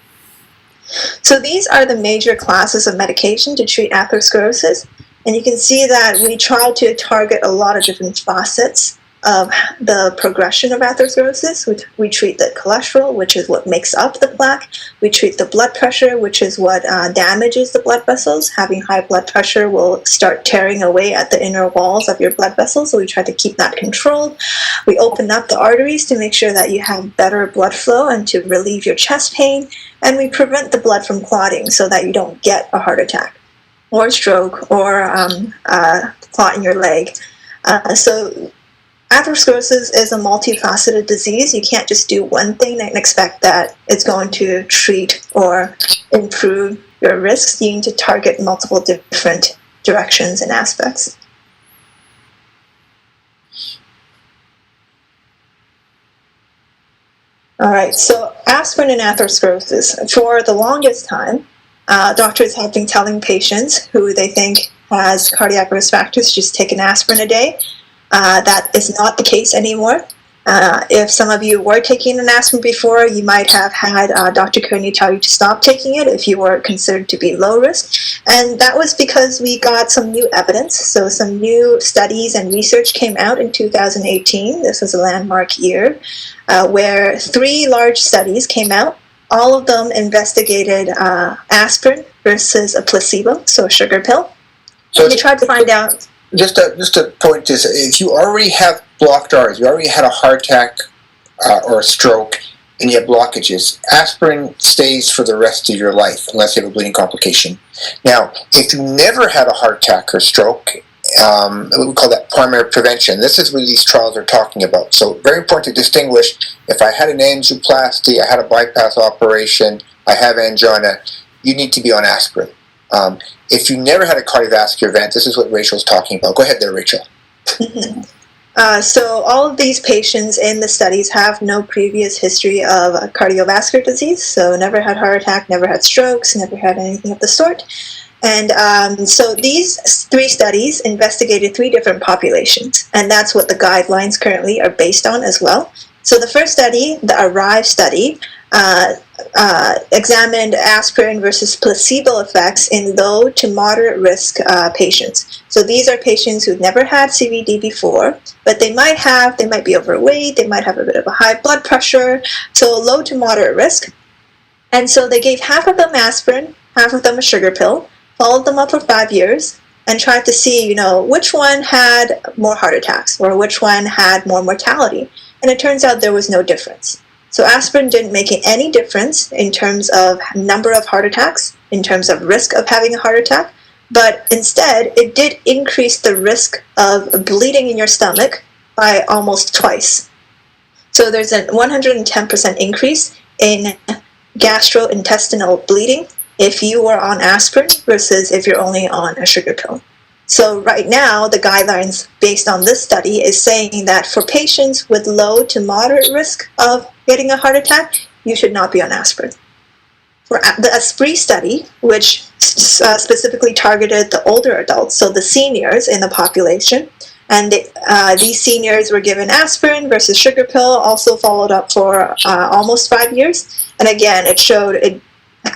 So these are the major classes of medication to treat atherosclerosis, and you can see that we try to target a lot of different facets of the progression of atherosclerosis. We treat the cholesterol, which is what makes up the plaque. We treat the blood pressure, which is what damages the blood vessels. Having high blood pressure will start tearing away at the inner walls of your blood vessels, so we try to keep that controlled. We open up the arteries to make sure that you have better blood flow and to relieve your chest pain. And we prevent the blood from clotting so that you don't get a heart attack or stroke or clot in your leg. So atherosclerosis is a multifaceted disease. You can't just do one thing and expect that it's going to treat or improve your risks. You need to target multiple different directions and aspects. All right, so aspirin and atherosclerosis. For the longest time, doctors have been telling patients who they think has cardiac risk factors, just take an aspirin a day. That is not the case anymore. If some of you were taking an aspirin before, you might have had Dr. Kearney tell you to stop taking it if you were considered to be low risk. And that was because we got some new evidence. So some new studies and research came out in 2018. This was a landmark year where 3 large studies came out. All of them investigated aspirin versus a placebo, so a sugar pill. So they tried to find out. Just to point this, if you already have blocked arteries, you already had a heart attack or a stroke, and you have blockages, aspirin stays for the rest of your life unless you have a bleeding complication. Now, if you never had a heart attack or stroke, we call that primary prevention. This is what these trials are talking about. So very important to distinguish, if I had an angioplasty, I had a bypass operation, I have angina, you need to be on aspirin. If you never had a cardiovascular event, this is what Rachel's talking about. Go ahead there, Rachel. So all of these patients in the studies have no previous history of cardiovascular disease, so never had heart attack, never had strokes, never had anything of the sort. And so these 3 studies investigated 3 different populations, and that's what the guidelines currently are based on as well. So the first study, the ARRIVE study, examined aspirin versus placebo effects in low to moderate risk patients. So these are patients who've never had CVD before, but they might be overweight, they might have a bit of a high blood pressure, so low to moderate risk. And so they gave half of them aspirin, half of them a sugar pill, followed them up for 5 years, and tried to see, which one had more heart attacks or which one had more mortality. And it turns out there was no difference. So aspirin didn't make any difference in terms of number of heart attacks, in terms of risk of having a heart attack, but instead it did increase the risk of bleeding in your stomach by almost twice. So there's a 110% increase in gastrointestinal bleeding if you are on aspirin versus if you're only on a sugar pill. So right now, the guidelines based on this study is saying that for patients with low to moderate risk of getting a heart attack, you should not be on aspirin. For the ASPREE study, which specifically targeted the older adults, so the seniors in the population, and these seniors were given aspirin versus sugar pill, also followed up for almost 5 years. And again, it showed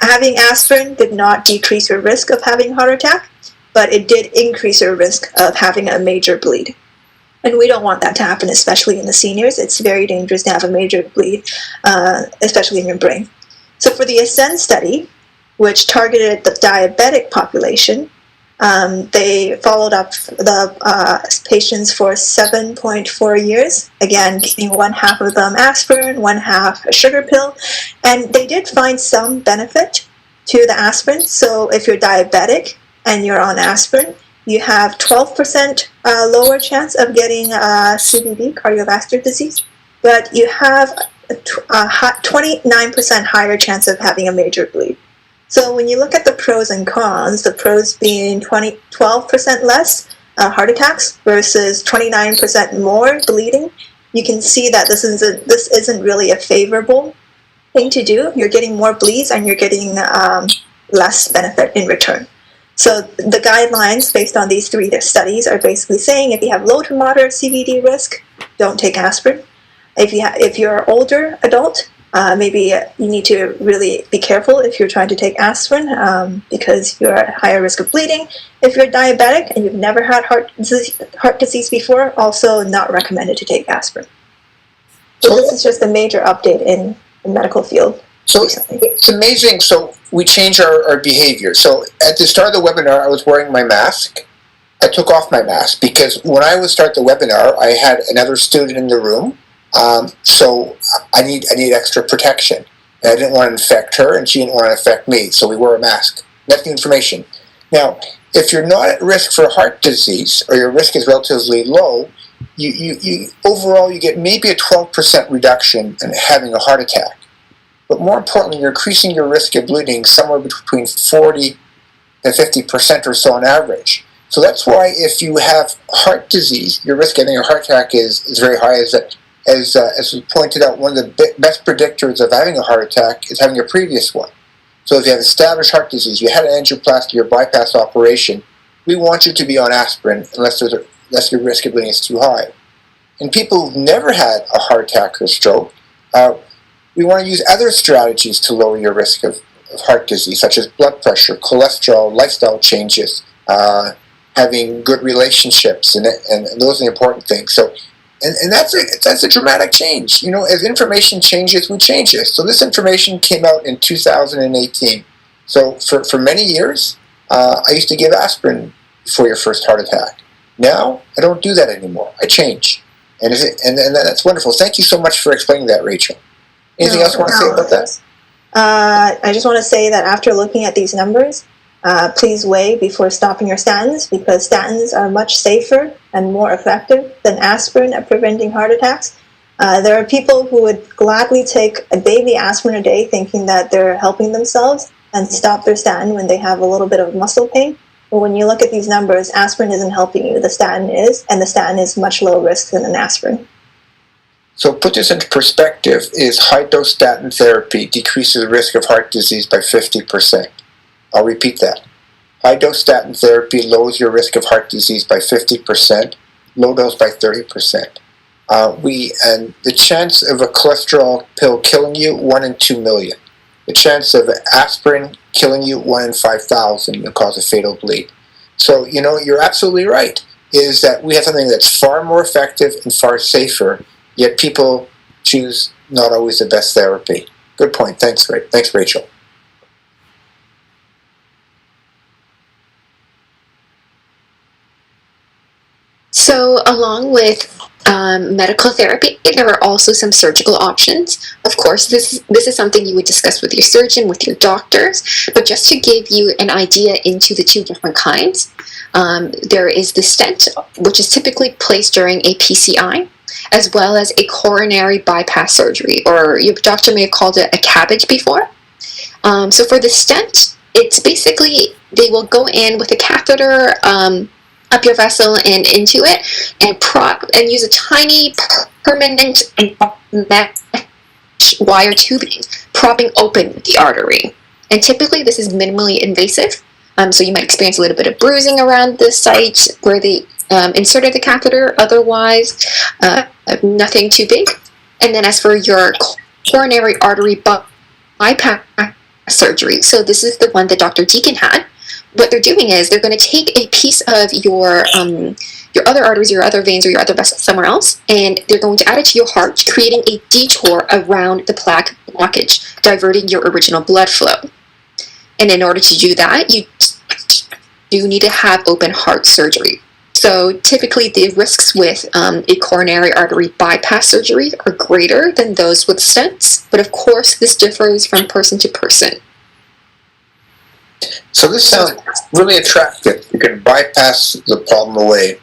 having aspirin did not decrease your risk of having a heart attack, but it did increase your risk of having a major bleed. And we don't want that to happen, especially in the seniors. It's very dangerous to have a major bleed, especially in your brain. So for the ASCEND study, which targeted the diabetic population, they followed up the patients for 7.4 years, again, giving 1/2 of them aspirin, 1/2 a sugar pill, and they did find some benefit to the aspirin. So if you're diabetic and you're on aspirin, you have 12% lower chance of getting CVD, cardiovascular disease, but you have a 29% higher chance of having a major bleed. So when you look at the pros and cons, the pros being 12% less heart attacks versus 29% more bleeding, you can see that this isn't really a favorable thing to do. You're getting more bleeds and you're getting less benefit in return. So the guidelines based on these 3 studies are basically saying if you have low to moderate CVD risk, don't take aspirin. If you're an older adult maybe you need to really be careful if you're trying to take aspirin because you're at higher risk of bleeding. If you're diabetic and you've never had heart disease before, also not recommended to take aspirin. So this is just a major update in the medical field. So recently. it's amazing. So we change our behavior. So at the start of the webinar, I was wearing my mask. I took off my mask because when I would start the webinar, I had another student in the room. So I need extra protection. And I didn't want to infect her, and she didn't want to infect me. So we wore a mask. That's the information. Now, if you're not at risk for heart disease, or your risk is relatively low, you overall you get maybe a 12% reduction in having a heart attack. But more importantly, you're increasing your risk of bleeding somewhere between 40 to 50% or so on average. So that's why if you have heart disease, your risk of having a heart attack is very high. As we pointed out, one of the best predictors of having a heart attack is having a previous one. So if you have established heart disease, you had an angioplasty or bypass operation, we want you to be on aspirin unless your risk of bleeding is too high. In people who've never had a heart attack or stroke, we want to use other strategies to lower your risk of heart disease, such as blood pressure, cholesterol, lifestyle changes, having good relationships, and those are the important things. So, and that's a dramatic change. You know, as information changes, we change it. So this information came out in 2018. So for many years, I used to give aspirin before your first heart attack. Now I don't do that anymore. I change, and that's wonderful. Thank you so much for explaining that, Rachel. Anything else you want to say about that? I just want to say that after looking at these numbers, please weigh before stopping your statins, because statins are much safer and more effective than aspirin at preventing heart attacks. There are people who would gladly take a daily aspirin a day thinking that they're helping themselves and stop their statin when they have a little bit of muscle pain. But when you look at these numbers, aspirin isn't helping you. The statin is, and the statin is much lower risk than an aspirin. So put this into perspective, is high-dose statin therapy decreases the risk of heart disease by 50%. I'll repeat that. High-dose statin therapy lowers your risk of heart disease by 50%, low dose by 30%. And the chance of a cholesterol pill killing you, 1 in 2 million. The chance of aspirin killing you, 1 in 5,000, will cause a fatal bleed. So, you know, you're absolutely right, is that we have something that's far more effective and far safer, yet people choose not always the best therapy. Good point. Thanks, Rachel. So along with medical therapy, there are also some surgical options. Of course, this is something you would discuss with your surgeon, with your doctors, but just to give you an idea into the two different kinds, there is the stent, which is typically placed during a PCI, as well as a coronary bypass surgery, or your doctor may have called it a cabbage before. So for the stent, it's basically, they will go in with a catheter up your vessel and into it, and prop and use a tiny permanent mesh wire tubing, propping open the artery. And typically this is minimally invasive, so you might experience a little bit of bruising around the site where they inserted the catheter. Otherwise, nothing too big. And then as for your coronary artery bypass surgery, so this is the one that Dr. Deacon had. What they're doing is they're going to take a piece of your other arteries, your other veins, or your other vessels somewhere else, and they're going to add it to your heart, creating a detour around the plaque blockage, diverting your original blood flow. And in order to do that, you do need to have open heart surgery. So typically the risks with a coronary artery bypass surgery are greater than those with stents, but of course this differs from person to person. So this sounds really attractive. You can bypass the problem away.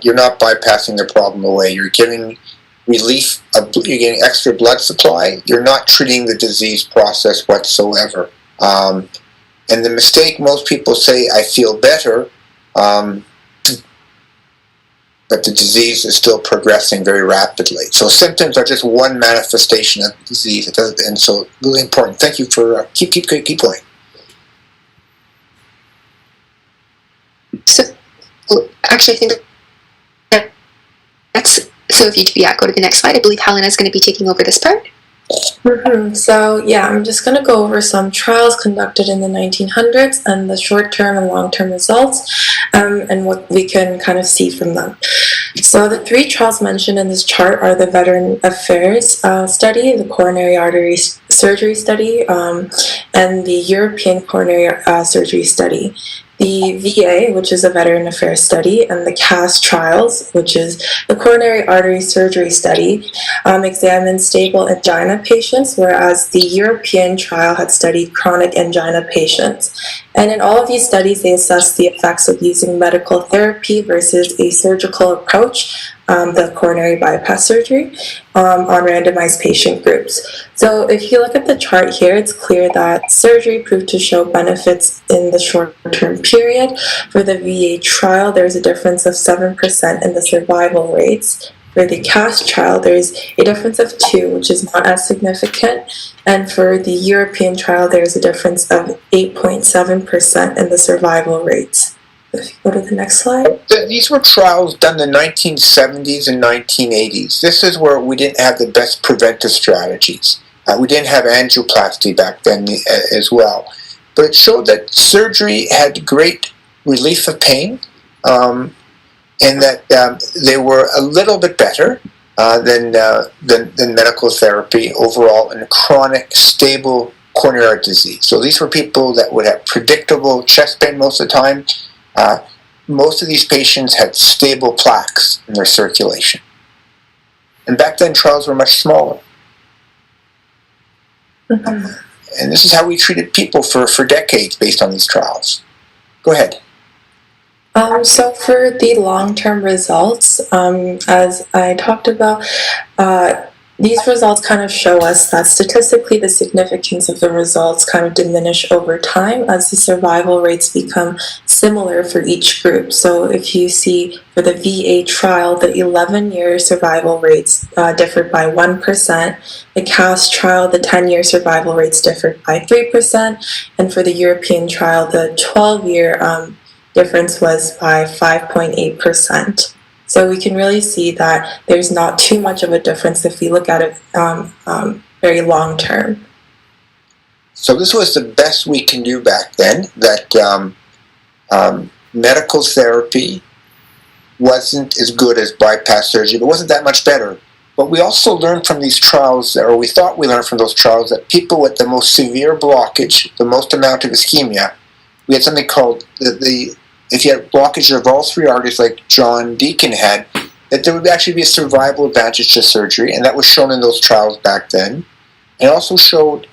You're not bypassing the problem away. You're giving relief, you're getting extra blood supply. You're not treating the disease process whatsoever. And the mistake, most people say, I feel better, but the disease is still progressing very rapidly. So symptoms are just one manifestation of the disease. And so really important. Thank you for, keep going. So, actually, I think that's, so if you go to the next slide, I believe Helena is going to be taking over this part. So yeah, I'm just going to go over some trials conducted in the 1900s and the short-term and long-term results, and what we can kind of see from them. So the three trials mentioned in this chart are the Veteran Affairs study, the Coronary Artery Surgery study, and the European Coronary Surgery study. The VA, which is a Veteran Affairs study, and the CAS trials, which is the Coronary Artery Surgery study, examined stable angina patients, whereas the European trial had studied chronic angina patients. And in all of these studies, they assessed the effects of using medical therapy versus a surgical approach, the coronary bypass surgery, on randomized patient groups. So if you look at the chart here, it's clear that surgery proved to show benefits in the short-term period. For the VA trial, there's a difference of 7% in the survival rates. For the CAS trial, there's a difference of 2, which is not as significant. And for the European trial, there's a difference of 8.7% in the survival rates. If you go to the next slide. These were trials done in the 1970s and 1980s. This is where we didn't have the best preventive strategies. We didn't have angioplasty back then as well. But it showed that surgery had great relief of pain, and that they were a little bit better than medical therapy overall in chronic, stable coronary artery disease. So these were people that would have predictable chest pain most of the time. Most of these patients had stable plaques in their circulation. And back then, trials were much smaller. And this is how we treated people for decades based on these trials. Go ahead. So for the long-term results, as I talked about, these results kind of show us that statistically the significance of the results kind of diminish over time as the survival rates become similar for each group. So if you see for the VA trial, the 11-year survival rates differed by 1%. The CAS trial, the 10-year survival rates differed by 3%. And for the European trial, the 12-year difference was by 5.8%. So we can really see that there's not too much of a difference if we look at it very long term. So this was the best we can do back then, that medical therapy wasn't as good as bypass surgery. It wasn't that much better. But we also learned from these trials, or we thought we learned from those trials, that people with the most severe blockage, the most amount of ischemia, we had something called if you had blockage of all three arteries like John Deacon had, that there would actually be a survival advantage to surgery, and that was shown in those trials back then. It also showed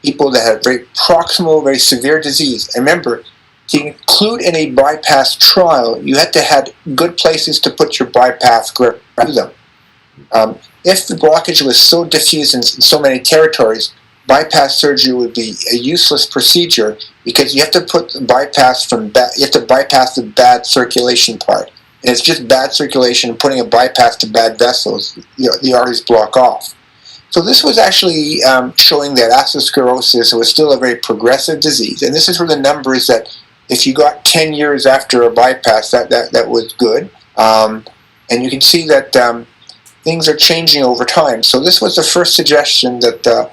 people that had very proximal, very severe disease. And remember, to include in a bypass trial, you had to have good places to put your bypass grip through them. If the blockage was so diffuse in so many territories, bypass surgery would be a useless procedure because you have to put the bypass you have to bypass the bad circulation part. And it's just bad circulation and putting a bypass to bad vessels, the arteries block off. So this was actually showing that atherosclerosis was still a very progressive disease. And this is where the numbers that if you got 10 years after a bypass, that was good. And you can see that things are changing over time. So this was the first suggestion that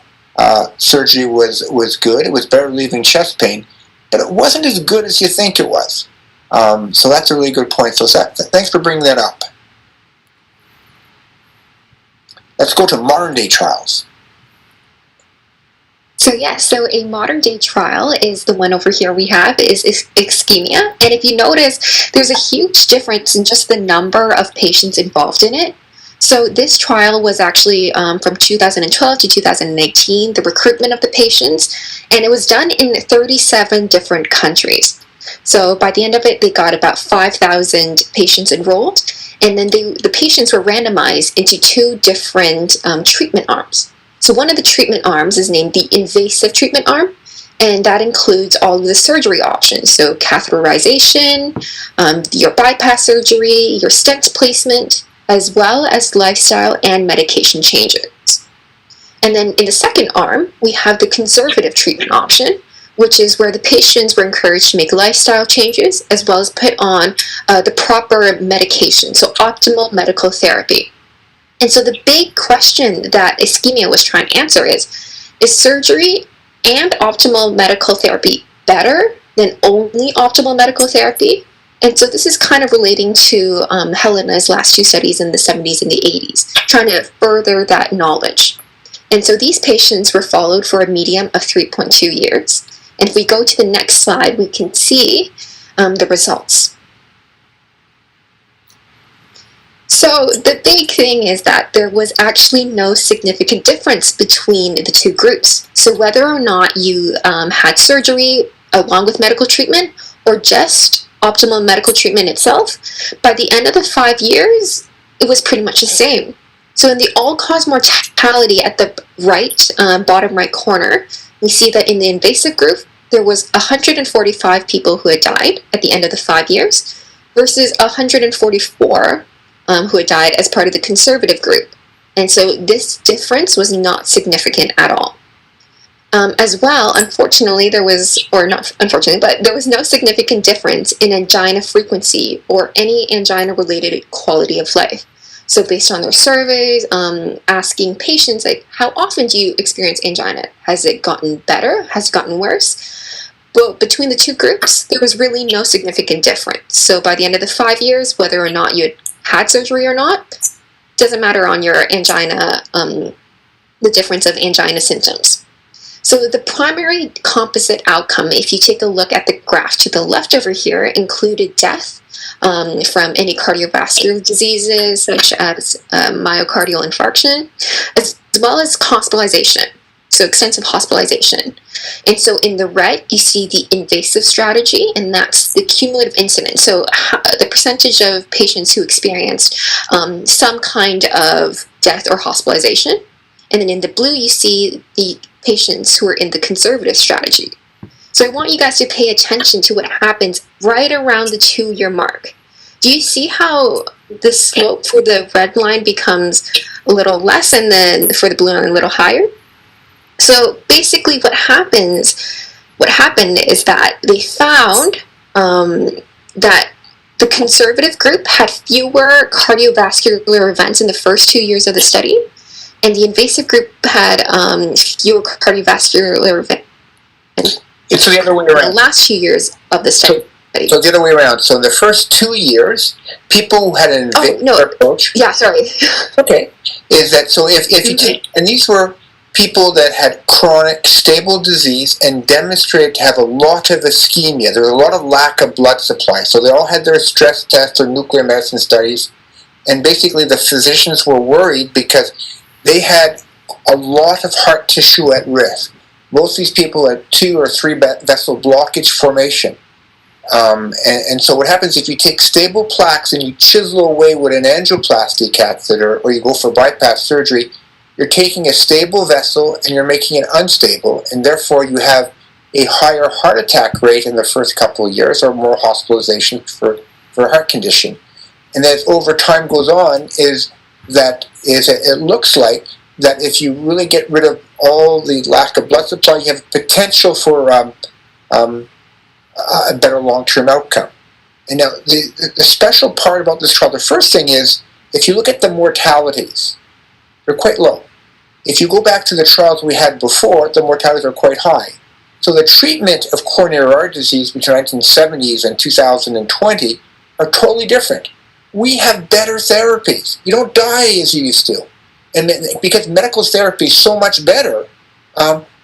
surgery was good. It was better relieving chest pain, but it wasn't as good as you think it was. So that's a really good point. So thanks for bringing that up. Let's go to modern day trials. So a modern day trial is the one over here we have is ischemia. And if you notice, there's a huge difference in just the number of patients involved in it. So this trial was actually from 2012 to 2018, the recruitment of the patients, and it was done in 37 different countries. So by the end of it, they got about 5,000 patients enrolled, and then the patients were randomized into 2 different treatment arms. So one of the treatment arms is named the invasive treatment arm, and that includes all of the surgery options. So catheterization, your bypass surgery, your stent placement, as well as lifestyle and medication changes. And then in the second arm, we have the conservative treatment option, which is where the patients were encouraged to make lifestyle changes as well as put on the proper medication, so optimal medical therapy. And so the big question that ischemia was trying to answer is surgery and optimal medical therapy better than only optimal medical therapy? And so this is kind of relating to Helena's last two studies in the 70s and the 80s, trying to further that knowledge. And so these patients were followed for a median of 3.2 years. And if we go to the next slide, we can see the results. So the big thing is that there was actually no significant difference between the two groups. So whether or not you had surgery along with medical treatment or just optimal medical treatment itself, by the end of the 5 years, it was pretty much the same. So in the all-cause mortality at the right, bottom right corner, we see that in the invasive group, there was 145 people who had died at the end of the 5 years versus 144 who had died as part of the conservative group. And so this difference was not significant at all. As well, unfortunately, there was no significant difference in angina frequency or any angina-related quality of life. So based on their surveys, asking patients, like, how often do you experience angina? Has it gotten better? Has it gotten worse? But between the two groups, there was really no significant difference. So by the end of the 5 years, whether or not you had surgery or not, doesn't matter on your angina, the difference of angina symptoms. So the primary composite outcome, if you take a look at the graph to the left over here, included death from any cardiovascular diseases such as myocardial infarction, as well as hospitalization, so extensive hospitalization. And so in the red, you see the invasive strategy, and that's the cumulative incidence. So the percentage of patients who experienced some kind of death or hospitalization. And then in the blue, you see the patients who are in the conservative strategy. So I want you guys to pay attention to what happens right around the 2-year mark. Do you see how the slope for the red line becomes a little less and then for the blue line a little higher? So basically what happened is that they found that the conservative group had fewer cardiovascular events in the first 2 years of the study, and the invasive group had fewer cardiovascular events. It's the other way around. In the last 2 years of the study. So the other way around. So in the first 2 years, people who had an invasive approach. Yeah, sorry. Okay. Is that so? If you take, and these were people that had chronic stable disease and demonstrated to have a lot of ischemia. There was a lot of lack of blood supply. So they all had their stress tests or nuclear medicine studies, and basically the physicians were worried because they had a lot of heart tissue at risk. Most of these people had 2 or 3 vessel blockage formation. And so what happens if you take stable plaques and you chisel away with an angioplasty catheter or you go for bypass surgery, you're taking a stable vessel and you're making it unstable, and therefore you have a higher heart attack rate in the first couple of years or more hospitalization for a heart condition. And as over time goes on, it looks like that if you really get rid of all the lack of blood supply, you have potential for a better long-term outcome. And now the special part about this trial, the first thing is, if you look at the mortalities, they're quite low. If you go back to the trials we had before, the mortalities are quite high. So the treatment of coronary artery disease between the 1970s and 2020 are totally different. We have better therapies. You don't die as you used to. And because medical therapy is so much better,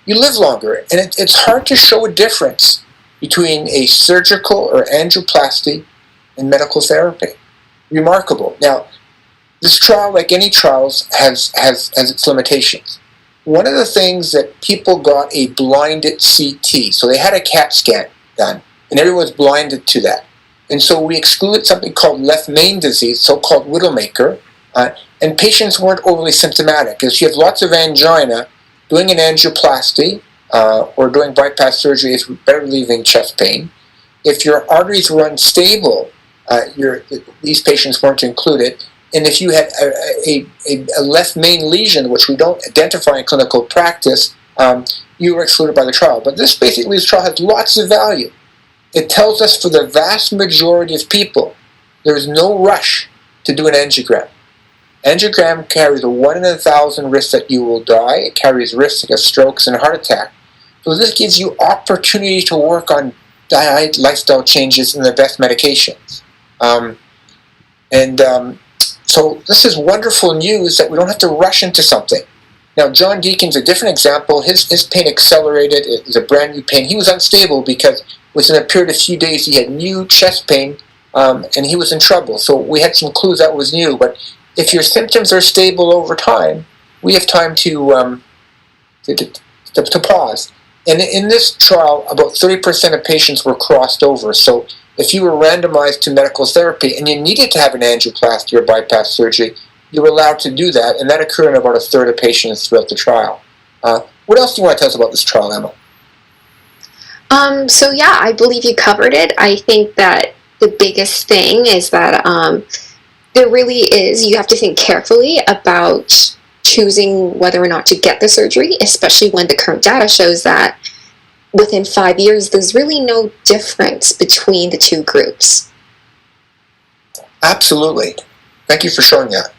you live longer. And it's hard to show a difference between a surgical or angioplasty and medical therapy. Remarkable. Now, this trial, like any trials, has its limitations. One of the things that people got a blinded CT, so they had a CAT scan done, and everyone was blinded to that. And so we excluded something called left main disease, so-called widowmaker, and patients weren't overly symptomatic. If you have lots of angina, doing an angioplasty or doing bypass surgery is better relieving chest pain. If your arteries were unstable, these patients weren't included. And if you had a left main lesion, which we don't identify in clinical practice, you were excluded by the trial. But this trial has lots of value. It tells us for the vast majority of people, there is no rush to do an angiogram. Angiogram carries a 1 in 1,000 risk that you will die. It carries risk of strokes and heart attack. So this gives you opportunity to work on diet, lifestyle changes, and the best medications. So this is wonderful news that we don't have to rush into something. Now, John Deacon's a different example. His pain accelerated. It was a brand new pain. He was unstable because within a period of a few days he had new chest pain, and he was in trouble. So we had some clues that was new. But if your symptoms are stable over time, we have time to pause. And in this trial, about 30% of patients were crossed over. So if you were randomized to medical therapy and you needed to have an angioplasty or bypass surgery, you were allowed to do that, and that occurred in about a third of patients throughout the trial. What else do you want to tell us about this trial, Emma? So yeah, I believe you covered it. I think that the biggest thing is that there really is, you have to think carefully about choosing whether or not to get the surgery, especially when the current data shows that within 5 years, there's really no difference between the two groups. Absolutely. Thank you for showing that.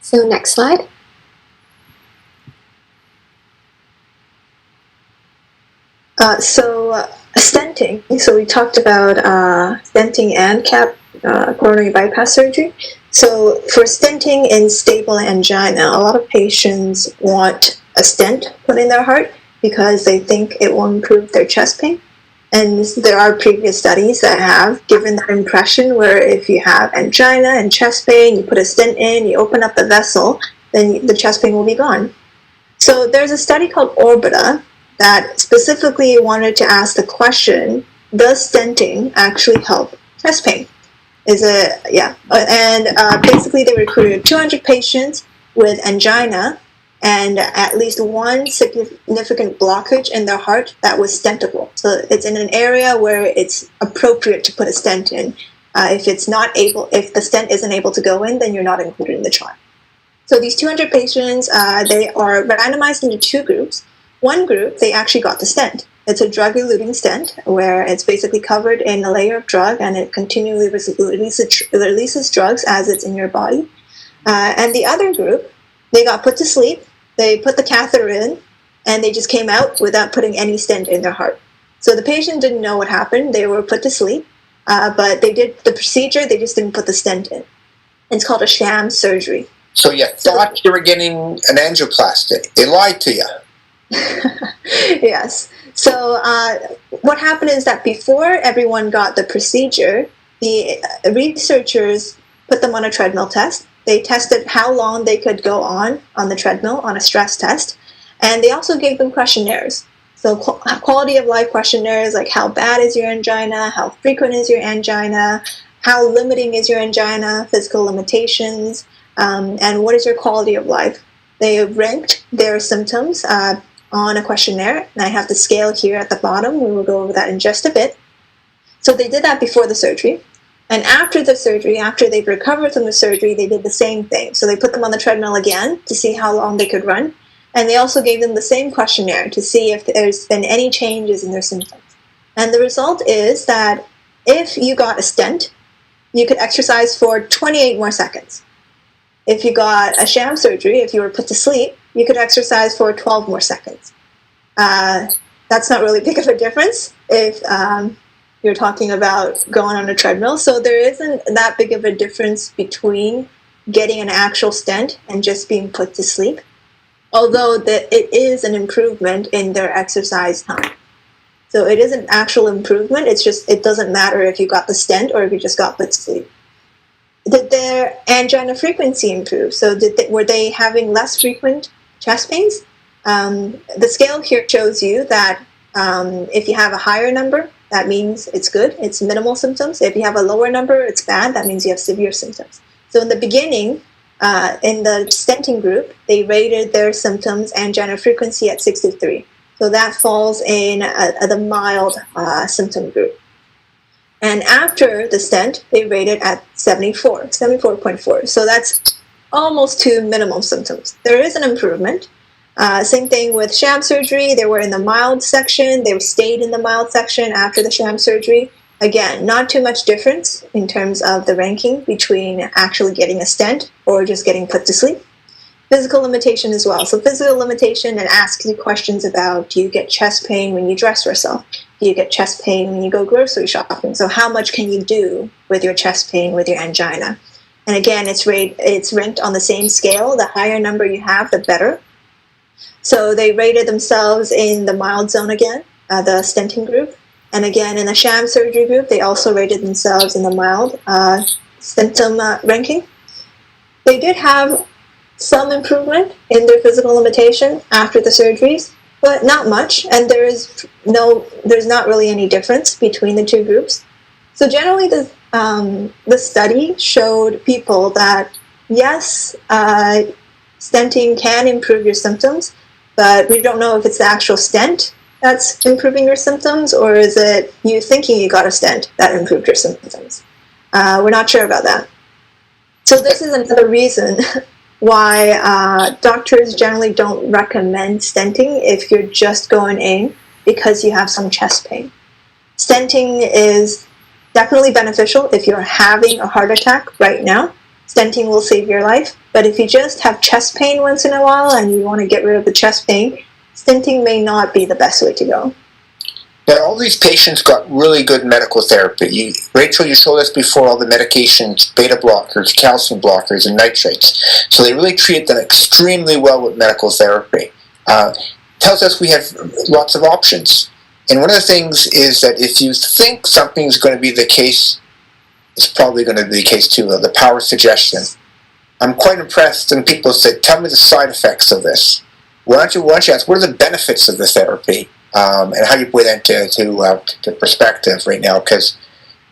So next slide. Stenting. So we talked about stenting and coronary bypass surgery. So for stenting in stable angina, a lot of patients want a stent put in their heart because they think it will improve their chest pain. And there are previous studies that have given that impression where if you have angina and chest pain, you put a stent in, you open up the vessel, then the chest pain will be gone. So there's a study called Orbita that specifically wanted to ask the question, does stenting actually help chest pain? Basically they recruited 200 patients with angina and at least one significant blockage in their heart that was stentable. So it's in an area where it's appropriate to put a stent in. If the stent isn't able to go in, then you're not included in the trial. So these 200 patients, they are randomized into two groups. One group, they actually got the stent. It's a drug-eluting stent where it's basically covered in a layer of drug and it continually releases drugs as it's in your body. And the other group, they got put to sleep, they put the catheter in, and they just came out without putting any stent in their heart. So the patient didn't know what happened. They were put to sleep, but they did the procedure, they just didn't put the stent in. It's called a sham surgery. So you thought you were getting an angioplasty. They lied to you. Yes. So what happened is that before everyone got the procedure, the researchers put them on a treadmill test. They tested how long they could go on the treadmill on a stress test. And they also gave them questionnaires. So quality of life questionnaires like how bad is your angina, how frequent is your angina, how limiting is your angina, physical limitations, and what is your quality of life. They ranked their symptoms on a questionnaire, and I have the scale here at the bottom. We will go over that in just a bit. So they did that before the surgery. And after the surgery, after they've recovered from the surgery, they did the same thing. So they put them on the treadmill again to see how long they could run. And they also gave them the same questionnaire to see if there's been any changes in their symptoms. And the result is that if you got a stent, you could exercise for 28 more seconds. If you got a sham surgery, if you were put to sleep, you could exercise for 12 more seconds. That's not really big of a difference if you're talking about going on a treadmill. So there isn't that big of a difference between getting an actual stent and just being put to sleep, although it is an improvement in their exercise time. So it is an actual improvement. It's just, it doesn't matter if you got the stent or if you just got put to sleep. Did their angina frequency improve? So were they having less frequent chest pains? The scale here shows you that if you have a higher number, that means it's good, it's minimal symptoms. If you have a lower number, it's bad, that means you have severe symptoms. So in the beginning, in the stenting group, they rated their symptoms angina frequency at 63. So that falls in the mild symptom group. And after the stent, they rated at 74.4. So that's almost to minimum symptoms. There is an improvement. Same thing with sham surgery. They were in the mild section. They stayed in the mild section after the sham surgery. Again, not too much difference in terms of the ranking between actually getting a stent or just getting put to sleep. Physical limitation as well. So physical limitation, and asks you questions about, do you get chest pain when you dress yourself? Do you get chest pain when you go grocery shopping? So how much can you do with your chest pain, with your angina? And again, it's ranked on the same scale. The higher number you have, the better. So they rated themselves in the mild zone again, the stenting group. And again, in the sham surgery group, they also rated themselves in the mild symptom ranking. They did have some improvement in their physical limitation after the surgeries, but not much, and there's not really any difference between the two groups. So generally, the study showed people that yes, stenting can improve your symptoms, but we don't know if it's the actual stent that's improving your symptoms, or is it you thinking you got a stent that improved your symptoms? We're not sure about that. So this is another reason why doctors generally don't recommend stenting if you're just going in because you have some chest pain. Stenting is definitely beneficial if you're having a heart attack right now. Stenting will save your life. But if you just have chest pain once in a while and you want to get rid of the chest pain, stenting may not be the best way to go. Now, all these patients got really good medical therapy. Rachel, you showed us before all the medications, beta blockers, calcium blockers, and nitrates. So they really treated them extremely well with medical therapy. Tells us we have lots of options. And one of the things is that if you think something's going to be the case, it's probably going to be the case too, the power of suggestion. I'm quite impressed when people say, tell me the side effects of this. Why don't you ask, what are the benefits of the therapy? And how you put that into perspective right now, because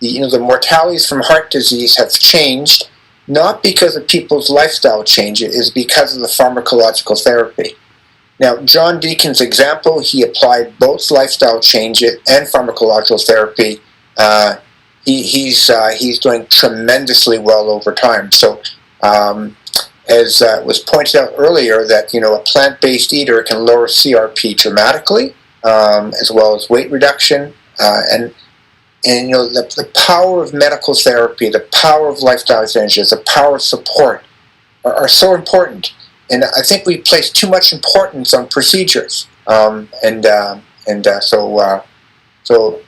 the mortalities from heart disease have changed, not because of people's lifestyle change, it is because of the pharmacological therapy. Now, John Deacon's example, he applied both lifestyle changes and pharmacological therapy. He's doing tremendously well over time. So, as was pointed out earlier, that a plant-based eater can lower CRP dramatically. As well as weight reduction, and the power of medical therapy, the power of lifestyle changes, the power of support are so important. And I think we place too much importance on procedures. So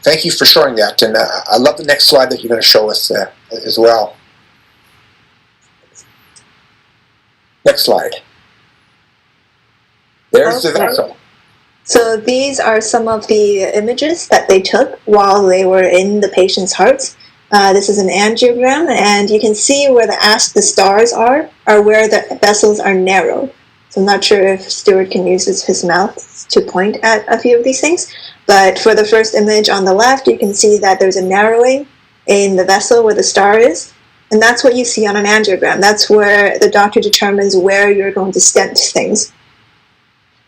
thank you for showing that. And I love the next slide that you're going to show us as well. Next slide. There's the vessel. So these are some of the images that they took while they were in the patient's hearts. This is an angiogram, and you can see where the stars are where the vessels are narrow. So I'm not sure if Stuart can use his mouth to point at a few of these things, but for the first image on the left, you can see that there's a narrowing in the vessel where the star is, and that's what you see on an angiogram. That's where the doctor determines where you're going to stent things.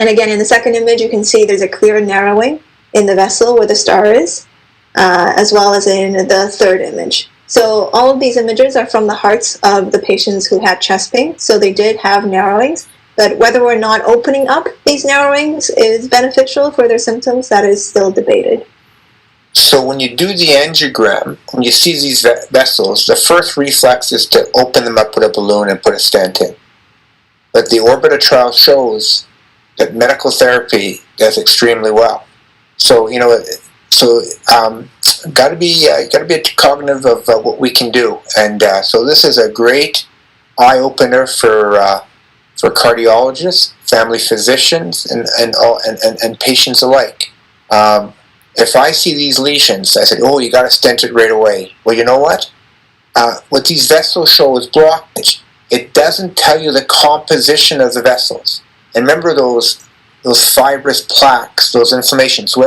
And again, in the second image, you can see there's a clear narrowing in the vessel where the star is, as well as in the third image. So all of these images are from the hearts of the patients who had chest pain. So they did have narrowings, but whether or not opening up these narrowings is beneficial for their symptoms, that is still debated. So when you do the angiogram, when you see these vessels, the first reflex is to open them up with a balloon and put a stent in. But the Orbiter trial shows that medical therapy does extremely well. So got to be cognitive of what we can do, and so this is a great eye opener for cardiologists, family physicians, and patients alike. If I see these lesions, I said, "Oh, you got to stent it right away." Well, you know what? What these vessels show is blockage. It doesn't tell you the composition of the vessels. And remember those fibrous plaques, those inflammations. So we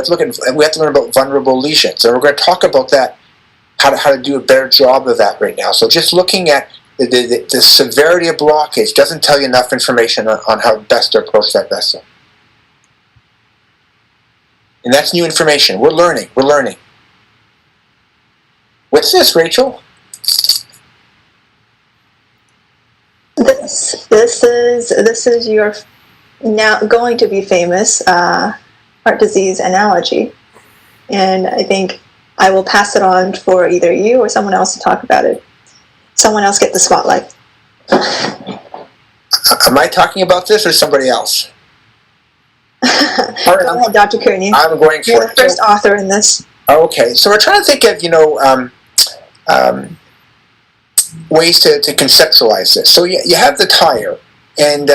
have to learn about vulnerable lesions, and we're going to talk about that, how to do a better job of that right now. So just looking at the severity of blockage doesn't tell you enough information on how best to approach that vessel. And that's new information. We're learning. What's this, Rachel? This is your now going to be famous heart disease analogy, and I think I will pass it on for either you or someone else to talk about it. Someone else get the spotlight. Am I talking about this or somebody else? Go ahead, Dr. Kearney. I'm going for You're it. the first author in this. Okay, so we're trying to think of, ways to conceptualize this. So you have the tire, and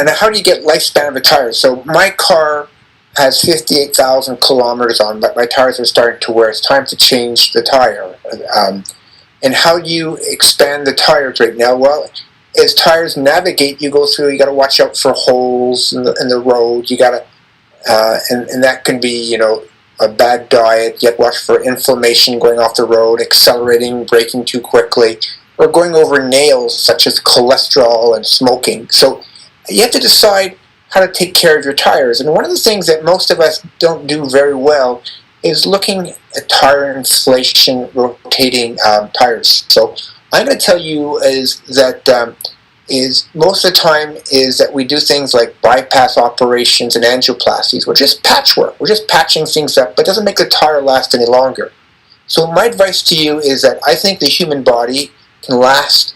how do you get lifespan of a tire? So my car has 58,000 kilometers on, but my tires are starting to wear. It's time to change the tire. And how do you expand the tires right now? Well, as tires navigate, you go through. You got to watch out for holes in the road. You got to, and that can be, a bad diet. You have to watch for inflammation going off the road, accelerating, braking too quickly, or going over nails such as cholesterol and smoking. So you have to decide how to take care of your tires. And one of the things that most of us don't do very well is looking at tire inflation, rotating tires. So I'm going to tell you is most of the time is that we do things like bypass operations and angioplasties. We're just patchwork. We're just patching things up, but it doesn't make the tire last any longer. So my advice to you is that I think the human body can last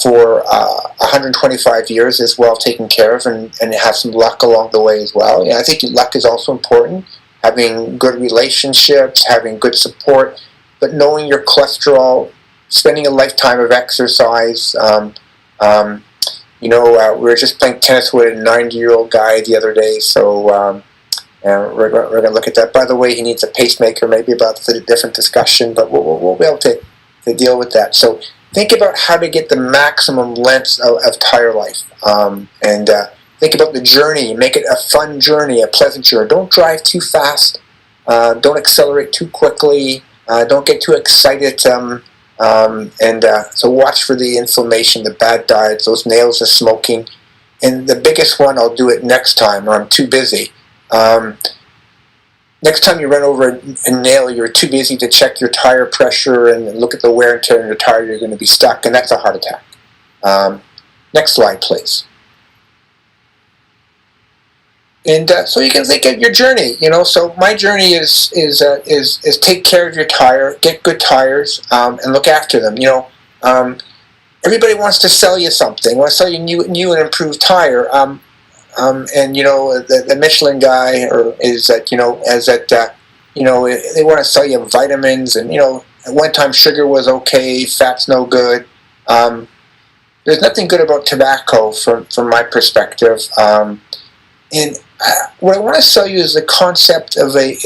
for 125 years as well taken care of, and have some luck along the way as well. I think luck is also important. Having good relationships, having good support, but knowing your cholesterol, spending a lifetime of exercise. We were just playing tennis with a 90-year-old guy the other day, so we're going to look at that. By the way, he needs a pacemaker, maybe about the different discussion, but we'll be able to deal with that. So think about how to get the maximum length of tire life, and think about the journey. Make it a fun journey, a pleasant journey. Don't drive too fast. Don't accelerate too quickly. Don't get too excited. So watch for the inflammation, the bad diets, those nails, the smoking. And the biggest one, I'll do it next time, or I'm too busy. Next time you run over a nail, you're too busy to check your tire pressure and look at the wear and tear in your tire, you're going to be stuck, and that's a heart attack. Next slide, please. And so you can think of your journey, So my journey is take care of your tire, get good tires, and look after them. Everybody wants to sell you something. Want to sell you new and improved tire. The Michelin guy is that they want to sell you vitamins, and at one time sugar was okay, fat's no good. There's nothing good about tobacco from my perspective. And what I want to sell you is the concept of a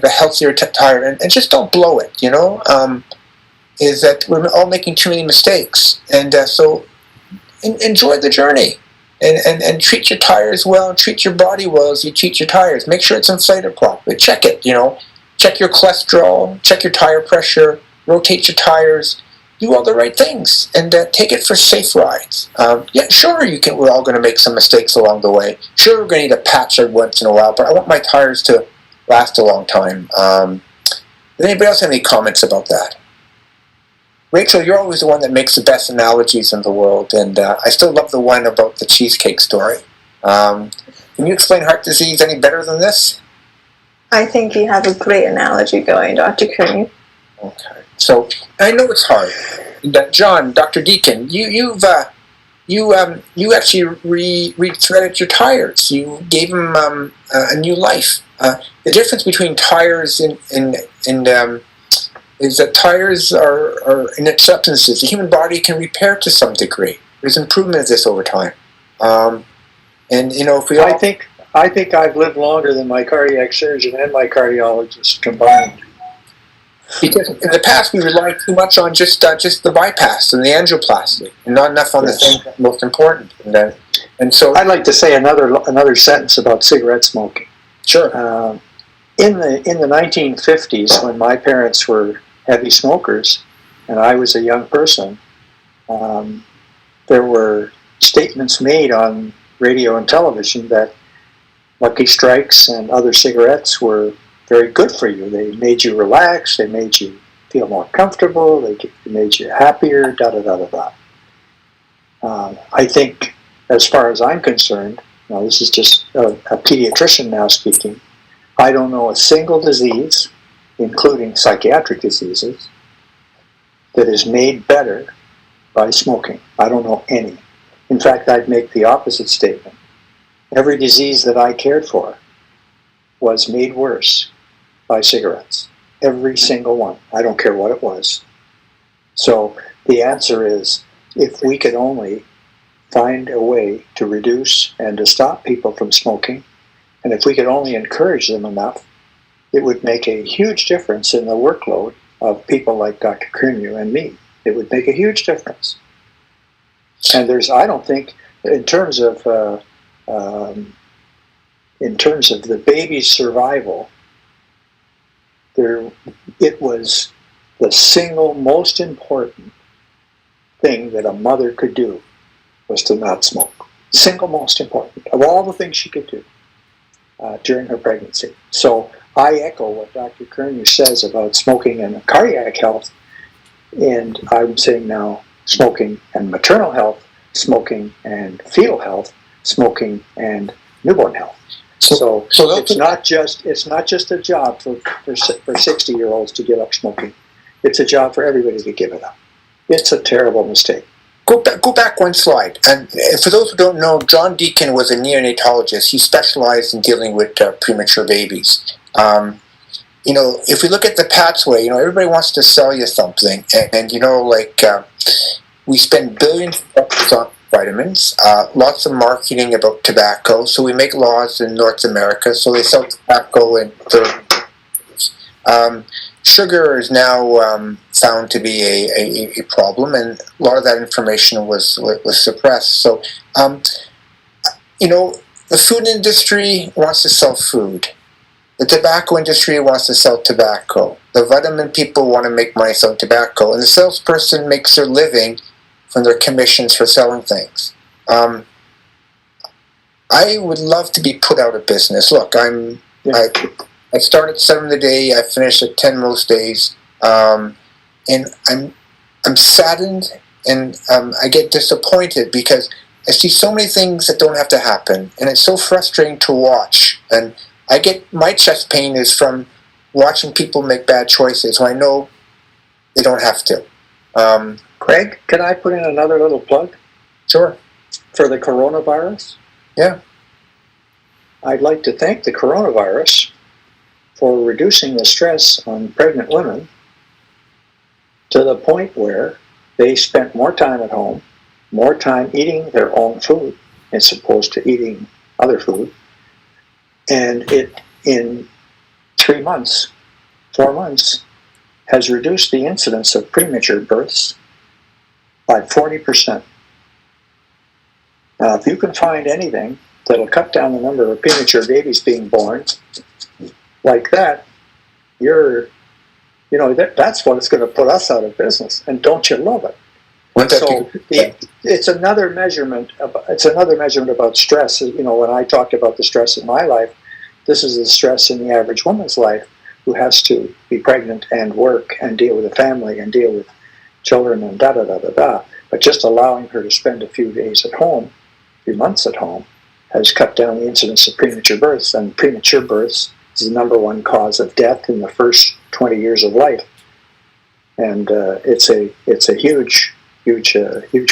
healthier tire, and just don't blow it, is that we're all making too many mistakes. And so enjoy the journey, and treat your tires well, and treat your body well as you treat your tires. Make sure it's inflated properly. Check it, check your cholesterol, check your tire pressure, rotate your tires, do all the right things, and take it for safe rides. Sure, we're all going to make some mistakes along the way. Sure, we're going to need a patch every once in a while, but I want my tires to last a long time. Does anybody else have any comments about that? Rachel, you're always the one that makes the best analogies in the world, and I still love the one about the cheesecake story. Can you explain heart disease any better than this? I think you have a great analogy going, Dr. Kearney. Okay. So I know it's hard. John, Dr. Deacon, you actually re-threaded your tires. You gave them a new life. The difference between tires and is that tires are innate substances. The human body can repair to some degree. There's improvement of this over time. If we all, I think I've lived longer than my cardiac surgeon and my cardiologist combined. Because in the past we relied too much on just the bypass and the angioplasty, and not enough on the things that are most important. And so I'd like to say another sentence about cigarette smoking. Sure. In the 1950s, when my parents were heavy smokers, and I was a young person, there were statements made on radio and television that Lucky Strikes and other cigarettes were very good for you. They made you relax, they made you feel more comfortable, they made you happier, I think, as far as I'm concerned, now this is just a pediatrician now speaking, I don't know a single disease including psychiatric diseases, that is made better by smoking. I don't know any. In fact, I'd make the opposite statement. Every disease that I cared for was made worse by cigarettes. Every single one. I don't care what it was. So the answer is, if we could only find a way to reduce and to stop people from smoking, and if we could only encourage them enough, it would make a huge difference in the workload of people like Dr. Curnew and me. It would make a huge difference. And I don't think, in terms of the baby's survival, it was the single most important thing that a mother could do was to not smoke. Single most important of all the things she could do during her pregnancy. So I echo what Dr. Curnew says about smoking and cardiac health, and I'm saying now smoking and maternal health, smoking and fetal health, smoking and newborn health. So it's not just a job for 60-year-olds to give up smoking. It's a job for everybody to give it up. It's a terrible mistake. Go back one slide. And for those who don't know, John Deacon was a neonatologist. He specialized in dealing with premature babies. If we look at the pathway, everybody wants to sell you something. And we spend billions of dollars on vitamins, lots of marketing about tobacco. So we make laws in North America, so they sell tobacco in third. Sugar is now found to be a problem, and a lot of that information was suppressed. So, the food industry wants to sell food. The tobacco industry wants to sell tobacco. The vitamin people want to make money selling tobacco, and the salesperson makes their living from their commissions for selling things. I would love to be put out of business. Look, I start at 7 a day. I finish at 10 most days, and I'm saddened, and I get disappointed because I see so many things that don't have to happen, and it's so frustrating to watch. And my chest pain is from watching people make bad choices when I know they don't have to. Craig, can I put in another little plug? Sure. For the coronavirus? Yeah. I'd like to thank the coronavirus for reducing the stress on pregnant women to the point where they spent more time at home, more time eating their own food as opposed to eating other food. And it, in 4 months, has reduced the incidence of premature births by 40%. Now, if you can find anything that'll cut down the number of premature babies being born like that, that's what it's going to put us out of business. And don't you love it? So it's another measurement. It's another measurement about stress. When I talked about the stress in my life, this is the stress in the average woman's life who has to be pregnant and work and deal with a family and deal with children and da-da-da-da-da. But just allowing her to spend a few days at home, a few months at home, has cut down the incidence of premature births. And premature births is the number one cause of death in the first 20 years of life. And it's a huge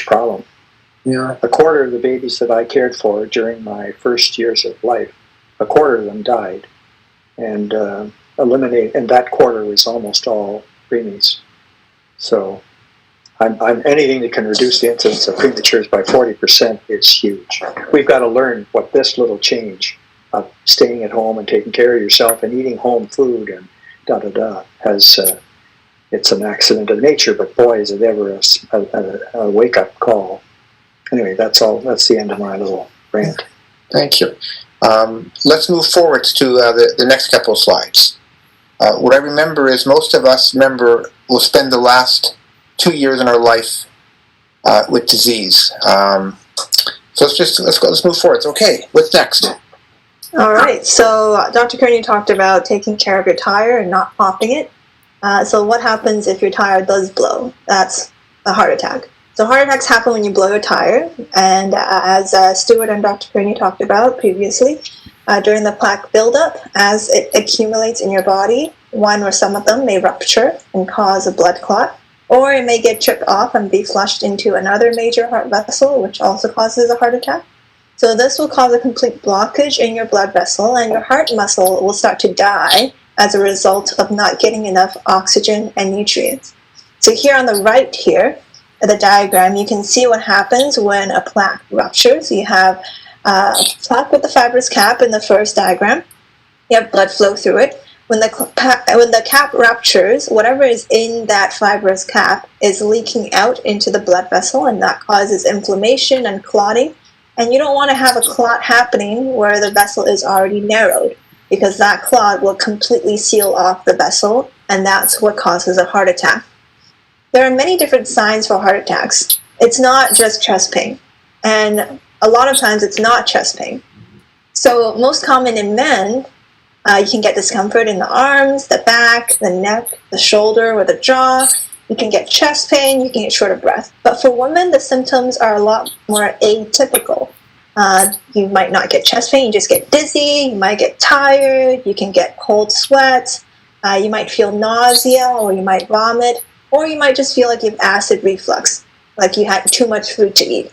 problem. Yeah. A quarter of the babies that I cared for during my first years of life, a quarter of them died. And that quarter was almost all preemies. So anything that can reduce the incidence of prematures by 40% is huge. We've got to learn what this little change of staying at home and taking care of yourself and eating home food and da-da-da has, it's an accident of nature, but boy, is it ever a wake-up call. Anyway, that's all. That's the end of my little rant. Thank you. Let's move forward to the next couple of slides. What I remember is most of us will spend the last 2 years in our life with disease. So let's move forward. Okay, what's next? All right. So Dr. Curnew talked about taking care of your tire and not popping it. So what happens if your tire does blow? That's a heart attack. So heart attacks happen when you blow your tire, and as Stuart and Dr. Curnew talked about previously, during the plaque buildup, as it accumulates in your body, One or some of them may rupture and cause a blood clot, or it may get chipped off and be flushed into another major heart vessel, which also causes a heart attack. So this will cause a complete blockage in your blood vessel, and your heart muscle will start to die as a result of not getting enough oxygen and nutrients. So here on the right here, the diagram, you can see what happens when a plaque ruptures. You have a plaque with the fibrous cap in the first diagram. You have blood flow through it. When the cap ruptures, whatever is in that fibrous cap is leaking out into the blood vessel, and that causes inflammation and clotting. And you don't want to have a clot happening where the vessel is already narrowed, because that clot will completely seal off the vessel, and that's what causes a heart attack. There are many different signs for heart attacks. It's not just chest pain, and a lot of times it's not chest pain. So most common in men, you can get discomfort in the arms, the back, the neck, the shoulder, or the jaw. You can get chest pain, you can get short of breath. But for women, the symptoms are a lot more atypical. You might not get chest pain, you just get dizzy, you might get tired, you can get cold sweats, you might feel nausea, or you might vomit, or you might just feel like you have acid reflux, like you had too much food to eat.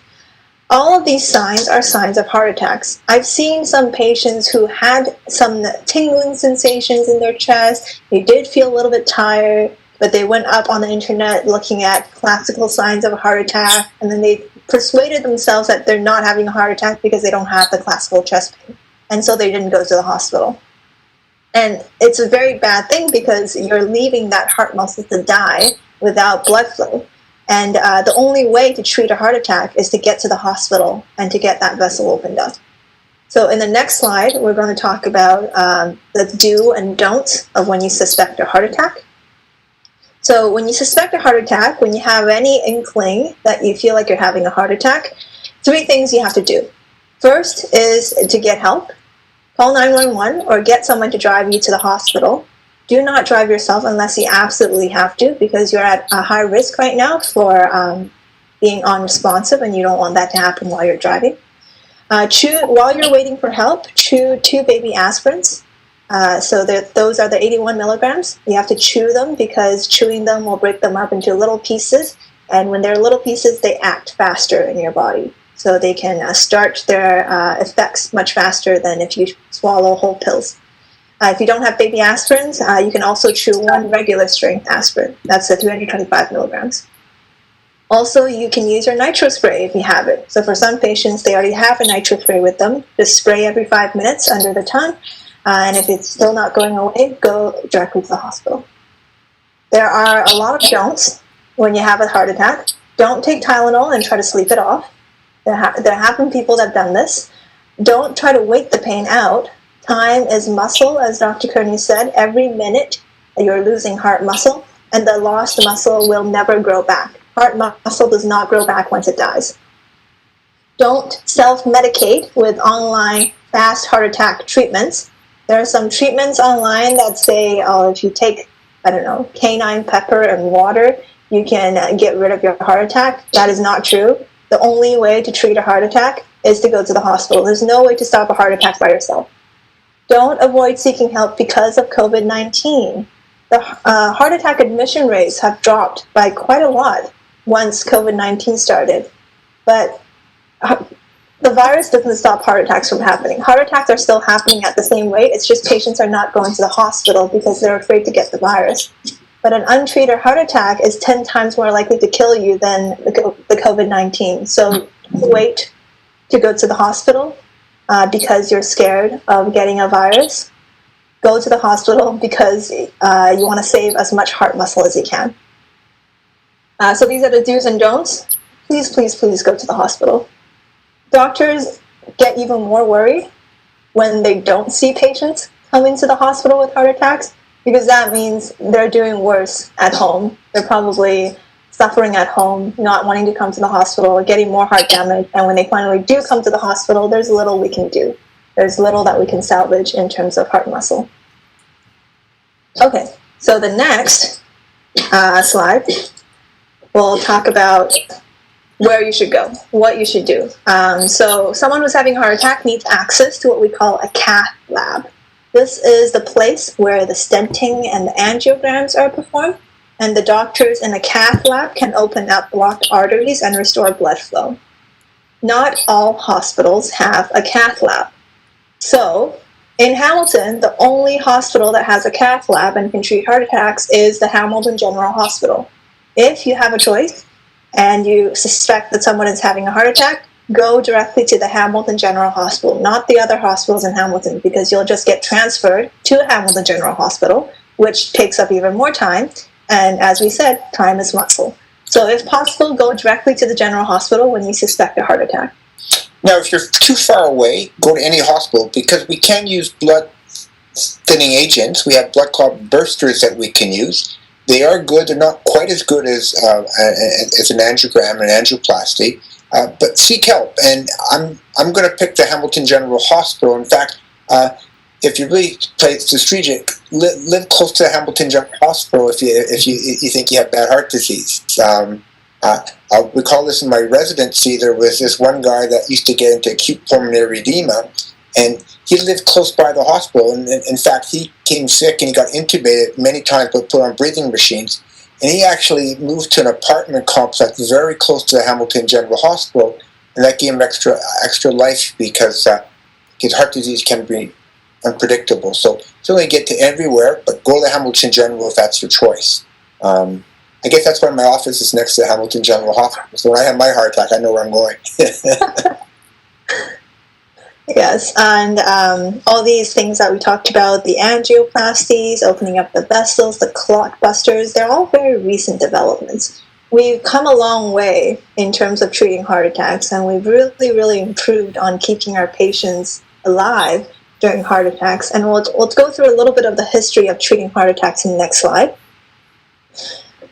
All of these signs are signs of heart attacks. I've seen some patients who had some tingling sensations in their chest. They did feel a little bit tired, but they went up on the internet looking at classical signs of a heart attack, and then they persuaded themselves that they're not having a heart attack because they don't have the classical chest pain. And so they didn't go to the hospital. And it's a very bad thing because you're leaving that heart muscle to die without blood flow. And the only way to treat a heart attack is to get to the hospital and to get that vessel opened up. So in the next slide, we're going to talk about the do and don'ts of when you suspect a heart attack. So when you suspect a heart attack, when you have any inkling that you feel like you're having a heart attack, 3 things you have to do. First is to get help. Call 911 or get someone to drive you to the hospital. Do not drive yourself unless you absolutely have to, because you're at a high risk right now for being unresponsive, and you don't want that to happen while you're driving. While you're waiting for help, chew 2 baby aspirins. Those are the 81 milligrams. You have to chew them because chewing them will break them up into little pieces, and when they're little pieces, they act faster in your body. So they can start their effects much faster than if you swallow whole pills. If you don't have baby aspirins, you can also chew 1 regular strength aspirin. That's the 325 milligrams. Also, you can use your nitro spray if you have it. So for some patients, they already have a nitro spray with them. Just spray every 5 minutes under the tongue. And if it's still not going away, go directly to the hospital. There are a lot of don'ts when you have a heart attack. Don't take Tylenol and try to sleep it off. There have been people that have done this. Don't try to wait the pain out. Time is muscle, as Dr. Kearney said. Every minute you're losing heart muscle, and the lost muscle will never grow back. Heart muscle does not grow back once it dies. Don't self-medicate with online fast heart attack treatments. There are some treatments online that say, if you take, cayenne pepper and water, you can get rid of your heart attack. That is not true. The only way to treat a heart attack is to go to the hospital. There's no way to stop a heart attack by yourself. Don't avoid seeking help because of COVID-19. The heart attack admission rates have dropped by quite a lot once COVID-19 started. But the virus doesn't stop heart attacks from happening. Heart attacks are still happening at the same rate. It's just patients are not going to the hospital because they're afraid to get the virus. But an untreated heart attack is 10 times more likely to kill you than the COVID-19. So wait to go to the hospital because you're scared of getting a virus. Go to the hospital because you want to save as much heart muscle as you can. So these are the do's and don'ts. Please, please, please go to the hospital. Doctors get even more worried when they don't see patients coming to the hospital with heart attacks, because that means they're doing worse at home. They're probably suffering at home, not wanting to come to the hospital, getting more heart damage, and when they finally do come to the hospital, there's little we can do. There's little that we can salvage in terms of heart muscle. Okay, so the next slide, we'll talk about where you should go, what you should do. So someone who's having a heart attack needs access to what we call a cath lab. This is the place where the stenting and the angiograms are performed, and the doctors in a cath lab can open up blocked arteries and restore blood flow. Not all hospitals have a cath lab. So, in Hamilton, the only hospital that has a cath lab and can treat heart attacks is the Hamilton General Hospital. If you have a choice and you suspect that someone is having a heart attack, go directly to the Hamilton General Hospital, not the other hospitals in Hamilton, because you'll just get transferred to Hamilton General Hospital, which takes up even more time. And as we said, time is muscle. So if possible, go directly to the General Hospital when you suspect a heart attack. Now, if you're too far away, go to any hospital, because we can use blood thinning agents. We have blood clot bursters that we can use. They are good. They're not quite as good as an angiogram and angioplasty, but seek help. And I'm going to pick the Hamilton General Hospital. In fact, if you really play strategic, live close to the Hamilton General Hospital if you think you have bad heart disease. I'll recall this in my residency. There was this one guy that used to get into acute pulmonary edema, and he lived close by the hospital. And in fact, he came sick and he got intubated many times, but put on breathing machines. And he actually moved to an apartment complex very close to the Hamilton General Hospital, and that gave him extra life because his heart disease can be unpredictable. So certainly get to everywhere, but go to Hamilton General if that's your choice. I guess that's why my office is next to the Hamilton General Hospital. So when I have my heart attack, I know where I'm going. Yes, and all these things that we talked about, the angioplasties, opening up the vessels, the clot busters, they're all very recent developments. We've come a long way in terms of treating heart attacks, and we've really improved on keeping our patients alive during heart attacks. And we'll go through a little bit of the history of treating heart attacks in the next slide.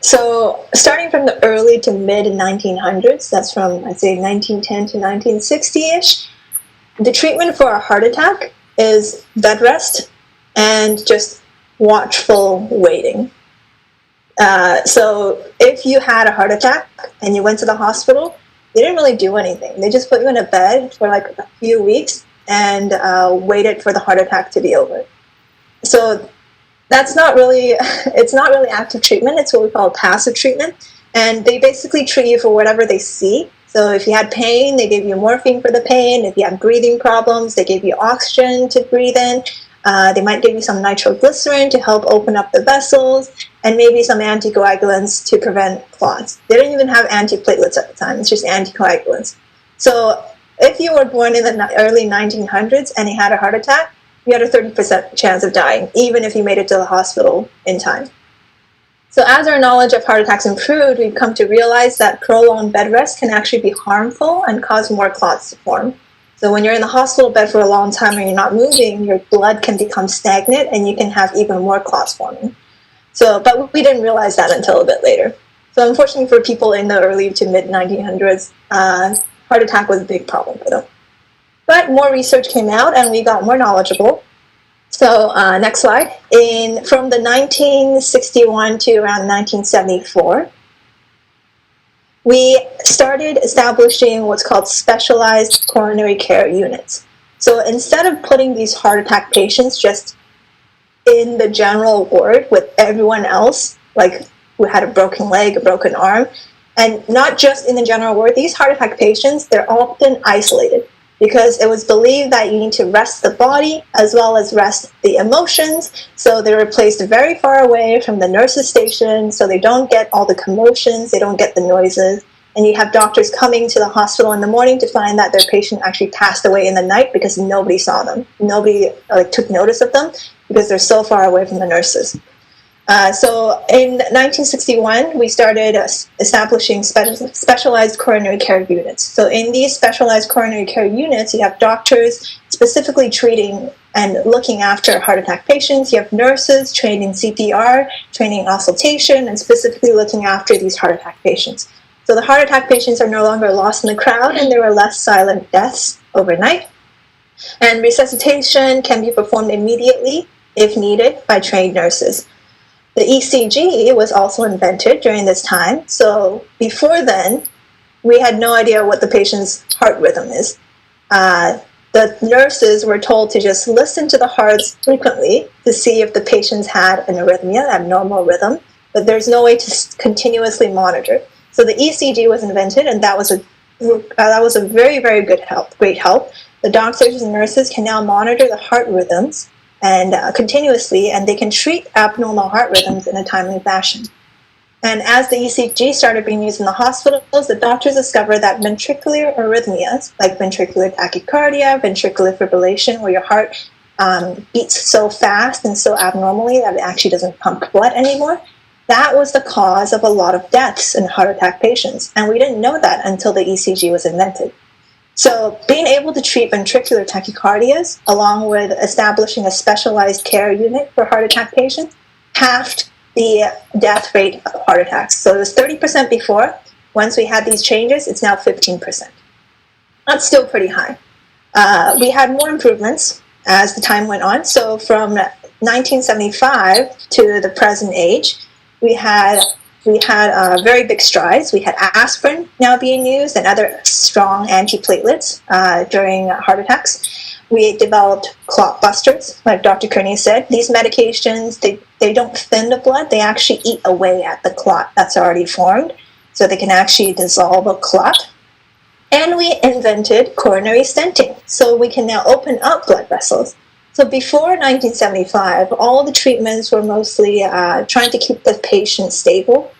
So starting from the early to mid 1900s, that's from, I'd say, 1910 to 1960-ish, the treatment for a heart attack is bed rest and just watchful waiting. So if you had a heart attack and you went to the hospital, they didn't really do anything. They just put you in a bed for like a few weeks and waited for the heart attack to be over. So it's not really active treatment. It's what we call passive treatment. And they basically treat you for whatever they see. So if you had pain, they gave you morphine for the pain. If you had breathing problems, they gave you oxygen to breathe in. They might give you some nitroglycerin to help open up the vessels, and maybe some anticoagulants to prevent clots. They didn't even have antiplatelets at the time. It's just anticoagulants. So if you were born in the early 1900s and you had a heart attack, you had a 30% chance of dying, even if you made it to the hospital in time. So as our knowledge of heart attacks improved, we've come to realize that prolonged bed rest can actually be harmful and cause more clots to form. So when you're in the hospital bed for a long time and you're not moving, your blood can become stagnant and you can have even more clots forming. But we didn't realize that until a bit later. So unfortunately for people in the early to mid 1900s, heart attack was a big problem for them. But more research came out and we got more knowledgeable. So next slide. From the 1961 to around 1974, we started establishing what's called specialized coronary care units. So instead of putting these heart attack patients just in the general ward with everyone else, like who had a broken leg, a broken arm, and not just in the general ward, these heart attack patients, they're often isolated, because it was believed that you need to rest the body as well as rest the emotions. So they were placed very far away from the nurse's station so they don't get all the commotions, they don't get the noises. And you have doctors coming to the hospital in the morning to find that their patient actually passed away in the night because nobody saw them. Nobody took notice of them because they're so far away from the nurses. So in 1961, we started establishing specialized coronary care units. So in these specialized coronary care units, you have doctors specifically treating and looking after heart attack patients. You have nurses trained in CPR, training auscultation, and specifically looking after these heart attack patients. So the heart attack patients are no longer lost in the crowd, and there were less silent deaths overnight. And resuscitation can be performed immediately, if needed, by trained nurses. The ECG was also invented during this time. So before then, we had no idea what the patient's heart rhythm is. the nurses were told to just listen to the hearts frequently to see if the patients had an arrhythmia, abnormal rhythm, but there's no way to continuously monitor. So the ECG was invented, and that was a very, very great help. The doctors and nurses can now monitor the heart rhythms and continuously, and they can treat abnormal heart rhythms in a timely fashion. And as the ECG started being used in the hospitals, the doctors discovered that ventricular arrhythmias, like ventricular tachycardia, ventricular fibrillation, where your heart beats so fast and so abnormally that it actually doesn't pump blood anymore, that was the cause of a lot of deaths in heart attack patients. And we didn't know that until the ECG was invented. So being able to treat ventricular tachycardias, along with establishing a specialized care unit for heart attack patients, halved the death rate of heart attacks. So it was 30% before. Once we had these changes, it's now 15%. That's still pretty high. We had more improvements as the time went on. So from 1975 to the present age, we had very big strides. We had aspirin now being used and other strong antiplatelets during heart attacks. We developed clot busters, like Dr. Kearney said. These medications, they don't thin the blood, they actually eat away at the clot that's already formed, so they can actually dissolve a clot. And we invented coronary stenting, so we can now open up blood vessels. So before 1975, all the treatments were mostly trying to keep the patient stable,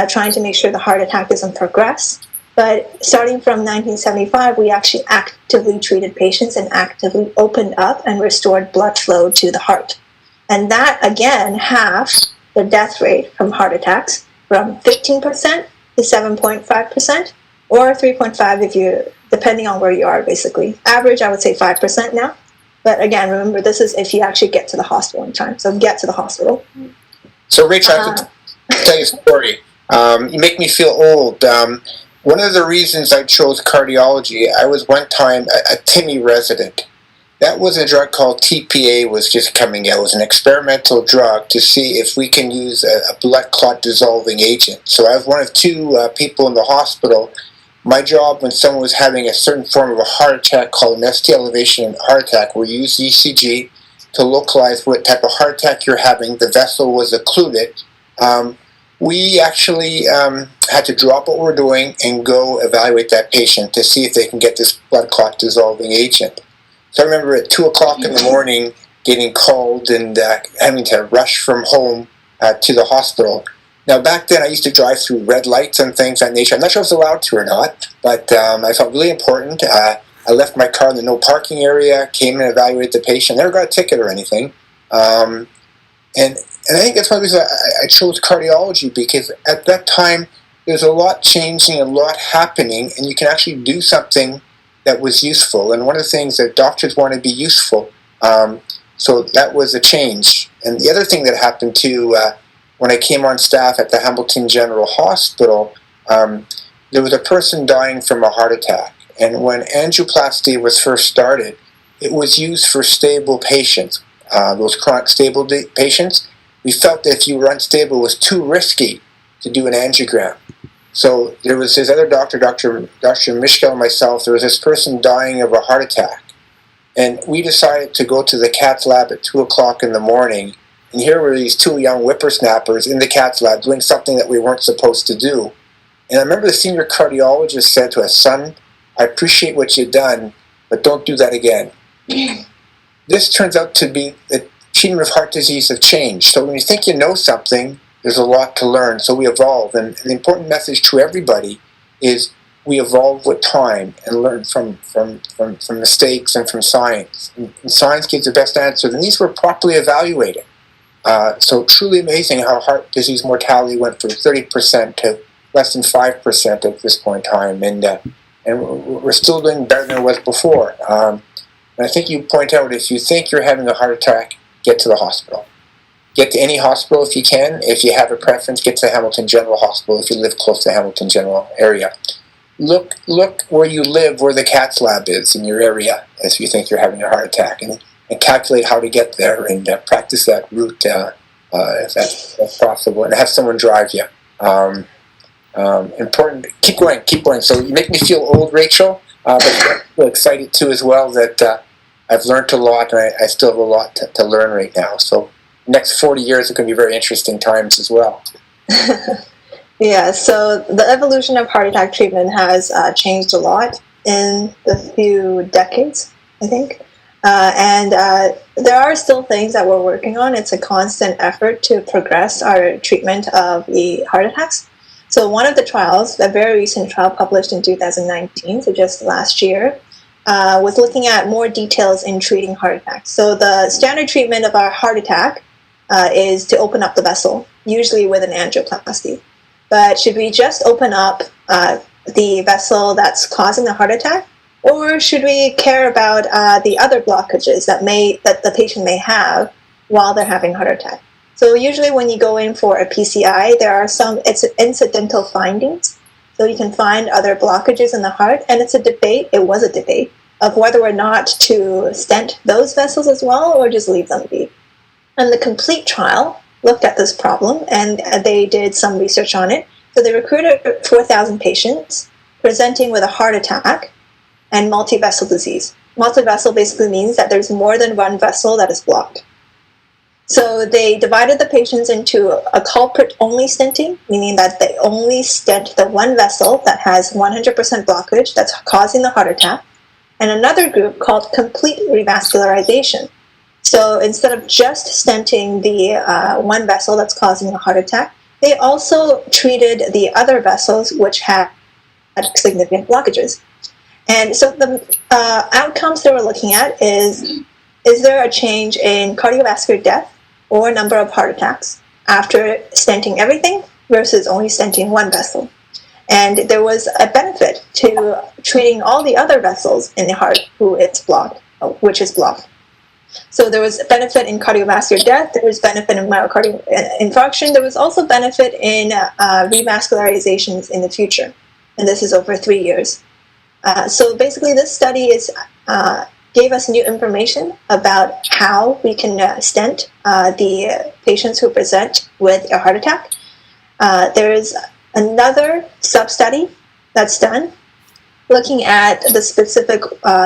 trying to make sure the heart attack doesn't progress. But starting from 1975, we actually actively treated patients and actively opened up and restored blood flow to the heart. And that, again, halved the death rate from heart attacks from 15% to 7.5%, or 3.5 if you, depending on where you are, basically. Average, I would say 5% now. But again, remember, this is if you actually get to the hospital in time. So get to the hospital. So, Rachel, I have to tell you a story. You make me feel old. One of the reasons I chose cardiology, I was one time a TIMI resident. That was a drug called TPA was just coming out. It was an experimental drug to see if we can use a blood clot dissolving agent. So I was one of two people in the hospital. My job when someone was having a certain form of a heart attack called an ST elevation heart attack, we used ECG to localize what type of heart attack you're having. The vessel was occluded. We actually had to drop what we're doing and go evaluate that patient to see if they can get this blood clot dissolving agent. So I remember at 2 o'clock in the morning getting called and having to rush from home to the hospital. Now back then I used to drive through red lights and things of that nature. I'm not sure if I was allowed to or not, but I felt really important. I left my car in the no parking area, came and evaluated the patient. Never got a ticket or anything. And I think that's one of the reasons I chose cardiology, because at that time there's a lot changing, a lot happening, and you can actually do something that was useful. And one of the things that doctors want to be useful, so that was a change. And the other thing that happened too, when I came on staff at the Hamilton General Hospital, there was a person dying from a heart attack. And when angioplasty was first started, it was used for stable patients, those chronic stable patients. We felt that if you were unstable, it was too risky to do an angiogram. So there was this other doctor, Dr. Mishkel and myself, there was this person dying of a heart attack. And we decided to go to the cath lab at 2 o'clock in the morning. And here were these two young whippersnappers in the cath lab doing something that we weren't supposed to do. And I remember the senior cardiologist said to us, "Son, I appreciate what you've done, but don't do that again." This turns out to be the treatment of heart disease have changed. So when you think you know something, there's a lot to learn. So we evolve. And the important message to everybody is we evolve with time and learn from mistakes and from science. And science gives the best answers. And these were properly evaluated. So truly amazing how heart disease mortality went from 30% to less than 5% at this point in time. And we're still doing better than it was before. And I think you point out, if you think you're having a heart attack, get to the hospital. Get to any hospital if you can. If you have a preference, get to the Hamilton General Hospital if you live close to the Hamilton General area. Look where you live, where the cath lab is in your area, if you think you're having a heart attack, and calculate how to get there, and practice that route if that's possible, and have someone drive you. Important. Keep going. So you make me feel old, Rachel. But I'm excited too as well that I've learned a lot, and I still have a lot to learn right now. So next 40 years are going to be very interesting times as well. Yeah, so the evolution of heart attack treatment has changed a lot in the few decades, I think. And there are still things that we're working on. It's a constant effort to progress our treatment of the heart attacks. So one of the trials, a very recent trial published in 2019, so just last year, was looking at more details in treating heart attacks. So the standard treatment of our heart attack is to open up the vessel, usually with an angioplasty. But should we just open up the vessel that's causing the heart attack, or should we care about the other blockages that the patient may have while they're having a heart attack? So usually when you go in for a PCI, there are some incidental findings. So you can find other blockages in the heart, and it was a debate, of whether or not to stent those vessels as well, or just leave them be. And the complete trial looked at this problem, and they did some research on it. So they recruited 4,000 patients presenting with a heart attack and multi-vessel disease. Multi-vessel basically means that there's more than one vessel that is blocked. So they divided the patients into a culprit-only stenting, meaning that they only stent the one vessel that has 100% blockage that's causing the heart attack, and another group called complete revascularization. So instead of just stenting the one vessel that's causing a heart attack, they also treated the other vessels which had significant blockages. And so the outcomes they were looking at is there a change in cardiovascular death or number of heart attacks after stenting everything versus only stenting one vessel? And there was a benefit to treating all the other vessels in the heart which is blocked. So there was benefit in cardiovascular death, there was benefit in myocardial infarction, there was also benefit in revascularizations in the future. And this is over 3 years. So basically this study gave us new information about how we can stent the patients who present with a heart attack. There is another sub-study that's done looking at the specific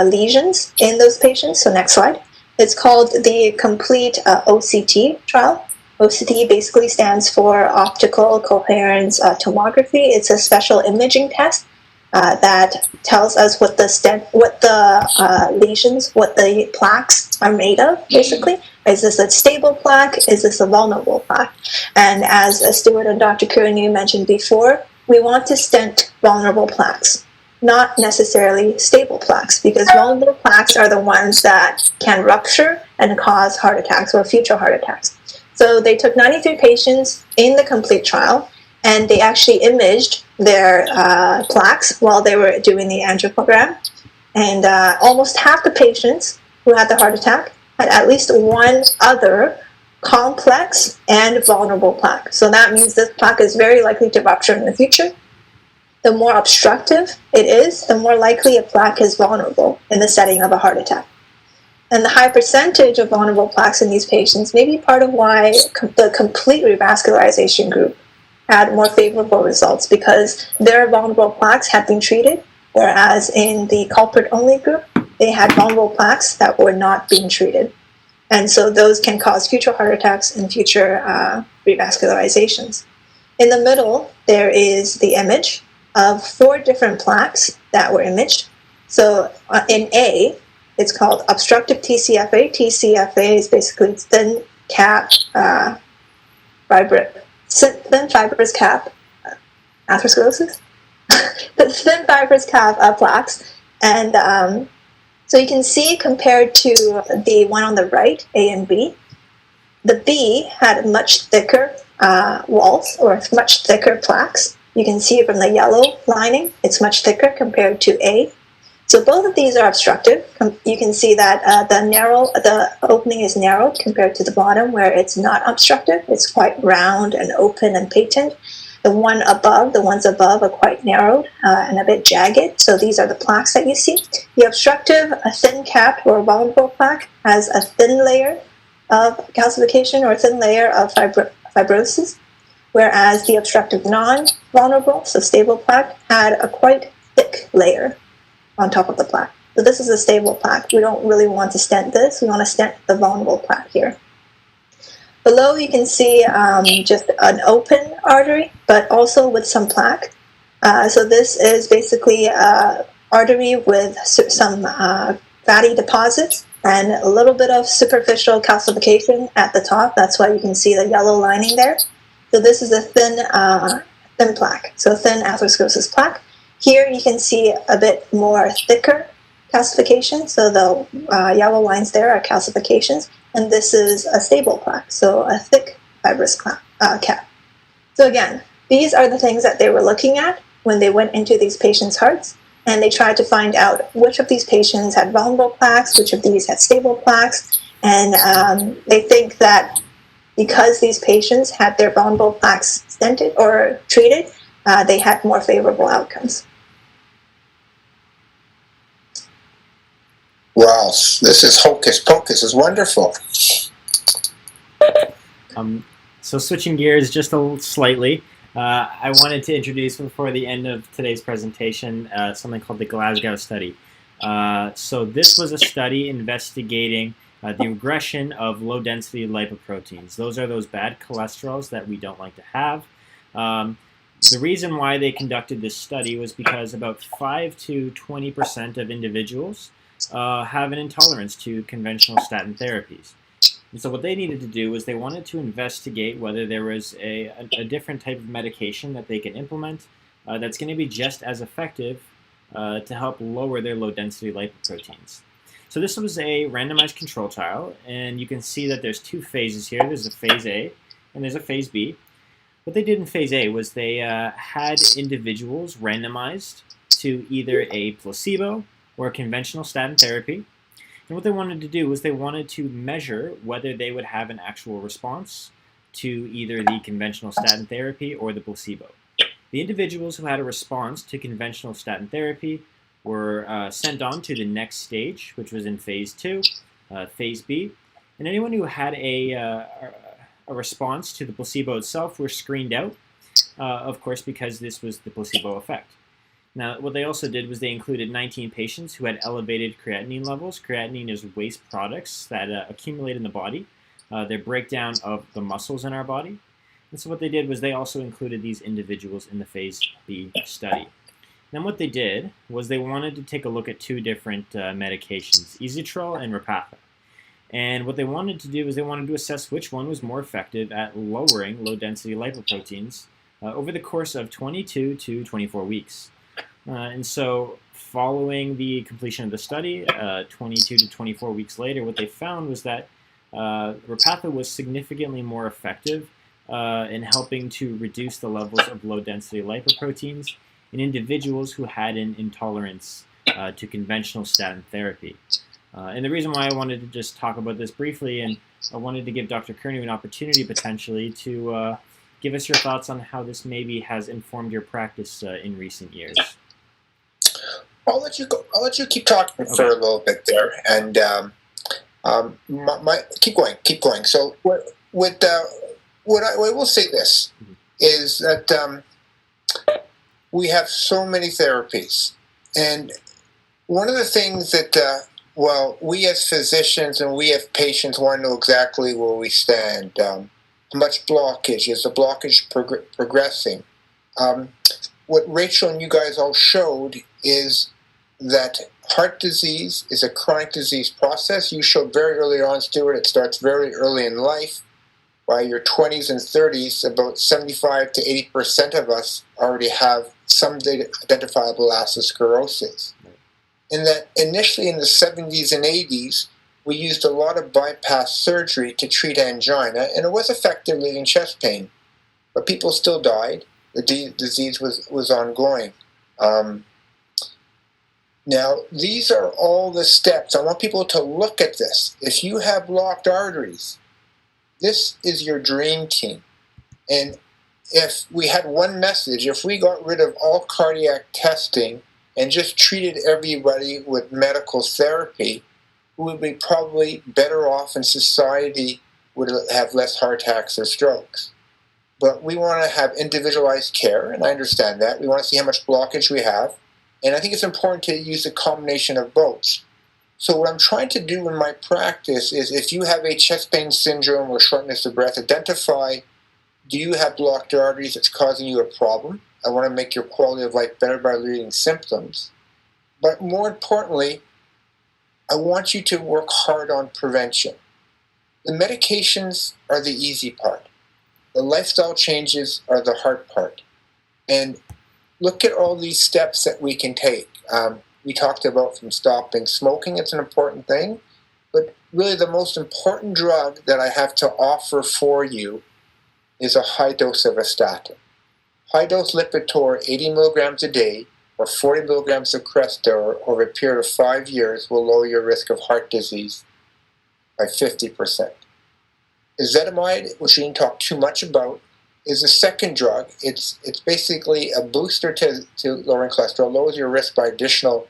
lesions in those patients. So next slide. It's called the Complete OCT trial. OCT basically stands for Optical Coherence Tomography. It's a special imaging test that tells us what the lesions, what the plaques are made of, basically. Is this a stable plaque? Is this a vulnerable plaque? And as Stuart and Dr. Coronary mentioned before, we want to stent vulnerable plaques, not necessarily stable plaques, because vulnerable plaques are the ones that can rupture and cause heart attacks or future heart attacks. So they took 93 patients in the complete trial, and they actually imaged their plaques while they were doing the angiogram. And almost half the patients who had the heart attack had at least one other complex and vulnerable plaque. So that means this plaque is very likely to rupture in the future. The more obstructive it is, the more likely a plaque is vulnerable in the setting of a heart attack. And the high percentage of vulnerable plaques in these patients may be part of why the complete revascularization group had more favorable results, because their vulnerable plaques had been treated, whereas in the culprit-only group, they had vulnerable plaques that were not being treated. And so those can cause future heart attacks and future revascularizations. In the middle, there is the image of 4 different plaques that were imaged. So in A, it's called obstructive TCFA. TCFA is basically thin cap fibrous cap atherosclerosis. The thin fibrous cap plaques. And so you can see, compared to the one on the right, A and B, the B had much thicker walls, or much thicker plaques. You can see from the yellow lining, it's much thicker compared to A. So both of these are obstructive. You can see that the opening is narrowed compared to the bottom, where it's not obstructive. It's quite round and open and patent. The ones above are quite narrowed and a bit jagged. So these are the plaques that you see. The obstructive, a thin cap or vulnerable plaque, has a thin layer of calcification or a thin layer of fibrosis, whereas the obstructive non-vulnerable, so stable plaque, had a quite thick layer. on top of the plaque. So this is a stable plaque. We don't really want to stent this. We want to stent the vulnerable plaque here. Below you can see just an open artery, but also with some plaque. So this is basically artery with some fatty deposits and a little bit of superficial calcification at the top. That's why you can see the yellow lining there. So this is a thin plaque, so thin atherosclerosis plaque. Here you can see a bit more thicker calcification, so the yellow lines there are calcifications, and this is a stable plaque, so a thick fibrous cap. So again, these are the things that they were looking at when they went into these patients' hearts, and they tried to find out which of these patients had vulnerable plaques, which of these had stable plaques, and they think that because these patients had their vulnerable plaques stented or treated, they had more favorable outcomes. Wow, this is hocus pocus. Is wonderful. So switching gears just slightly, I wanted to introduce before the end of today's presentation something called the Glasgow Study. So this was a study investigating the regression of low-density lipoproteins. Those are those bad cholesterols that we don't like to have. The reason why they conducted this study was because about 5 to 20% of individuals have an intolerance to conventional statin therapies. And so what they needed to do was they wanted to investigate whether there was a different type of medication that they can implement that's going to be just as effective to help lower their low-density lipoproteins. So this was a randomized control trial, and you can see that there's two phases here. There's a phase A and there's a phase B. What they did in phase A was they had individuals randomized to either a placebo or a conventional statin therapy. And what they wanted to do was they wanted to measure whether they would have an actual response to either the conventional statin therapy or the placebo. The individuals who had a response to conventional statin therapy were sent on to the next stage, which was in phase 2, phase B. And anyone who had a response to the placebo itself were screened out, of course, because this was the placebo effect. Now, what they also did was they included 19 patients who had elevated creatinine levels. Creatinine is waste products that accumulate in the body. They're breakdown of the muscles in our body. And so what they did was they also included these individuals in the phase B study. Then what they did was they wanted to take a look at two different medications, Ezetrol and Repatha. And what they wanted to do is they wanted to assess which one was more effective at lowering low-density lipoproteins over the course of 22 to 24 weeks. And so following the completion of the study, 22 to 24 weeks later, what they found was that Repatha was significantly more effective in helping to reduce the levels of low-density lipoproteins in individuals who had an intolerance to conventional statin therapy. And the reason why I wanted to just talk about this briefly, and I wanted to give Dr. Kearney an opportunity potentially to give us your thoughts on how this maybe has informed your practice in recent years. I'll let you go. I'll let you keep talking for a little bit there, and keep going. So what I will say this is that we have so many therapies, and one of the things that we as physicians and we as patients want to know exactly where we stand. How much blockage is the blockage progressing? What Rachel and you guys all showed is that heart disease is a chronic disease process. You showed very early on, Stuart, it starts very early in life. By your 20s and 30s, about 75 to 80% of us already have some identifiable atherosclerosis. And that initially in the 70s and 80s, we used a lot of bypass surgery to treat angina, and it was effective relieving chest pain. But people still died. The disease was ongoing. Now, these are all the steps. I want people to look at this. If you have blocked arteries, this is your dream team. And if we had one message, if we got rid of all cardiac testing and just treated everybody with medical therapy, we would be probably better off, and society would have less heart attacks or strokes. But we want to have individualized care, and I understand that. We want to see how much blockage we have. And I think it's important to use a combination of both. So what I'm trying to do in my practice is, if you have a chest pain syndrome or shortness of breath, identify, do you have blocked arteries that's causing you a problem? I want to make your quality of life better by alleviating symptoms. But more importantly, I want you to work hard on prevention. The medications are the easy part. The lifestyle changes are the hard part. And look at all these steps that we can take. We talked about from stopping smoking, it's an important thing. But really the most important drug that I have to offer for you is a high dose of a statin. High dose Lipitor, 80 milligrams a day, or 40 milligrams of Crestor over a period of 5 years will lower your risk of heart disease by 50%. Ezetimibe, which we didn't talk too much about, is a second drug. It's basically a booster to lowering cholesterol, lowers your risk by additional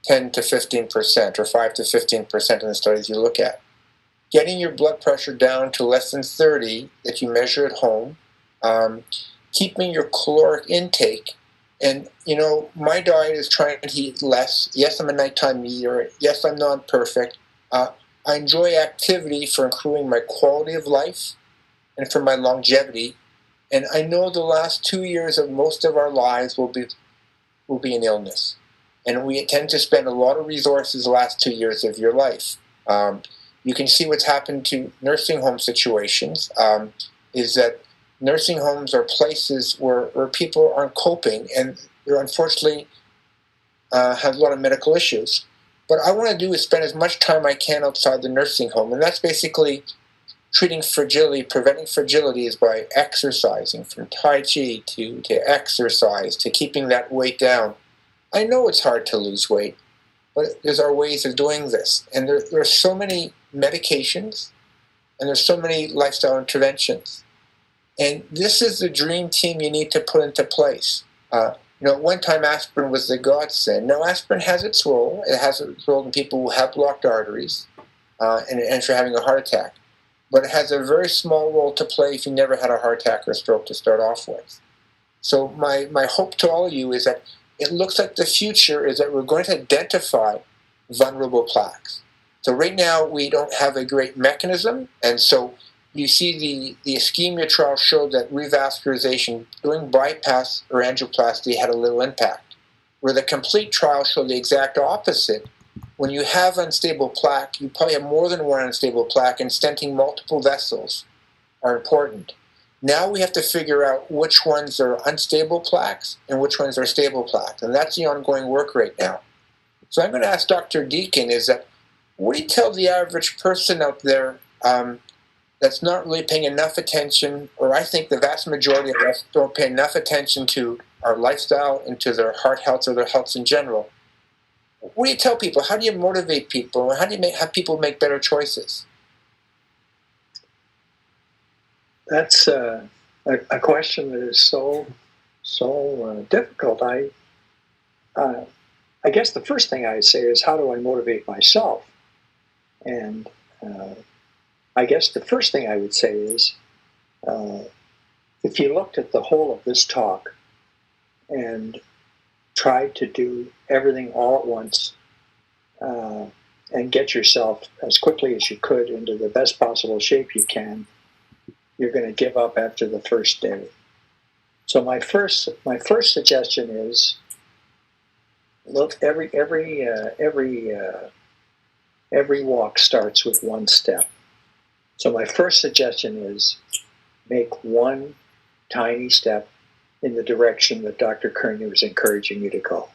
10 to 15%, or 5 to 15% in the studies you look at. Getting your blood pressure down to less than 30 that you measure at home, keeping your caloric intake. And, my diet is trying to eat less. Yes, I'm a nighttime eater. Yes, I'm not perfect. I enjoy activity for improving my quality of life and for my longevity. And I know the last 2 years of most of our lives will be an illness. And we tend to spend a lot of resources the last 2 years of your life. You can see what's happened to nursing home situations, is that nursing homes are places where people aren't coping, and they're unfortunately have a lot of medical issues. What I want to do is spend as much time I can outside the nursing home, and that's basically treating fragility. Preventing fragility is by exercising, from Tai Chi to exercise, to keeping that weight down. I know it's hard to lose weight, but there's our ways of doing this. And there are so many medications, and there's so many lifestyle interventions. And this is the dream team you need to put into place. At one time aspirin was the godsend. Now aspirin has its role. It has its role in people who have blocked arteries and if you're having a heart attack. But it has a very small role to play if you never had a heart attack or stroke to start off with. So my hope to all of you is that it looks like the future is that we're going to identify vulnerable plaques. So right now we don't have a great mechanism, and so you see the ischemia trial showed that revascularization, doing bypass or angioplasty, had a little impact. Where the complete trial showed the exact opposite. When you have unstable plaque, you probably have more than one unstable plaque, and stenting multiple vessels are important. Now we have to figure out which ones are unstable plaques and which ones are stable plaques, and that's the ongoing work right now. So I'm going to ask Dr. Deacon, is that, what do you tell the average person out there that's not really paying enough attention, or I think the vast majority of us don't pay enough attention to our lifestyle and to their heart health or their health in general? What do you tell people? How do you motivate people? How do you have people make better choices? That's a question that is so difficult. I guess the first thing I would say is, how do I motivate myself? And I guess the first thing I would say is, if you looked at the whole of this talk and tried to do everything all at once and get yourself as quickly as you could into the best possible shape you can, you're going to give up after the first day. So my first suggestion is, look, every walk starts with one step. So my first suggestion is, make one tiny step in the direction that Dr. Kearney was encouraging you to go.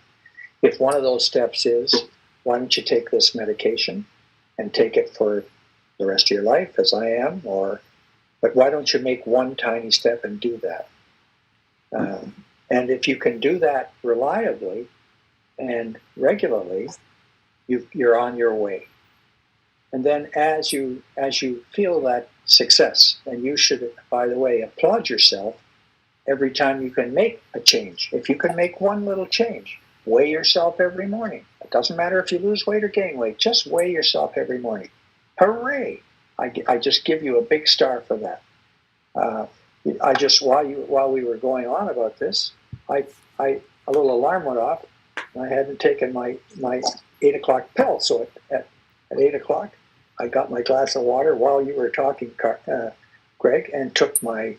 If one of those steps is, why don't you take this medication and take it for the rest of your life, as I am, but why don't you make one tiny step and do that? And if you can do that reliably and regularly, you're on your way. And then as you feel that success, and you should, by the way, applaud yourself every time you can make a change. If you can make one little change, weigh yourself every morning. It doesn't matter if you lose weight or gain weight, just weigh yourself every morning. Hooray! I just give you a big star for that. I just, while we were going on about this, a little alarm went off, I hadn't taken my 8 o'clock pill. So at 8 o'clock, I got my glass of water while you were talking, Greg, and took my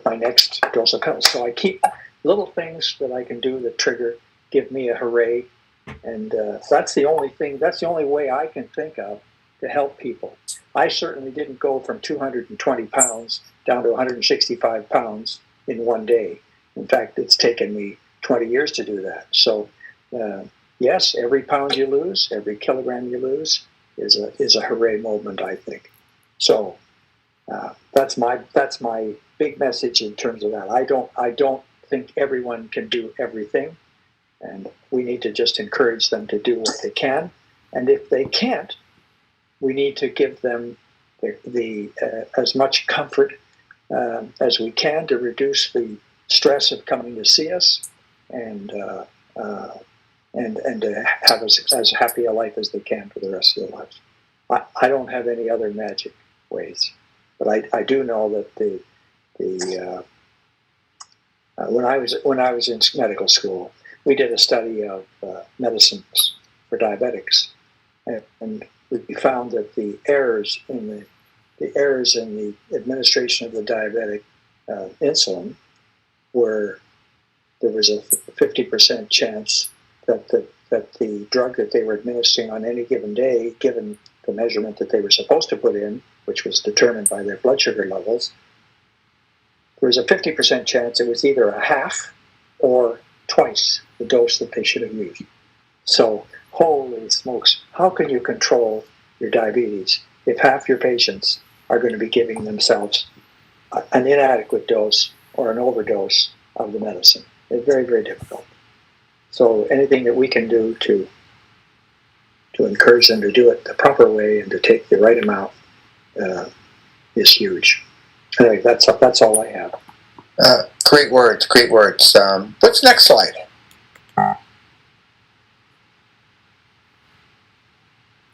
next dose of pills. So I keep little things that I can do that give me a hooray, and that's the only thing. That's the only way I can think of to help people. I certainly didn't go from 220 pounds down to 165 pounds in one day. In fact, it's taken me 20 years to do that. So yes, every pound you lose, every kilogram you lose is a hooray moment, I think. So that's my big message in terms of that. I don't think everyone can do everything, and we need to just encourage them to do what they can. And if they can't, we need to give them the as much comfort as we can to reduce the stress of coming to see us, and to have as happy a life as they can for the rest of their lives. I don't have any other magic ways, but I do know that when I was in medical school, we did a study of medicines for diabetics, and we found that the errors in the administration of the diabetic insulin there was a 50% chance that the drug that they were administering on any given day, given the measurement that they were supposed to put in, which was determined by their blood sugar levels, there was a 50% chance it was either a half or twice the dose that they should have used. So, holy smokes, how can you control your diabetes if half your patients are going to be giving themselves an inadequate dose or an overdose of the medicine? It's very, very difficult. So anything that we can do to encourage them to do it the proper way and to take the right amount is huge. Anyway, that's all I have. Great words, great words. What's the next slide?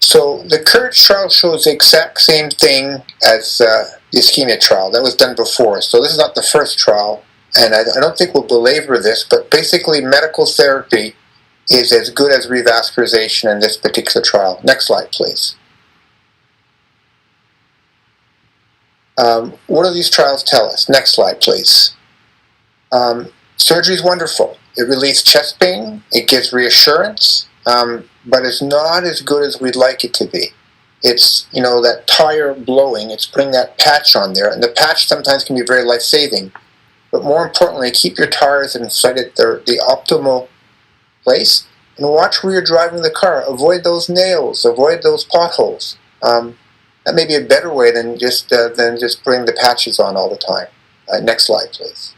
So the COURAGE trial shows the exact same thing as the ischemia trial. That was done before. So this is not the first trial, and I don't think we'll belabor this, but basically medical therapy is as good as revascularization in this particular trial. Next slide, please. What do these trials tell us? Next slide, please. Surgery is wonderful. It relieves chest pain. It gives reassurance, but it's not as good as we'd like it to be. It's, that tire blowing. It's putting that patch on there, and the patch sometimes can be very life-saving. But more importantly, keep your tires inflated at the optimal place, and watch where you're driving the car. Avoid those nails. Avoid those potholes. That may be a better way than just putting the patches on all the time. Next slide, please.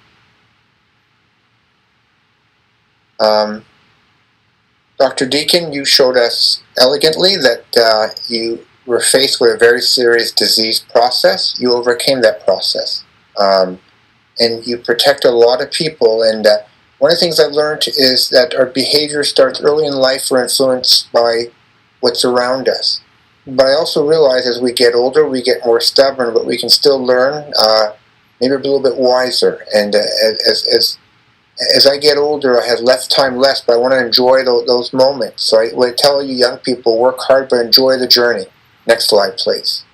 Dr. Deacon, you showed us elegantly that you were faced with a very serious disease process. You overcame that process. And you protect a lot of people. And one of the things I've learned is that our behavior starts early in life. We're influenced by what's around us. But I also realize as we get older, we get more stubborn, but we can still learn, maybe a little bit wiser. And as I get older, I have less time left, but I want to enjoy those moments. So I would tell you young people, work hard, but enjoy the journey. Next slide, please.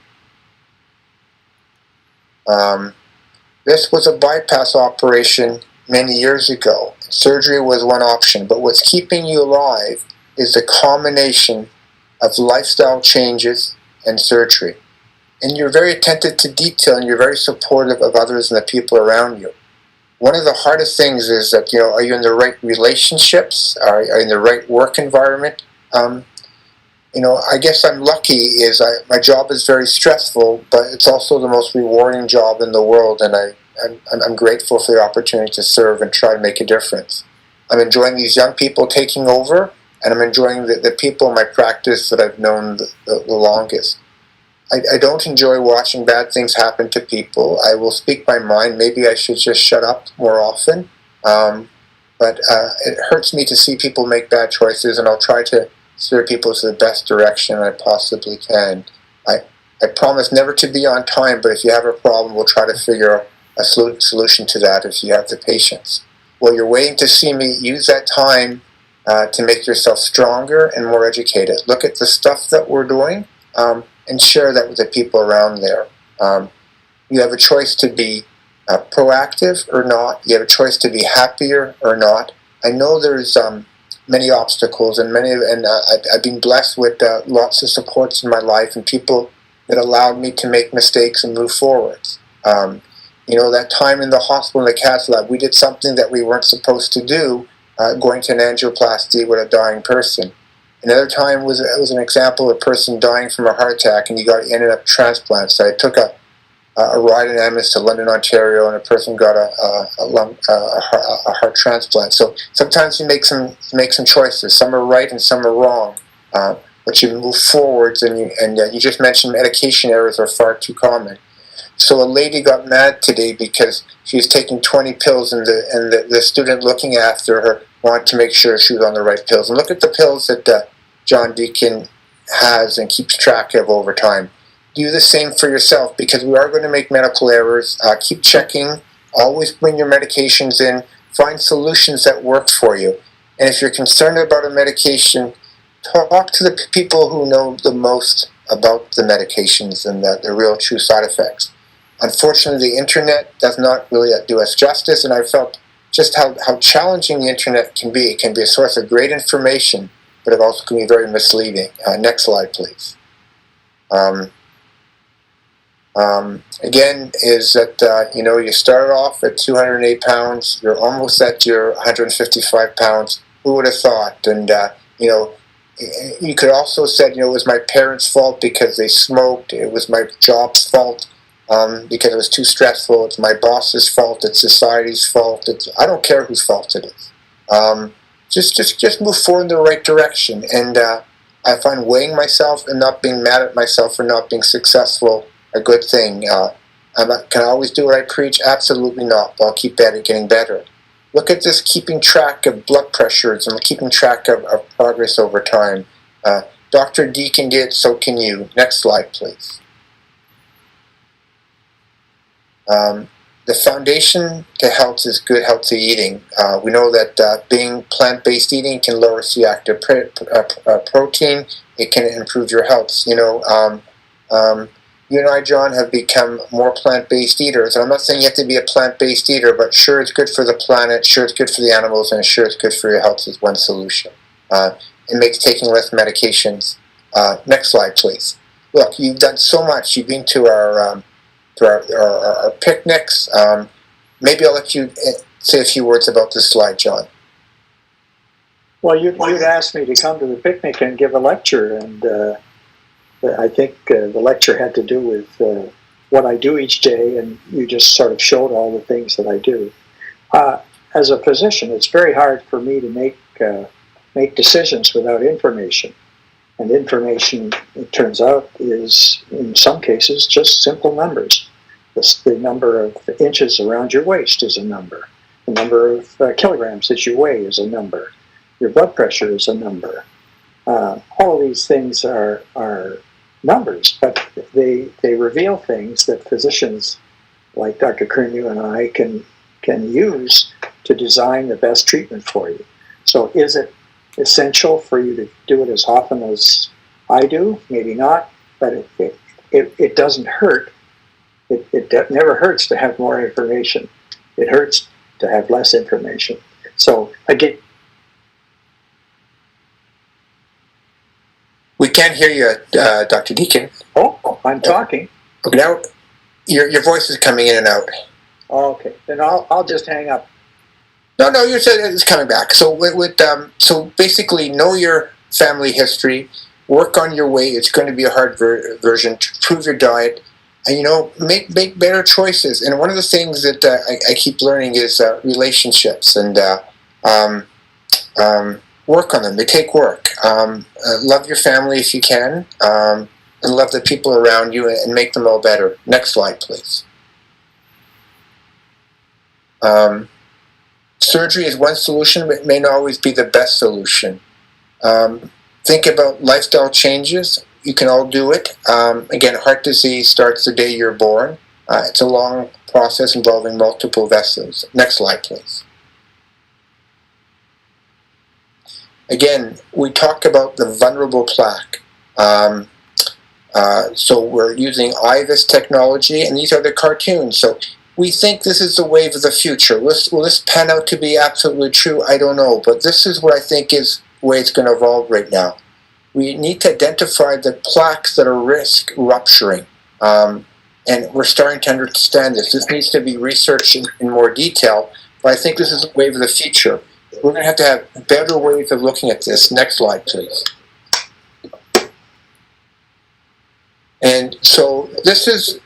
This was a bypass operation many years ago. Surgery was one option, but what's keeping you alive is the combination of lifestyle changes and surgery. And you're very attentive to detail, and you're very supportive of others and the people around you. One of the hardest things is that, are you in the right relationships? Are you in the right work environment? I guess I'm lucky my job is very stressful, but it's also the most rewarding job in the world, and I'm grateful for the opportunity to serve and try to make a difference. I'm enjoying these young people taking over, and I'm enjoying the people in my practice that I've known the longest. I don't enjoy watching bad things happen to people. I will speak my mind. Maybe I should just shut up more often. But it hurts me to see people make bad choices, and I'll try to steer people to the best direction I possibly can. I promise never to be on time, but if you have a problem, we'll try to figure out a solution to that if you have the patience. While you're waiting to see me, use that time to make yourself stronger and more educated. Look at the stuff that we're doing and share that with the people around there. You have a choice to be proactive or not. You have a choice to be happier or not. I know there's many obstacles and I've been blessed with lots of supports in my life and people that allowed me to make mistakes and move forward. That time in the hospital in the cath lab, we did something that we weren't supposed to do, going to an angioplasty with a dying person. Another time was an example of a person dying from a heart attack and ended up transplant. So I took a ride in ambulance to London, Ontario, and a person got a heart transplant. So sometimes you make some choices. Some are right and some are wrong, but you move forwards. And you just mentioned medication errors are far too common. So a lady got mad today because she was taking 20 pills, and the student looking after her wanted to make sure she was on the right pills. And look at the pills that John Deacon has and keeps track of over time. Do the same for yourself, because we are going to make medical errors. Keep checking. Always bring your medications in. Find solutions that work for you. And if you're concerned about a medication, talk to the people who know the most about the medications and the real true side effects. Unfortunately, the internet does not really do us justice, and I felt just how challenging the internet can be. It can be a source of great information, but it also can be very misleading. Next slide, please. Again, is that you started off at 208 pounds, you're almost at your 155 pounds. Who would have thought? And you could also said, it was my parents' fault because they smoked. It was my job's fault because it was too stressful. It's my boss's fault. It's society's fault. I don't care whose fault it is. Just move forward in the right direction. And I find weighing myself and not being mad at myself for not being successful a good thing. Can I always do what I preach? Absolutely not. But I'll keep at it, getting better. Look at this, keeping track of blood pressures and keeping track of progress over time. Dr. Deacon did, so can you. Next slide, please. The foundation to health is good, healthy eating. We know that being plant-based eating can lower C-active protein. It can improve your health. You and I, John, have become more plant-based eaters. And I'm not saying you have to be a plant-based eater, but sure, it's good for the planet, sure, it's good for the animals, and sure, it's good for your health is one solution. It makes taking less medications. Next slide, please. Look, you've done so much. You've been to our picnics. Maybe I'll let you say a few words about this slide, John. Well, you'd asked me to come to the picnic and give a lecture, and I think the lecture had to do with what I do each day, and you just sort of showed all the things that I do. As a physician, it's very hard for me to make decisions without information. And information, it turns out, is in some cases just simple numbers. The number of inches around your waist is a number. The number of kilograms that you weigh is a number. Your blood pressure is a number. All of these things are numbers, but they reveal things that physicians like Dr. Curnew and I can use to design the best treatment for you. So is it essential for you to do it as often as I do? Maybe not, but it doesn't hurt. It never hurts to have more information. It hurts to have less information. So again, we can't hear you, Dr. Deacon. Oh, I'm talking. Okay, now your voice is coming in and out. Okay, then I'll just hang up. No, you said it's coming back. So so basically, know your family history, work on your weight. It's going to be a hard version. Improve your diet, and make better choices. And one of the things that I keep learning is relationships, and work on them. They take work. Love your family if you can, and love the people around you, and make them all better. Next slide, please. Surgery is one solution, but it may not always be the best solution. Think about lifestyle changes. You can all do it. Again, heart disease starts the day you're born. It's a long process involving multiple vessels. Next slide, please. again, we talk about the vulnerable plaque. So we're using IVUS technology, and these are the cartoons. So we think this is the wave of the future. Will this pan out to be absolutely true? I don't know, but this is what I think is the way it's going to evolve right now. We need to identify the plaques that are risk rupturing, and we're starting to understand this. This needs to be researched in more detail, but I think this is the wave of the future. We're going to have better ways of looking at this. Next slide, please. And so this is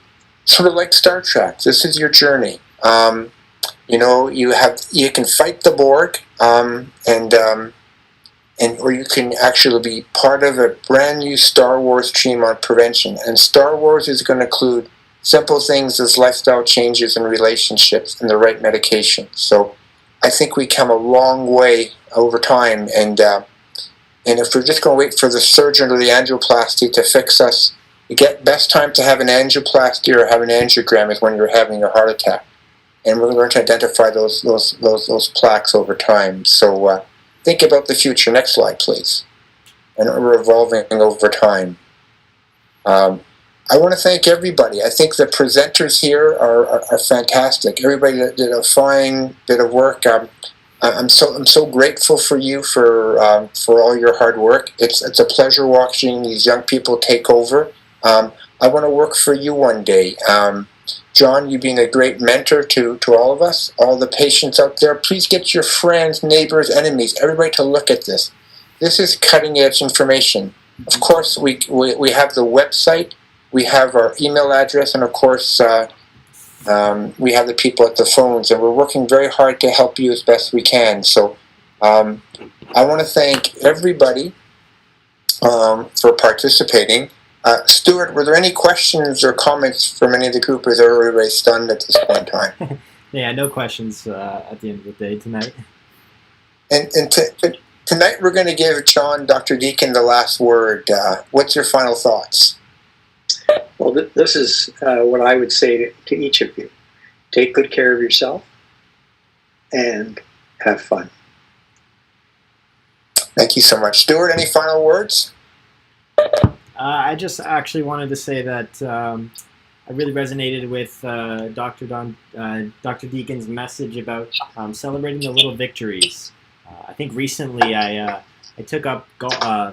sort of like Star Trek. This is your journey. You know, you can fight the Borg, or you can actually be part of a brand new Star Wars team on prevention. And Star Wars is going to include simple things as lifestyle changes and relationships and the right medication. So I think we come a long way over time. And if we're just going to wait for the surgeon or the angioplasty to fix us, the best time to have an angioplasty or have an angiogram is when you're having a heart attack. And we're going to identify those plaques over time. So think about the future. Next slide, please. And we're evolving over time. I want to thank everybody. I think the presenters here are fantastic. Everybody did a fine bit of work. I'm so grateful for you for all your hard work. It's a pleasure watching these young people take over. I want to work for you one day. John, you've been a great mentor to all of us, all the patients out there. Please get your friends, neighbors, enemies, everybody to look at this. This is cutting-edge information. Of course, we have the website, we have our email address, and of course, we have the people at the phones, and we're working very hard to help you as best we can. So I want to thank everybody for participating. Stuart, were there any questions or comments from any of the group, or is everybody stunned at this point in time? Yeah, no questions at the end of the day tonight. And tonight we're going to give Dr. Deacon, the last word. What's your final thoughts? Well, this is what I would say to each of you. Take good care of yourself and have fun. Thank you so much. Stuart, any final words? I just actually wanted to say that I really resonated with Dr. Deacon's message about celebrating the little victories. I think recently I took up I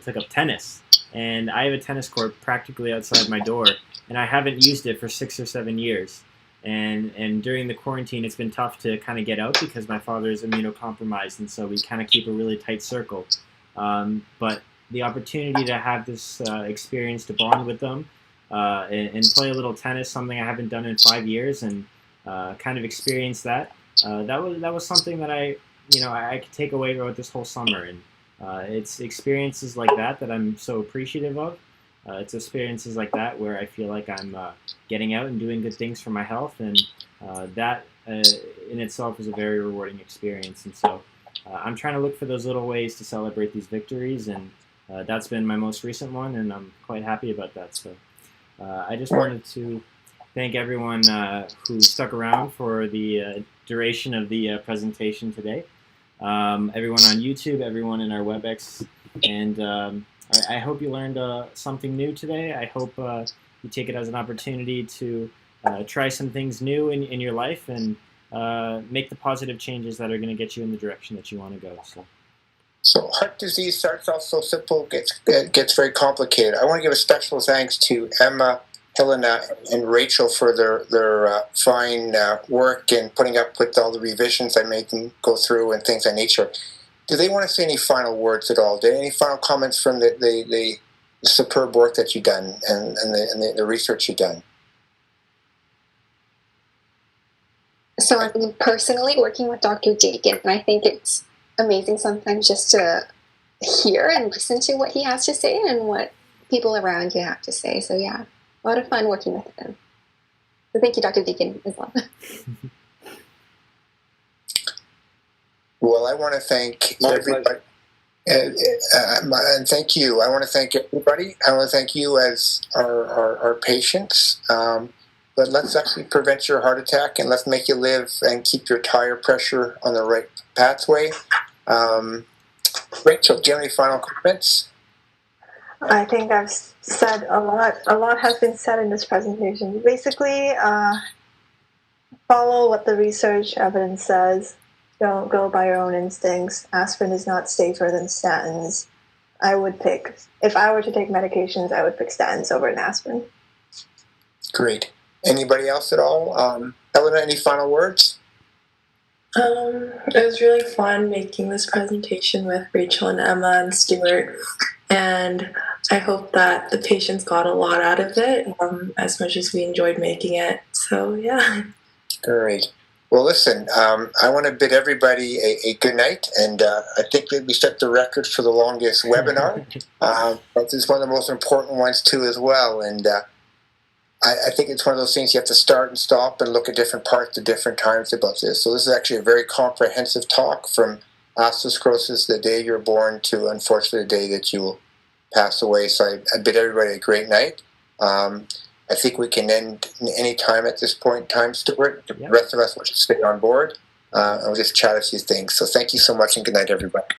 took up tennis, and I have a tennis court practically outside my door, and I haven't used it for 6 or 7 years. And during the quarantine, it's been tough to kind of get out because my father is immunocompromised, and so we kind of keep a really tight circle. But the opportunity to have this experience to bond with them and play a little tennis, something I haven't done in 5 years, and kind of experience that. That was something that I could take away about this whole summer, and it's experiences like that I'm so appreciative of. It's experiences like that where I feel like I'm getting out and doing good things for my health, and that in itself is a very rewarding experience. And so I'm trying to look for those little ways to celebrate these victories, and that's been my most recent one, and I'm quite happy about that. So I just wanted to thank everyone who stuck around for the duration of the presentation today. Everyone on YouTube, everyone in our WebEx, and I hope you learned something new today. I hope you take it as an opportunity to try some things new in your life and make the positive changes that are going to get you in the direction that you want to go. So heart disease starts off so simple, gets very complicated. I want to give a special thanks to Emma, Helena, and Rachel for their fine work and putting up with all the revisions I made them go through and things of nature. Do they want to say any final words at all? Any final comments from the superb work that you've done and the research you've done? So I've been personally working with Dr. Deacon, and I think it's amazing sometimes just to hear and listen to what he has to say and what people around you have to say. So yeah, a lot of fun working with him. So thank you, Dr. Deacon, as well. Well, I want to thank everybody. And thank you. I want to thank everybody. I want to thank you as our patients. But let's actually prevent your heart attack, and let's make you live and keep your tire pressure on the right pathway. Rachel, do you have any final comments? I think I've said a lot. A lot has been said in this presentation. Basically, follow what the research evidence says. Don't go by your own instincts. Aspirin is not safer than statins. I would pick, if I were to take medications, I would pick statins over an aspirin. Great. Anybody else at all? Helena, any final words? It was really fun making this presentation with Rachel and Emma and Stuart, and I hope that the patients got a lot out of it, as much as we enjoyed making it. So, yeah. Great. Well, listen, I want to bid everybody a good night, and I think that we set the record for the longest webinar, but it's one of the most important ones too as well, and I think it's one of those things you have to start and stop and look at different parts at different times about this. So this is actually a very comprehensive talk from atherosclerosis the day you're born to, unfortunately, the day that you will pass away. So I bid everybody a great night. I think we can end any time at this point in time, Stuart. The rest of us will just stay on board and we'll just chat a few things. So thank you so much and good night, everybody.